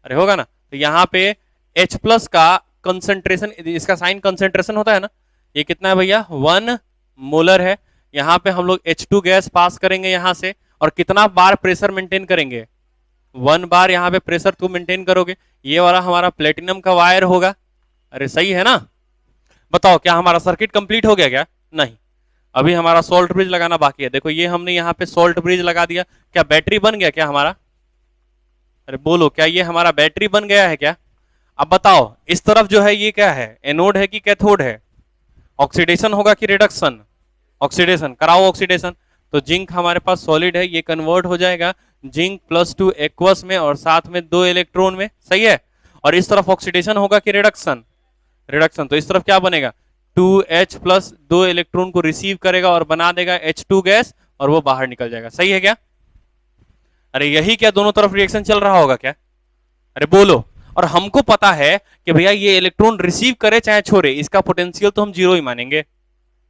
अरे होगा ना। तो यहाँ पे H+ का कंसंट्रेशन, इसका साइन कंसंट्रेशन होता है ना, ये कितना है भैया? 1 मोलर है। यहाँ पे हम लोग H2 गैस पास करेंगे यहाँ से, और कितना बार प्रेशर मेंटेन करेंगे? 1 बार यहाँ पे प्रेशर तुम मेंटेन करोगे। ये वाला हमारा प्लेटिनम का वायर होगा। अरे सही है ना? बताओ क्या हमारा सर्किट कंप्लीट हो गया क्या? नहीं। अभी हमारा सॉल्ट ब्रिज लगाना बाकी है। देखो ये हमने यहाँ पे सॉल्ट ब्रिज लगा दिया, क्या बैटरी बन गया क्या हमारा? अरे बोलो, क्या ये हमारा बैटरी बन गया है क्या? अब बताओ इस तरफ जो है ये क्या है, एनोड है कि कैथोड है? ऑक्सीडेशन होगा कि रिडक्शन? ऑक्सीडेशन, कराओ ऑक्सीडेशन। तो जिंक हमारे पास सॉलिड है, ये कन्वर्ट हो जाएगा जिंक +2 एक्वस में और साथ में 2 इलेक्ट्रॉन में, सही है। और इस तरफ ऑक्सीडेशन होगा कि रिडक्शन? रिडक्शन। तो इस तरफ क्या बनेगा, 2H प्लस 2 इलेक्ट्रॉन को रिसीव करेगा और बना देगा H2 गैस और वो बाहर निकल जाएगा, सही है क्या? अरे यही क्या दोनों तरफ रिएक्शन चल रहा होगा क्या? अरे बोलो। और हमको पता है कि भैया ये इलेक्ट्रॉन रिसीव करे चाहे छोड़े, इसका पोटेंशियल तो हम जीरो ही मानेंगे।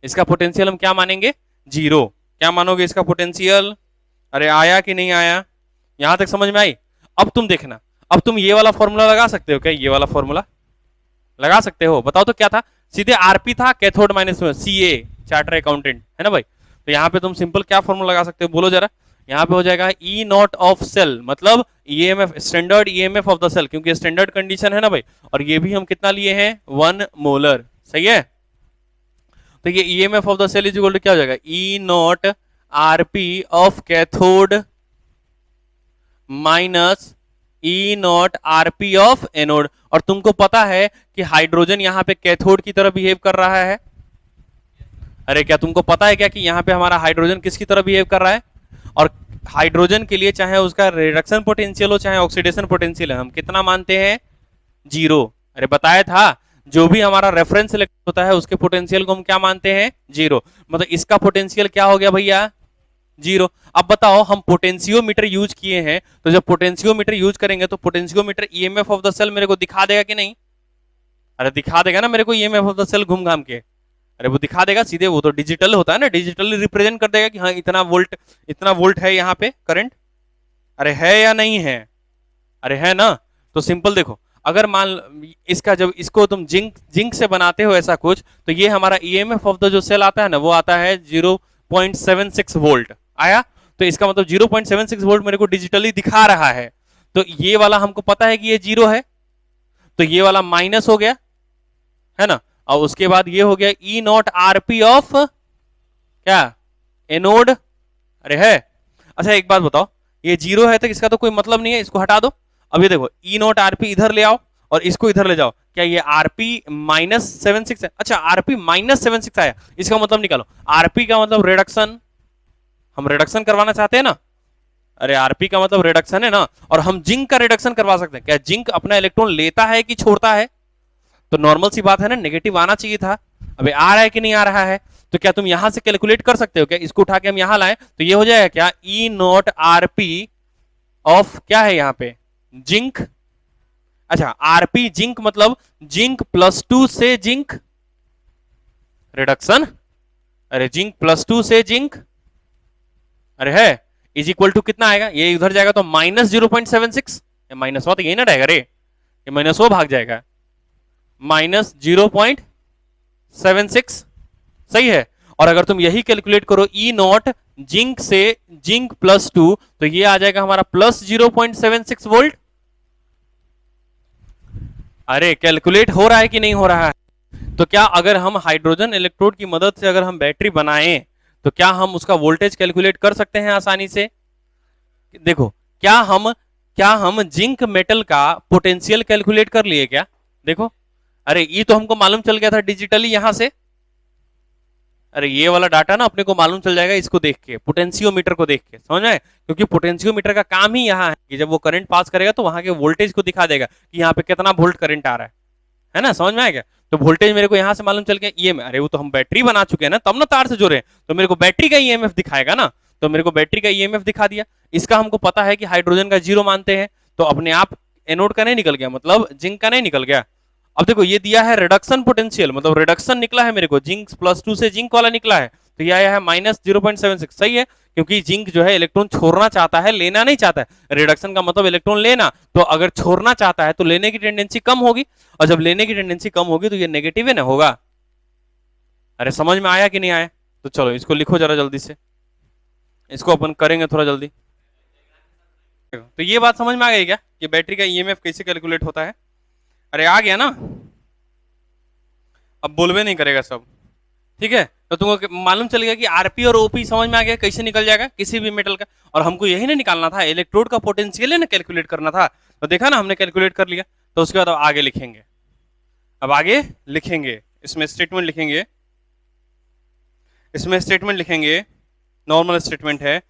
इसका पोटेंशियल हम क्या मानेंगे, जीरो। क्या मानोगे इसका पोटेंशियल? अरे आया कि नहीं आया, यहां तक समझ में आई? अब तुम देखना, अब तुम ये वाला फॉर्मूला लगा सकते हो क्या? ये वाला फॉर्मूला लगा सकते हो? बताओ तो क्या था, सीधे आरपी था, कैथोड माइनस में सीए, चार्टर अकाउंटेंट है ना भाई। तो यहाँ पे तुम सिंपल क्या फॉर्मूला लगा सकते हो, बोलो जरा। यहाँ पे हो जाएगा ई नॉट ऑफ सेल, मतलब EMF, standard EMF of the cell, क्योंकि स्टैंडर्ड कंडीशन है ना भाई। और ये भी हम कितना लिए हैं, 1 मोलर, सही है। तो ये EMF of the cell is equal to क्या हो जाएगा, E naught RP of cathode minus E naught RP of anode. और तुमको पता है कि हाइड्रोजन यहाँ पे कैथोड की तरह बिहेव कर रहा है। अरे क्या तुमको पता है क्या कि यहाँ पे हमारा हाइड्रोजन किसकी तरह बिहेव कर रहा है? और हाइड्रोजन के लिए चाहे उसका रिडक्शन पोटेंशियल हो चाहे ऑक्सीडेशन पोटेंशियल है, हम कितना मानते हैं, जीरो। अरे बताया था, जो भी हमारा रेफरेंस इलेक्ट्रॉन होता है उसके पोटेंशियल को हम क्या मानते हैं, जीरो। मतलब इसका पोटेंशियल क्या हो गया भैया, जीरो। अब बताओ, हम पोटेंशियोमीटर यूज किए हैं, तो जब पोटेंशियोमीटर यूज करेंगे तो potentiometer EMF of the cell मेरे को दिखा देगा कि नहीं? अरे दिखा देगा ना मेरे को ईएमएफ ऑफ द सेल घूम घाम के। अरे वो दिखा देगा सीधे, वो तो डिजिटल होता है ना, डिजिटली रिप्रेजेंट कर देगा कि हाँ इतना वोल्ट है यहाँ पे करंट। अरे है या नहीं है? अरे है ना। तो सिंपल देखो, अगर मान इसका, जब इसको तुम जिंक से बनाते हो ऐसा कुछ, तो ये हमारा ईएमएफ ऑफ द जो सेल आता है ना, वो आता है 0.76 वोल्ट आया। तो इसका मतलब 0.76 वोल्ट मेरे को डिजिटली दिखा रहा है। तो ये वाला हमको पता है कि ये जीरो है, तो ये वाला माइनस हो गया, है ना। और उसके बाद ये हो गया ई नॉट आरपी ऑफ क्या, एनोड। अरे है। अच्छा एक बात बताओ, ये जीरो है तो इसका तो कोई मतलब नहीं है, इसको हटा दो। अब ये देखो, ई नॉट आरपी इधर ले आओ और इसको इधर ले जाओ, क्या ये आरपी -76 है? अच्छा आरपी -76 आया, इसका मतलब निकालो। आरपी का मतलब रिडक्शन, हम रिडक्शन करवाना चाहते हैं ना। अरे आरपी का मतलब रिडक्शन है ना, और हम जिंक का रिडक्शन करवा सकते हैं। क्या जिंक अपना इलेक्ट्रॉन लेता है कि छोड़ता है? तो नॉर्मल सी बात है ना, नेगेटिव आना चाहिए था। अबे आ रहा है कि नहीं आ रहा है? तो क्या तुम यहां से कैलकुलेट कर सकते हो क्या, इसको उठा के हम यहां लाएं तो ये हो जाएगा क्या, ई नॉट आरपी ऑफ क्या है यहाँ पे, जिंक। अच्छा आरपी जिंक मतलब जिंक +2 से जिंक रिडक्शन। अरे जिंक +2 से जिंक, अरे है, इज इक्वल टू कितना आएगा, ये उधर जाएगा तो -0.76, माइनस हुआ तो यही ना रहेगा रे, ये माइनस वो भाग जाएगा, -0.76, सही है। और अगर तुम यही कैलकुलेट करो ई नॉट जिंक से जिंक +2, तो ये आ जाएगा हमारा +0.76 वोल्ट। अरे कैलकुलेट हो रहा है कि नहीं हो रहा है? तो क्या अगर हम हाइड्रोजन इलेक्ट्रोड की मदद से अगर हम बैटरी बनाएं, तो क्या हम उसका वोल्टेज कैलकुलेट कर सकते हैं आसानी से? देखो, क्या हम जिंक मेटल का पोटेंशियल कैलकुलेट कर लिए क्या? देखो, अरे ये तो हमको मालूम चल गया था डिजिटली यहां से। अरे ये वाला डाटा ना अपने को मालूम चल जाएगा इसको देख के, पोटेंशियोमीटर को देख के, समझ में? क्योंकि पोटेंशियोमीटर का काम ही यहाँ है कि जब वो करंट पास करेगा तो वहां के वोल्टेज को दिखा देगा कि यहाँ पे कितना वोल्ट करंट आ रहा है ना, समझ में आएगा? तो वोल्टेज मेरे को यहाँ से मालूम चल गया, ईएमएफ, अरे वो तो हम बैटरी बना चुके हैं ना, तब ना तार से जोड़े, तो मेरे को बैटरी का ईएमएफ दिखाएगा ना। तो मेरे को बैटरी का ईएमएफ दिखा दिया। इसका हमको पता है कि हाइड्रोजन का जीरो मानते हैं, तो अपने आप एनोड का नहीं निकल गया, मतलब जिंक का नहीं निकल गया। अब देखो ये दिया है रिडक्शन पोटेंशियल, मतलब रिडक्शन निकला है मेरे को, जिंक +2 से जिंक वाला निकला है, तो ये आया है -0.76, सही है। क्योंकि जिंक जो है इलेक्ट्रॉन छोड़ना चाहता है, लेना नहीं चाहता है। रिडक्शन का मतलब इलेक्ट्रॉन लेना, तो अगर छोड़ना चाहता है तो लेने की टेंडेंसी कम होगी, और जब लेने की टेंडेंसी कम होगी तो ये नेगेटिव है ना होगा। अरे समझ में आया कि नहीं आया? तो चलो इसको लिखो जरा जल्दी से, इसको अपन करेंगे थोड़ा जल्दी। तो ये बात समझ में आ गई क्या कि बैटरी का ईएमएफ कैसे कैलकुलेट होता है? अरे आ गया ना, अब बोलवे नहीं करेगा सब, ठीक है, तो तुमको मालूम चल गया कि आरपी और ओपी समझ में आ गया कैसे निकल जाएगा किसी भी मेटल का। और हमको यही ना निकालना था, इलेक्ट्रोड का पोटेंशियल है ना कैलकुलेट करना था, तो देखा ना हमने कैलकुलेट कर लिया। तो उसके बाद अब आगे लिखेंगे, अब आगे लिखेंगे, इसमें स्टेटमेंट लिखेंगे, इसमें स्टेटमेंट लिखेंगे, नॉर्मल स्टेटमेंट है,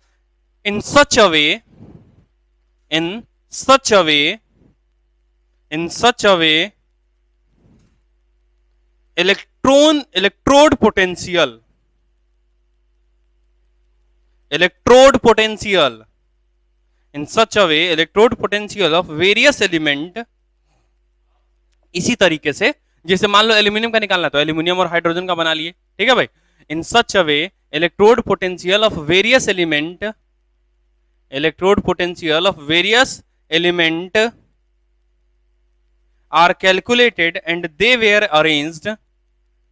in such a way, in such a way, in such a way electrode potential, electrode potential, in such a way electrode potential of various element, इसी तरीके से जैसे मान लो एल्यूमिनियम का निकालना तो एल्यूमिनियम और हाइड्रोजन का बना लिए, ठीक है भाई। In such a way electrode potential of various element, electrode potential of various element are calculated and they were arranged,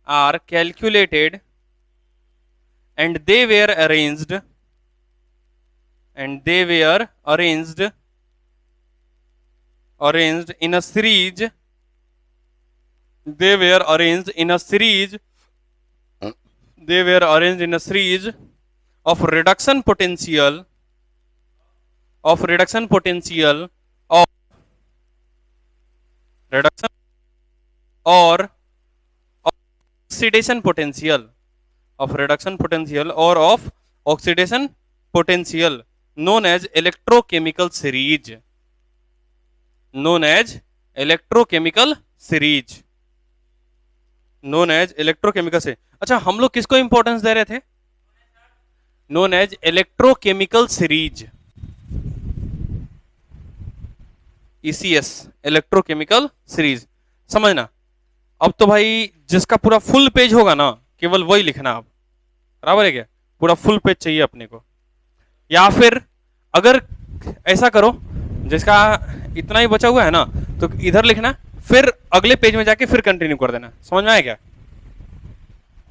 are calculated and they were arranged, and they were arranged in a series, they were arranged in a series, they were arranged in a series of reduction potential, of reduction potential of reduction or oxidation potential, of reduction potential or of oxidation potential known as electrochemical series, known as electrochemical series, known as electrochemical series। अच्छा हम लोग किसको importance दे रहे थे? known as electrochemical series, ECS, electrochemical series, समझना। अब तो भाई जिसका पूरा फुल पेज होगा ना केवल वही लिखना आप, बराबर है क्या? पूरा फुल पेज चाहिए अपने को। या फिर अगर ऐसा करो जिसका इतना ही बचा हुआ है ना तो इधर लिखना, फिर अगले पेज में जाके फिर कंटिन्यू कर देना। समझ में आया क्या?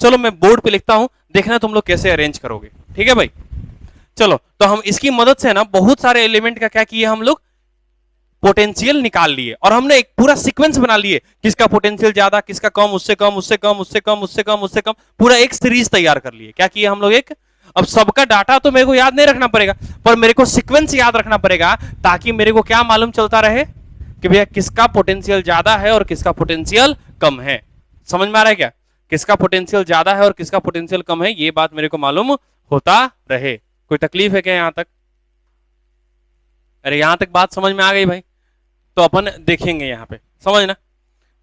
चलो मैं बोर्ड पे लिखता हूं, देखना तुम लोग कैसे अरेंज करोगे, ठीक है भाई। चलो तो हम इसकी मदद से ना बहुत सारे एलिमेंट का क्या किए हम लोग, पोटेंशियल निकाल लिए, और हमने एक पूरा सीक्वेंस बना लिए, किसका पोटेंशियल ज्यादा, किसका कम, उससे कम, उससे कम, उससे कम, उससे कम, उससे कम, पूरा एक सीरीज तैयार कर लिए। क्या किए हम लोग एक, अब सबका डाटा तो मेरे को याद नहीं रखना पड़ेगा, पर मेरे को सीक्वेंस याद रखना पड़ेगा, ताकि मेरे को क्या मालूम चलता रहे कि भैया किसका पोटेंशियल ज्यादा है और किसका पोटेंशियल कम है। समझ में आ रहा है क्या? किसका पोटेंशियल ज्यादा है और किसका पोटेंशियल कम है, ये बात मेरे को मालूम होता रहे। कोई तकलीफ है क्या यहां तक? अरे यहां तक बात समझ में आ गई भाई? तो अपन देखेंगे यहाँ पे, समझना।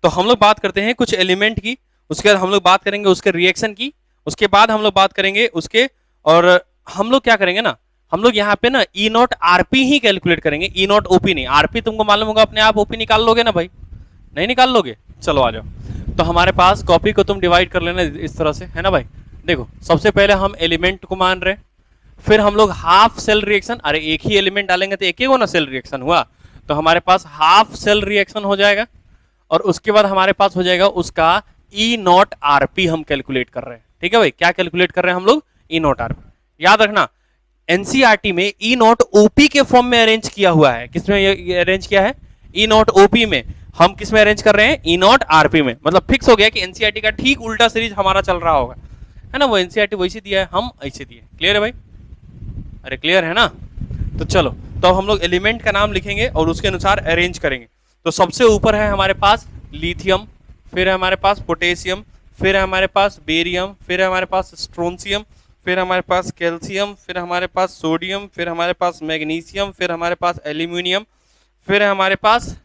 तो हम लोग बात करते हैं कुछ एलिमेंट की, उसके बाद हम लोग बात करेंगे उसके रिएक्शन की, उसके बाद हम लोग बात करेंगे उसके, और हम लोग क्या करेंगे ना, हम लोग यहाँ पे ना ई नॉट आरपी ही कैलकुलेट करेंगे, ई नॉट ओपी नहीं। आरपी तुमको मालूम होगा अपने आप, ओपी निकाल लोगे ना भाई? नहीं निकाल लोगे? चलो आ जाओ। तो हमारे पास कॉपी को तुम डिवाइड कर लेना इस तरह से, है ना भाई। देखो सबसे पहले हम एलिमेंट को मान रहे, फिर हम लोग हाफ सेल रिएक्शन, अरे एक ही एलिमेंट डालेंगे तो एक ही ना सेल रिएक्शन हुआ, तो हमारे पास हाफ सेल रिएक्शन हो जाएगा, और उसके बाद हमारे पास हो जाएगा उसका ई नॉट आरपी हम कैलकुलेट कर रहे हैं। ठीक है भाई, क्या कैलकुलेट कर रहे हैं हम लोग? ई नॉट आरपी। याद रखना एनसीईआरटी में ई नॉट ओपी के फॉर्म में अरेंज किया हुआ है। किसमें ये अरेंज किया है? ई नॉट ओपी में। हम किसमें अरेंज कर रहे हैं? ई नॉट आरपी में। मतलब फिक्स हो गया कि एनसीईआरटी का ठीक उल्टा सीरीज हमारा चल रहा होगा, है ना। वो एनसीईआरटी वैसे दिया है, हम ऐसे दिए। क्लियर है भाई? अरे क्लियर है ना? तो चलो, तो हम लोग एलिमेंट का नाम लिखेंगे और उसके अनुसार अरेंज करेंगे। तो सबसे ऊपर है हमारे पास लिथियम, फिर है हमारे पास पोटेशियम, फिर है हमारे पास बेरियम, फिर है हमारे पास स्ट्रोंशियम, फिर हमारे पास कैल्शियम, फिर हमारे पास सोडियम, फिर हमारे पास मैग्नीशियम, फिर हमारे पास एल्यूमिनियम, फिर है हमारे पास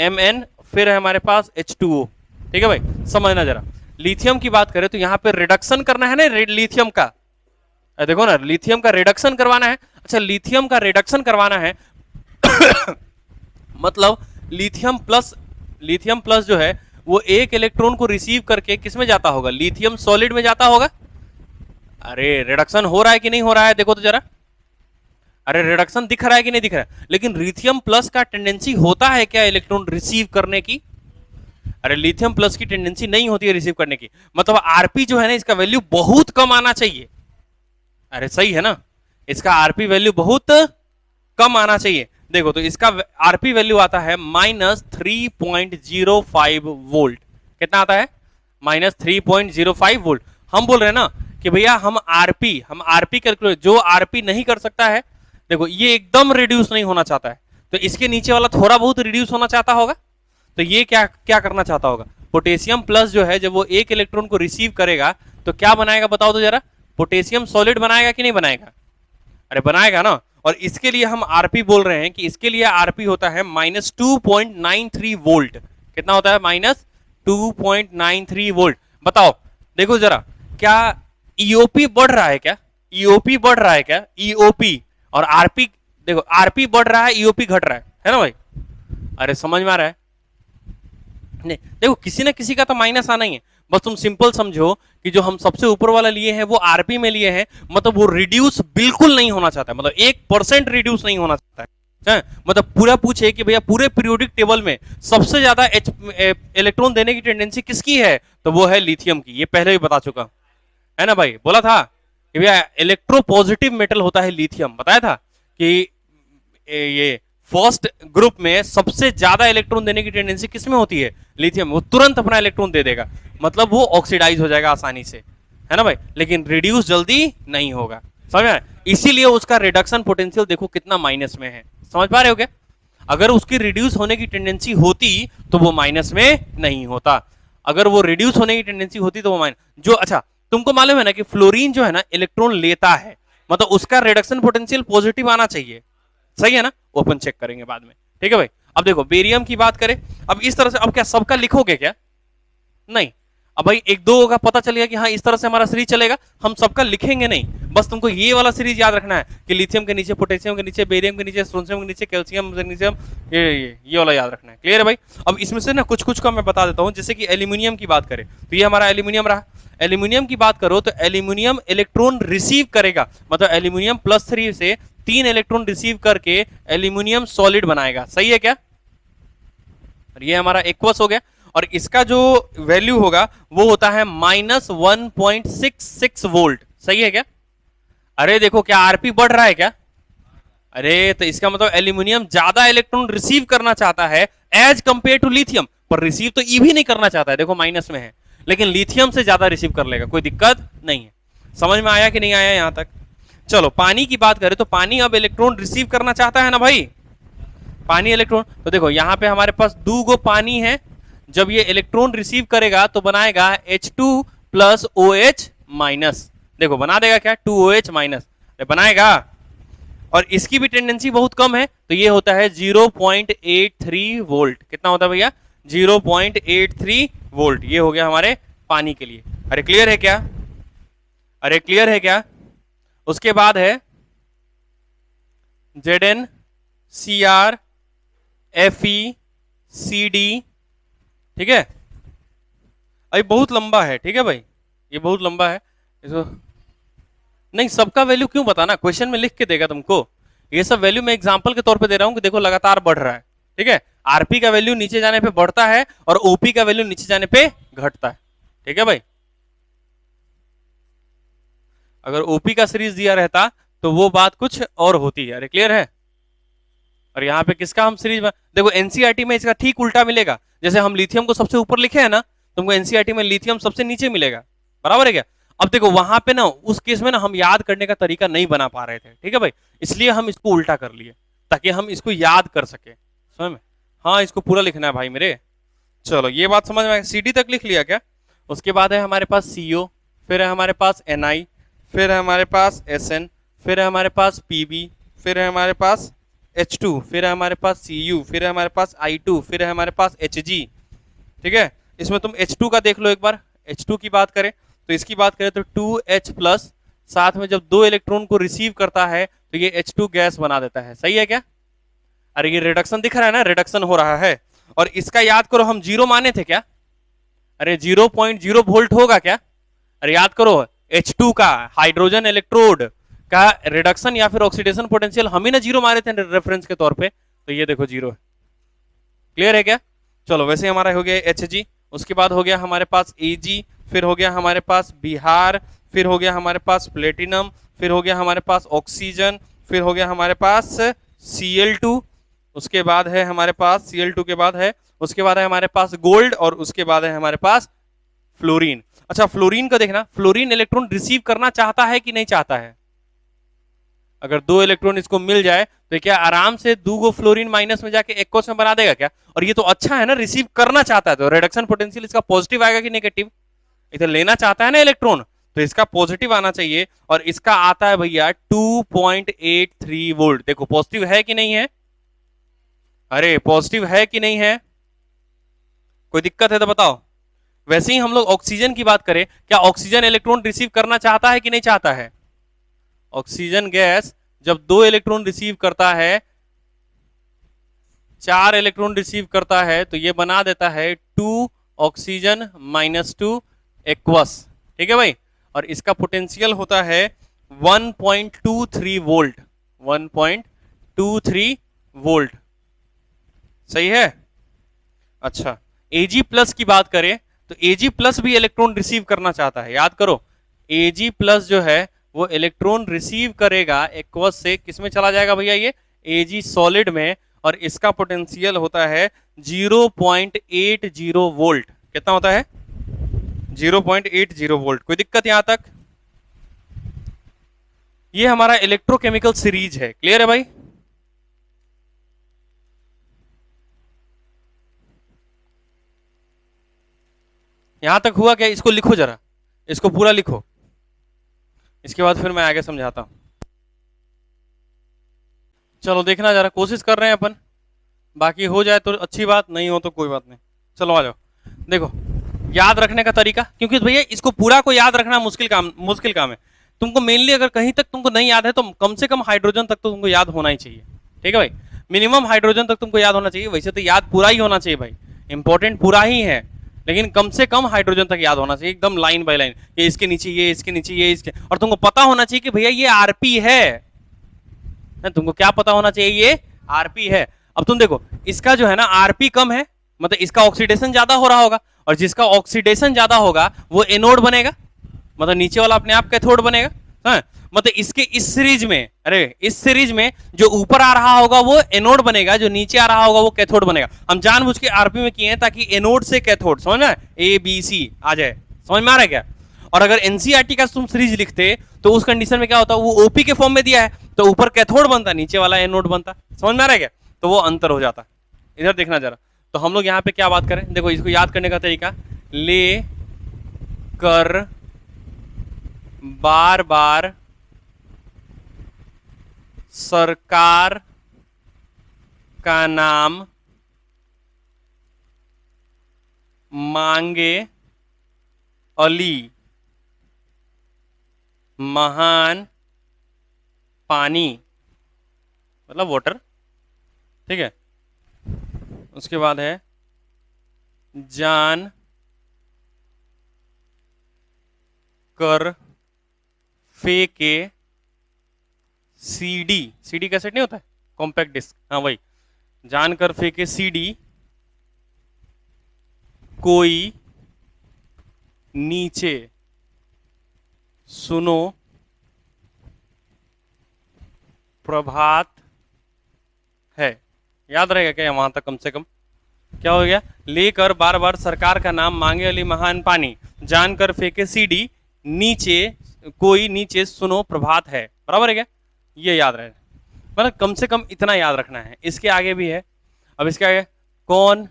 Mn, फिर है हमारे पास H2O। ठीक है भाई, समझना जरा। लिथियम की बात करें तो यहाँ पे रिडक्शन करना है ना लिथियम का, देखो ना लिथियम का रिडक्शन करवाना है। अच्छा लिथियम का रिडक्शन करवाना है मतलब लिथियम प्लस जो है वो एक इलेक्ट्रॉन को रिसीव करके किस में जाता होगा? लिथियम सॉलिड में जाता होगा। अरे रिडक्शन हो रहा है कि नहीं हो रहा है? देखो तो जरा, अरे रिडक्शन दिख रहा है कि नहीं दिख रहा है? लेकिन लिथियम प्लस का टेंडेंसी होता है क्या इलेक्ट्रॉन रिसीव करने की? अरे लिथियम प्लस की टेंडेंसी नहीं होती है रिसीव करने की। मतलब आरपी जो है ना इसका वैल्यू बहुत कम आना चाहिए। अरे सही है ना, इसका आरपी वैल्यू बहुत कम आना चाहिए। देखो तो इसका आरपी वैल्यू आता है -3.05 वोल्ट। कितना आता है? -3.05 वोल्ट। हम बोल रहे हैं ना कि भैया हम आरपी कैलकुलेट, जो आरपी नहीं कर सकता है, देखो ये एकदम रिड्यूस नहीं होना चाहता है, तो इसके नीचे वाला थोड़ा बहुत रिड्यूस होना चाहता होगा, तो ये क्या क्या करना चाहता होगा, पोटेशियम प्लस जो है जब वो एक इलेक्ट्रॉन को रिसीव करेगा तो क्या बनाएगा बताओ तो जरा, पोटेशियम सॉलिड बनाएगा कि नहीं बनाएगा, अरे बनाएगा ना। और इसके लिए हम आरपी बोल रहे हैं कि इसके लिए आरपी होता है -2.93 वोल्ट। कितना होता है? -2.93 वोल्ट। बताओ देखो जरा, क्या ईओपी बढ़ रहा है क्या? ईओपी बढ़ रहा है क्या? ईओपी और आरपी, देखो आरपी बढ़ रहा है, ईओपी घट रहा है ना भाई? अरे समझ में आ रहा है? नहीं देखो, किसी ना किसी का तो माइनस आना ही है। बस तुम सिंपल समझो कि जो हम सबसे ऊपर वाला लिए हैं वो आरपी में लिए हैं, मतलब वो रिड्यूस बिल्कुल नहीं होना चाहता है, मतलब 1% रिड्यूस नहीं होना चाहता है। मतलब पूरा पूछे कि भैया पूरे पीरियोडिक टेबल में सबसे ज्यादा इलेक्ट्रॉन देने की टेंडेंसी किसकी है, तो वो है लिथियम की। ये पहले भी बता चुका है ना भाई, बोला था कि भैया इलेक्ट्रोपॉजिटिव मेटल होता है लिथियम, बताया था कि ये फर्स्ट ग्रुप में सबसे ज्यादा इलेक्ट्रॉन देने की टेंडेंसी किसमें होती है? लिथियम। वो तुरंत अपना इलेक्ट्रॉन दे देगा, मतलब वो ऑक्सीडाइज हो जाएगा आसानी से, है ना भाई, लेकिन रिड्यूस जल्दी नहीं होगा। समझ में? इसीलिए उसका रिडक्शन पोटेंशियल देखो कितना माइनस में है। समझ पा रहे हो क्या? अगर उसकी रिड्यूस होने की टेंडेंसी होती तो वो माइनस में नहीं होता, अगर वो रिड्यूस होने की टेंडेंसी होती तो वो माइनस जो, अच्छा तुमको मालूम है ना कि फ्लोरीन जो है ना इलेक्ट्रॉन लेता है, मतलब उसका रिडक्शन पोटेंशियल पॉजिटिव आना चाहिए, सही है ना? ओपन चेक करेंगे बाद में, ठीक है भाई। अब देखो बेरियम की बात करें, अब इस तरह से, अब क्या सबका लिखोगे क्या? नहीं। अब भाई एक दो का पता चल गया कि हाँ इस तरह से हमारा सीरीज चलेगा, हम सबका लिखेंगे नहीं, बस तुमको ये वाला सीरीज याद रखना है कि लिथियम के नीचे पोटेशियम के नीचे बेरियम के नीचे स्ट्रोंशियम के नीचे कैल्शियम मैग्नीशियम, ये वाला याद रखना है। क्लियर है भाई? अब इसमें से ना कुछ कुछ का मैं बता देता हूँ, जैसे कि एल्यूमिनियम की बात करें तो ये हमारा एल्यूमिनियम रहा। एल्यूमिनियम की बात करो तो एल्यूमिनियम इलेक्ट्रॉन रिसीव करेगा, मतलब एल्यूमिनियम +3 से 3 इलेक्ट्रॉन रिसीव करके एल्यूमिनियम सॉलिड बनाएगा, सही है क्या? और ये हमारा एक्वस हो गया, और इसका जो वैल्यू होगा वो होता है -1.66 वोल्ट, सही है क्या? अरे देखो क्या आरपी बढ़ रहा है क्या? अरे तो इसका मतलब एल्यूमिनियम ज्यादा इलेक्ट्रॉन रिसीव करना चाहता है एज कंपेयर टू लिथियम, पर रिसीव तो ई भी नहीं करना चाहता है, देखो माइनस में है, लेकिन लिथियम से ज्यादा रिसीव कर लेगा, कोई दिक्कत नहीं है। समझ में आया कि नहीं आया यहां तक? चलो पानी की बात करें तो पानी अब इलेक्ट्रॉन रिसीव करना चाहता है ना भाई, पानी इलेक्ट्रॉन, तो देखो यहां पे हमारे पास 2 गो पानी है, जब ये इलेक्ट्रॉन रिसीव करेगा तो बनाएगा H2 + OH-, देखो बना देगा क्या? 2OH-, बनाएगा, और इसकी भी टेंडेंसी बहुत कम है, तो ये होता है 0.83 वोल्ट। कितना होता है भैया? 0.83 वोल्ट। ये हो गया हमारे पानी के लिए। अरे क्लियर है क्या? अरे क्लियर है क्या? उसके बाद है ZnCr FeCd, ठीक है? अभी बहुत लंबा है, ठीक है भाई, ये बहुत लंबा है, इसको नहीं सबका वैल्यू क्यों बताना, क्वेश्चन में लिख के देगा तुमको। ये सब वैल्यू मैं एग्जांपल के तौर पे दे रहा हूं कि देखो लगातार बढ़ रहा है, ठीक है? आरपी का वैल्यू नीचे जाने पे बढ़ता है और ओपी का वैल्यू नीचे जाने पे घटता है, ठीक है भाई? अगर ओपी का सीरीज दिया रहता तो वो बात कुछ और होती है। अरे क्लियर है? और यहाँ पे किसका हम सीरीज, देखो एनसीईआरटी में इसका ठीक उल्टा मिलेगा, जैसे हम लिथियम को सबसे ऊपर लिखे हैं ना, तुमको एनसीईआरटी में लिथियम सबसे नीचे मिलेगा, बराबर है क्या? अब देखो वहां पे ना उस केस में ना हम याद करने का तरीका नहीं बना पा रहे थे, ठीक है भाई, इसलिए हम इसको उल्टा कर लिए ताकि हम इसको याद कर सके, समझ में? हाँ इसको पूरा लिखना है भाई मेरे। चलो ये बात समझ में, सीडी तक लिख लिया क्या? उसके बाद है हमारे पास CO, फिर है हमारे पास Na, फिर है हमारे पास Sn, फिर है हमारे पास Pb, फिर है हमारे पास H2, फिर है हमारे पास Cu, फिर है हमारे पास I2, फिर है हमारे पास Hg, ठीक है? इसमें तुम H2 का देख लो एक बार। H2 की बात करें तो इसकी बात करें तो 2H+, साथ में जब 2 इलेक्ट्रॉन को रिसीव करता है तो ये H2 गैस बना देता है, सही है क्या? अरे ये रिडक्शन दिख रहा है ना, रिडक्शन हो रहा है। और इसका याद करो हम 0 माने थे क्या? अरे 0.0 वोल्ट होगा क्या? अरे याद करो H2 का हाइड्रोजन इलेक्ट्रोड का रिडक्शन या फिर ऑक्सीडेशन पोटेंशियल हम ही ना 0 मारे थे रेफरेंस के तौर पे, तो ये देखो 0 है। क्लियर है क्या? चलो वैसे हमारा हो गया Hg, उसके बाद हो गया हमारे पास Ag, फिर हो गया हमारे पास बिहार, फिर हो गया हमारे पास प्लेटिनम, फिर हो गया हमारे पास ऑक्सीजन, फिर हो गया हमारे पास Cl2, उसके बाद है हमारे पास Cl2 के बाद है, उसके बाद है हमारे पास गोल्ड, और उसके बाद है हमारे पास फ्लोरीन। अच्छा, फ्लोरीन का देखना, फ्लोरीन इलेक्ट्रॉन रिसीव करना चाहता है कि नहीं चाहता है? अगर 2 इलेक्ट्रॉन इसको मिल जाए तो क्या आराम से 2 गो फ्लोरीन माइनस में जाके एक्वस में बना देगा क्या? और ये तो अच्छा है ना, रिसीव करना चाहता है, तो रिडक्शन पोटेंशियल इसका पॉजिटिव आएगा कि नेगेटिव? इधर लेना चाहता है ना इलेक्ट्रॉन, तो इसका पॉजिटिव आना चाहिए, और इसका आता है भैया 2.83 वोल्ट। देखो पॉजिटिव है कि नहीं है? अरे पॉजिटिव है कि नहीं है? कोई दिक्कत है तो बताओ। वैसे ही हम लोग ऑक्सीजन की बात करें, क्या ऑक्सीजन इलेक्ट्रॉन रिसीव करना चाहता है कि नहीं चाहता है? ऑक्सीजन गैस जब 2 इलेक्ट्रॉन रिसीव करता है, 4 इलेक्ट्रॉन रिसीव करता है, तो ये बना देता है 2 ऑक्सीजन -2 एक्वस। ठीक है भाई, और इसका पोटेंशियल होता है 1.23 वोल्ट, 1.23 वोल्ट। सही है। अच्छा, Ag प्लस की बात करें तो Ag प्लस भी इलेक्ट्रॉन रिसीव करना चाहता है। याद करो, Ag प्लस जो है वो इलेक्ट्रॉन रिसीव करेगा एक्वस से, किसमें चला जाएगा भैया? ये Ag सॉलिड में, और इसका पोटेंशियल होता है 0.80 वोल्ट। कितना होता है? 0.80 वोल्ट। कोई दिक्कत यहां तक? ये हमारा इलेक्ट्रोकेमिकल सीरीज है। क्लियर है भाई? यहां तक हुआ क्या? इसको लिखो जरा, इसको पूरा लिखो, इसके बाद फिर मैं आगे समझाता हूं। चलो देखना जरा, कोशिश कर रहे हैं अपन, बाकी हो जाए तो अच्छी बात, नहीं हो तो कोई बात नहीं। चलो आ जाओ। देखो, याद रखने का तरीका, क्योंकि भैया इसको पूरा को याद रखना मुश्किल काम है। तुमको मेनली अगर कहीं तक तुमको नहीं याद है तो कम से कम हाइड्रोजन तक तो तुमको याद होना ही चाहिए। ठीक है भाई, मिनिमम हाइड्रोजन तक तुमको याद होना चाहिए। वैसे तो याद पूरा ही होना चाहिए भाई, इंपॉर्टेंट पूरा ही है, लेकिन कम से कम हाइड्रोजन तक याद होना चाहिए, एकदम लाइन बाय लाइन, ये इसके नीचे, ये इसके नीचे, ये इसके, और तुमको पता होना चाहिए कि भैया ये आरपी है। तुमको क्या पता होना चाहिए? ये आरपी है। अब तुम देखो, इसका जो है ना आरपी कम है, मतलब इसका ऑक्सीडेशन ज्यादा हो रहा होगा, और जिसका ऑक्सीडेशन ज्यादा होगा वो एनोड बनेगा, मतलब नीचे वाला अपने आप कैथोड बनेगा। हाँ? मतलब इसके इस सीरीज में, अरे इस सीरीज में जो ऊपर आ रहा होगा वो एनोड बनेगा, जो नीचे आ रहा होगा वो कैथोड बनेगा। हम जानबूझ के आरपी में किए हैं ताकि एनोड से कैथोड, समझ में ABC आ जाए। समझ में आ रहा है क्या? और अगर एनसीईआरटी का तुम सीरीज लिखते तो उस कंडीशन में क्या होता, वो ओपी के फॉर्म में दिया है तो ऊपर कैथोड बनता, नीचे वाला एनोड बनता। समझ में आ रहा है क्या? तो वो अंतर हो जाता। इधर देखना जरा, तो हम लोग यहाँ पे क्या बात करें, देखो इसको याद करने का तरीका, ले कर बार बार सरकार का नाम मांगे अली महान पानी, मतलब वाटर। ठीक है, उसके बाद है जान कर फेंके सीडी, सीडी कैसेट नहीं होता है, कॉम्पैक्ट डिस्क, हाँ वही, जानकर फेंके सीडी कोई नीचे सुनो प्रभात है। याद रहेगा क्या वहां तक? कम से कम क्या हो गया? लेकर बार बार सरकार का नाम मांगे अली महान पानी, जानकर फेंके सीडी नीचे कोई नीचे सुनो प्रभात है। बराबर है क्या? ये याद रहे, मतलब कम से कम इतना याद रखना है। इसके आगे भी है, अब इसके आगे कौन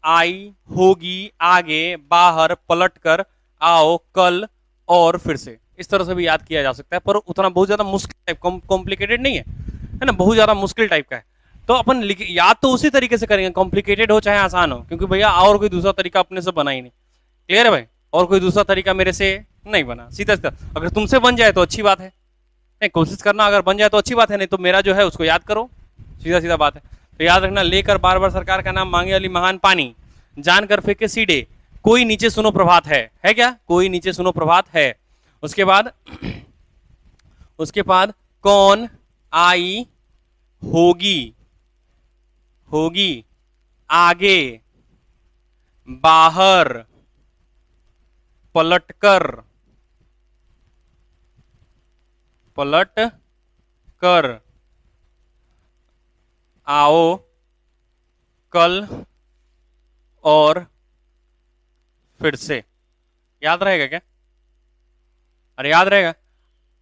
आई होगी आगे बाहर पलट कर आओ कल और फिर से, इस तरह से भी याद किया जा सकता है, पर उतना बहुत ज्यादा मुश्किल टाइप, कॉम्प्लिकेटेड नहीं है ना, बहुत ज्यादा मुश्किल टाइप का है। तो अपन याद तो उसी तरीके से करेंगे, कॉम्प्लिकेटेड हो चाहे आसान हो, क्योंकि भैया और कोई दूसरा तरीका अपने से बना ही नहीं। क्लियर है भाई? और कोई दूसरा तरीका मेरे से नहीं बना, सीधा सीधा। अगर तुमसे बन जाए तो अच्छी बात है, नहीं कोशिश करना, अगर बन जाए तो अच्छी बात है, नहीं तो मेरा जो है उसको याद करो, सीधा सीधा बात है। तो याद रखना, लेकर बार बार सरकार का नाम मांगे अली महान पानी, जानकर फेंके सीडे कोई नीचे सुनो प्रभात है क्या? कोई नीचे सुनो प्रभात है। उसके बाद कौन आई होगी होगी आगे बाहर पलट कर आओ कल और फिर से। याद रहेगा क्या? अरे याद रहेगा,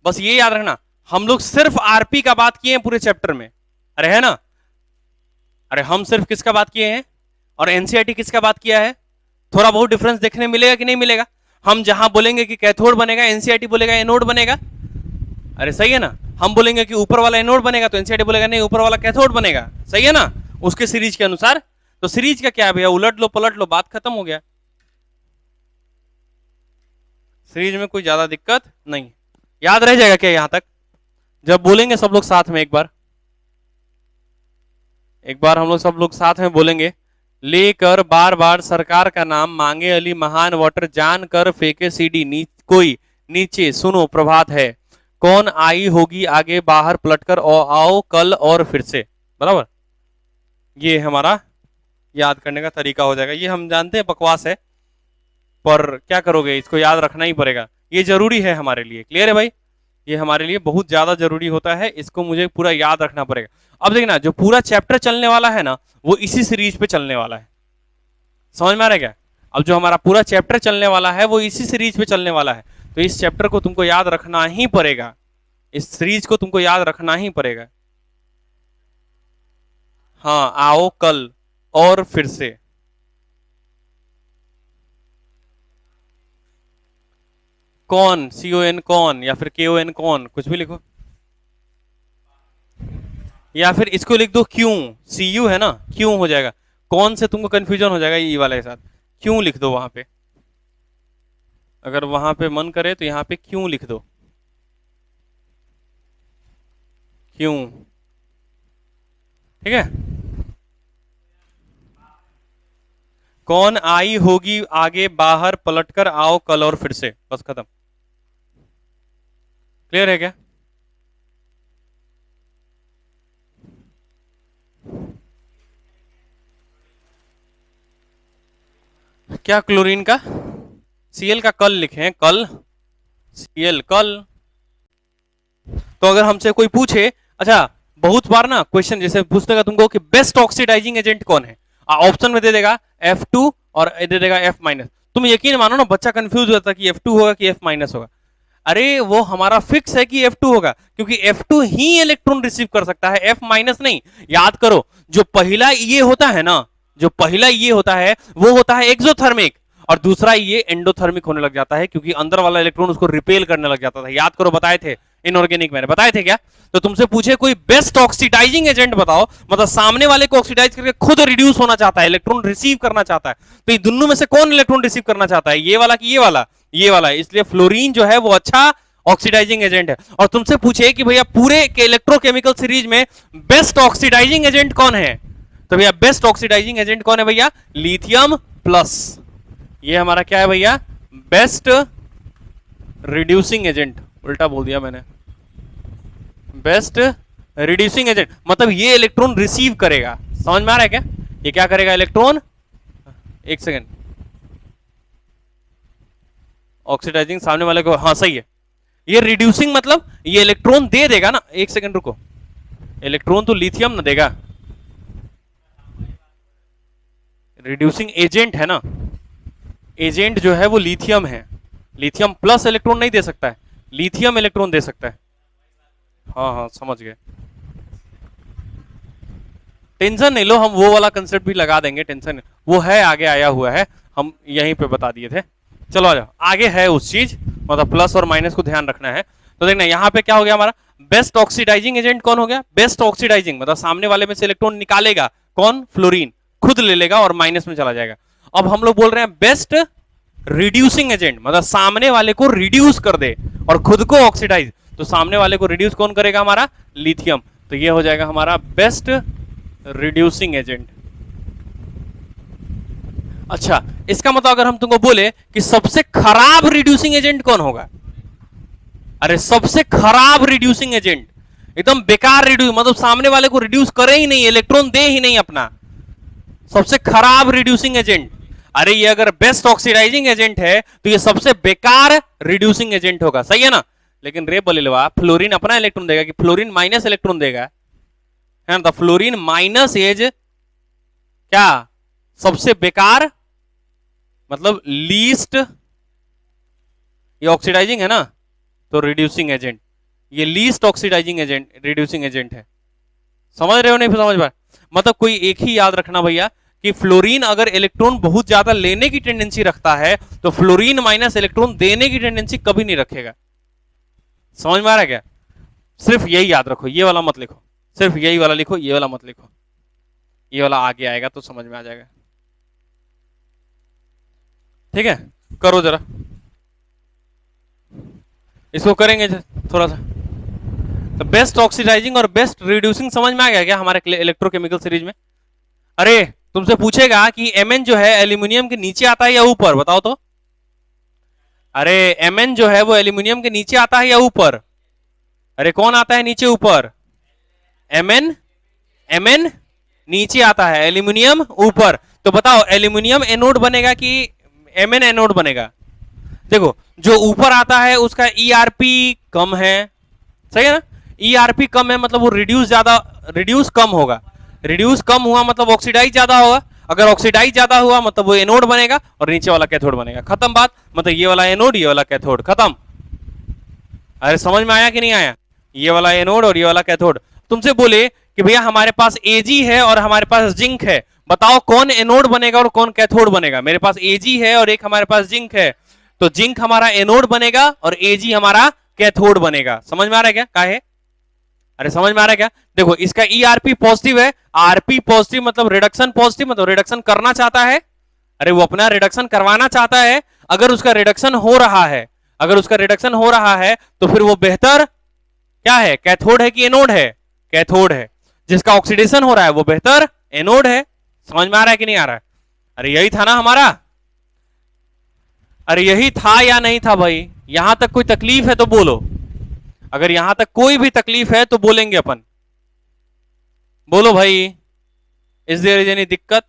बस ये याद रखना, हम लोग सिर्फ आरपी का बात किए हैं पूरे चैप्टर में, अरे है ना? अरे हम सिर्फ किसका बात किए हैं और एनसीईआरटी किसका बात किया है? थोड़ा बहुत डिफरेंस देखने मिलेगा कि नहीं मिलेगा? हम जहां बोलेंगे कि कैथोड बनेगा, एनसीईआरटी बोलेगा एनोड बनेगा। अरे सही है ना? हम बोलेंगे कि ऊपर वाला एनोड बनेगा तो एनसीईआरटी बोलेगा नहीं ऊपर वाला कैथोड बनेगा। सही है ना? उसके सीरीज के अनुसार। तो सीरीज का क्या है भैया, उलट लो पलट लो, बात खत्म हो गया। सीरीज में कोई ज्यादा दिक्कत नहीं। याद रह जाएगा क्या यहां तक? जब बोलेंगे सब लोग साथ में, एक बार हम लोग सब लोग साथ में बोलेंगे, लेकर बार बार सरकार का नाम, मांगे अली महान वाटर, जान कर फेंके सीडी कोई नीचे, सुनो प्रभात है, कौन आई होगी आगे बाहर पलटकर, आओ कल और फिर से। बराबर, ये हमारा याद करने का तरीका हो जाएगा। ये हम जानते हैं बकवास है, पर क्या करोगे, इसको याद रखना ही पड़ेगा, ये जरूरी है हमारे लिए। क्लियर है भाई? ये हमारे लिए बहुत ज्यादा जरूरी होता है, इसको मुझे पूरा याद रखना पड़ेगा। अब देखना, जो पूरा चैप्टर चलने वाला है ना, वो इसी सीरीज पे चलने वाला है। समझ में आ रहा है क्या? अब जो हमारा पूरा चैप्टर चलने वाला है वो इसी सीरीज पे चलने वाला है, तो इस चैप्टर को तुमको याद रखना ही पड़ेगा, इस सीरीज को तुमको याद रखना ही पड़ेगा। हाँ, आओ कल और फिर से। कौन, CON कौन, या फिर KON कौन, कुछ भी लिखो, या फिर इसको लिख दो क्यों, CU है ना, क्यों हो जाएगा। कौन से तुमको कंफ्यूजन हो जाएगा ये वाले के साथ, क्यों लिख दो वहां पे। अगर वहां पे मन करे तो यहाँ पे क्यों लिख दो, क्यों। ठीक है? कौन आई होगी आगे बाहर पलटकर, आओ कल और फिर से, बस खत्म। क्लियर है क्या? क्या क्लोरीन का Cl का कल लिखे हैं, कल, Cl कल। तो अगर हमसे कोई पूछे, अच्छा बहुत बार ना क्वेश्चन जैसे पूछ देगा तुमको कि बेस्ट ऑक्सीडाइजिंग एजेंट कौन है, ऑप्शन में दे देगा F2 और दे देगा F-। तुम यकीन मानो ना, बच्चा कंफ्यूज हो जाता है कि F2 होगा कि F- होगा। अरे वो हमारा फिक्स है कि F2 होगा, क्योंकि F2 ही इलेक्ट्रॉन रिसीव कर सकता है, F- नहीं। याद करो, जो पहला ये होता है ना, जो पहला ये होता है वो होता है एक्सोथर्मिक, और दूसरा ये एंडोथर्मिक होने लग जाता है, क्योंकि अंदर वाला इलेक्ट्रॉन उसको रिपेल करने लग जाता था। याद करो, बताए थे इनऑर्गेनिक, मैंने बताए थे क्या? तो तुमसे पूछे कोई बेस्ट ऑक्सीडाइजिंग एजेंट बताओ, मतलब सामने वाले को ऑक्सीडाइज करके खुद रिड्यूस होना चाहता है, इलेक्ट्रॉन रिसीव करना चाहता है, तो ये दोनों में से कौन इलेक्ट्रॉन रिसीव करना चाहता है, ये वाला कि ये वाला? ये वाला। इसलिए फ्लोरीन जो है वो अच्छा ऑक्सीडाइजिंग एजेंट है। और तुमसे पूछे कि भैया पूरे के इलेक्ट्रोकेमिकल सीरीज में बेस्ट ऑक्सीडाइजिंग एजेंट कौन है, तो भैया बेस्ट ऑक्सीडाइजिंग एजेंट कौन है भैया? Lithium plus. ये हमारा क्या है भैया? बेस्ट रिड्यूसिंग एजेंट, उल्टा बोल दिया मैंने, बेस्ट रिड्यूसिंग एजेंट, मतलब ये इलेक्ट्रॉन रिसीव करेगा। समझ में आ रहा है क्या? ये क्या करेगा इलेक्ट्रॉन, एक सेकेंड, ऑक्सीडाइजिंग सामने वाले को, हाँ सही है। ये रिड्यूसिंग मतलब ये इलेक्ट्रॉन दे देगा ना, एक सेकेंड रुको, इलेक्ट्रॉन तो लिथियम ना देगा, रिड्यूसिंग एजेंट है ना, एजेंट जो है वो लिथियम है, लिथियम प्लस इलेक्ट्रॉन नहीं दे सकता है, लिथियम इलेक्ट्रॉन दे सकता है। हाँ हाँ समझ गए, टेंशन नहीं लो, हम वो वाला कंसेप्ट भी लगा देंगे, टेंशन वो है आगे आया हुआ है, हम यहीं पे बता दिए थे। चलो आ जाओ, आगे है उस चीज, मतलब प्लस और माइनस को ध्यान रखना है। तो देखना यहाँ पे क्या हो गया हमारा, बेस्ट ऑक्सीडाइजिंग एजेंट कौन हो गया? बेस्ट ऑक्सीडाइजिंग मतलब सामने वाले में से इलेक्ट्रॉन निकालेगा कौन? फ्लोरीन, खुद ले लेगा और माइनस में चला जाएगा। अब हम लोग बोल रहे हैं बेस्ट रिड्यूसिंग एजेंट, मतलब सामने वाले को रिड्यूस कर दे और खुद को ऑक्सीडाइज, तो सामने वाले को रिड्यूस कौन करेगा? हमारा लिथियम। तो ये हो जाएगा हमारा बेस्ट रिड्यूसिंग एजेंट। अच्छा, इसका मतलब अगर हम तुमको बोले कि सबसे खराब रिड्यूसिंग एजेंट कौन होगा, अरे सबसे खराब रिड्यूसिंग एजेंट, एकदम बेकार रिड्यूस, मतलब सामने वाले को रिड्यूस करे ही नहीं, इलेक्ट्रॉन दे ही नहीं अपना, सबसे खराब रिड्यूसिंग एजेंट। अरे ये अगर बेस्ट ऑक्सीडाइजिंग एजेंट है तो ये सबसे बेकार रिड्यूसिंग एजेंट होगा, सही है ना? लेकिन रे बलिलवा, फ्लोरीन अपना इलेक्ट्रॉन देगा कि फ्लोरीन माइनस इलेक्ट्रॉन देगा, है ना? तो फ्लोरीन माइनस एज क्या, सबसे बेकार, मतलब लीस्ट ये ऑक्सीडाइजिंग है ना, तो रिड्यूसिंग एजेंट, ये least oxidising agent reducing agent है। समझ रहे हो नहीं समझ पा, मतलब कोई एक ही याद रखना भैया कि फ्लोरीन अगर इलेक्ट्रॉन बहुत ज्यादा लेने की टेंडेंसी रखता है तो फ्लोरीन माइनस इलेक्ट्रॉन देने की टेंडेंसी कभी नहीं रखेगा। समझ में आ रहा है क्या? सिर्फ यही याद रखो, ये वाला मत लिखो, सिर्फ यही वाला लिखो, ये वाला मत लिखो, ये वाला आगे आएगा तो समझ में आ जाएगा। ठीक है, करो जरा इसको, करेंगे थोड़ा सा। तो बेस्ट ऑक्सीडाइजिंग और बेस्ट रिड्यूसिंग समझ में आ गया क्या हमारे इलेक्ट्रोकेमिकल सीरीज में? अरे तुमसे पूछेगा कि Mn जो है एल्यूमिनियम के नीचे आता है या ऊपर, बताओ तो। अरे Mn जो है वो एल्यूमिनियम के नीचे आता है या ऊपर? अरे कौन आता है नीचे ऊपर? Mn नीचे आता है, एल्यूमिनियम ऊपर। तो बताओ एल्यूमिनियम एनोड बनेगा कि Mn एनोड बनेगा? देखो जो ऊपर आता है उसका ERP कम है, सही है ना? ERP कम है मतलब वो रिड्यूस कम होगा, रिड्यूस कम हुआ मतलब ऑक्सीडाइज ज्यादा होगा, अगर ऑक्सीडाइज ज्यादा हुआ मतलब वो एनोड बनेगा और नीचे वाला कैथोड बनेगा। खत्म बात, मतलब ये वाला एनोड ये वाला कैथोड, खत्म। अरे समझ में आया कि नहीं आया? ये वाला एनोड और ये वाला कैथोड। तुमसे बोले कि भैया हमारे पास Ag है और हमारे पास जिंक है, बताओ कौन एनोड बनेगा और कौन कैथोड बनेगा? मेरे पास Ag है और एक हमारे पास जिंक है, तो जिंक हमारा एनोड बनेगा और Ag हमारा कैथोड बनेगा। समझ में आ रहा है क्या? काहे? अरे समझ में आ रहा है क्या? देखो इसका ERP पॉजिटिव है, RP पॉजिटिव मतलब रिडक्शन पॉजिटिव, मतलब रिडक्शन करना चाहता है। अरे वो अपना रिडक्शन करवाना चाहता है, अगर उसका रिडक्शन हो रहा है, अगर उसका रिडक्शन हो रहा है तो फिर वो बेहतर क्या है, कैथोड है कि एनोड है? कैथोड है। जिसका ऑक्सीडेशन हो रहा है वो बेहतर एनोड है। समझ में आ रहा है कि नहीं आ रहा है? अरे यही था ना हमारा, अरे यही था या नहीं था भाई? यहां तक कोई तकलीफ है तो बोलो, अगर यहां तक कोई भी तकलीफ है तो बोलेंगे अपन, बोलो भाई। इज देयर इज एनी दिक्कत,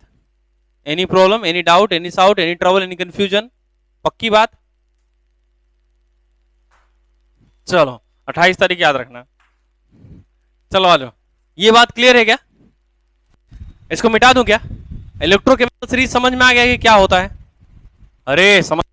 any problem, any doubt, any साउट, एनी ट्रबल, एनी कंफ्यूजन? पक्की बात? चलो 28 तारीख याद रखना। चलो आ जाओ, ये बात क्लियर है क्या? इसको मिटा दूं क्या? इलेक्ट्रोकेमिकल सीरीज समझ में आ गया कि क्या होता है? अरे समझ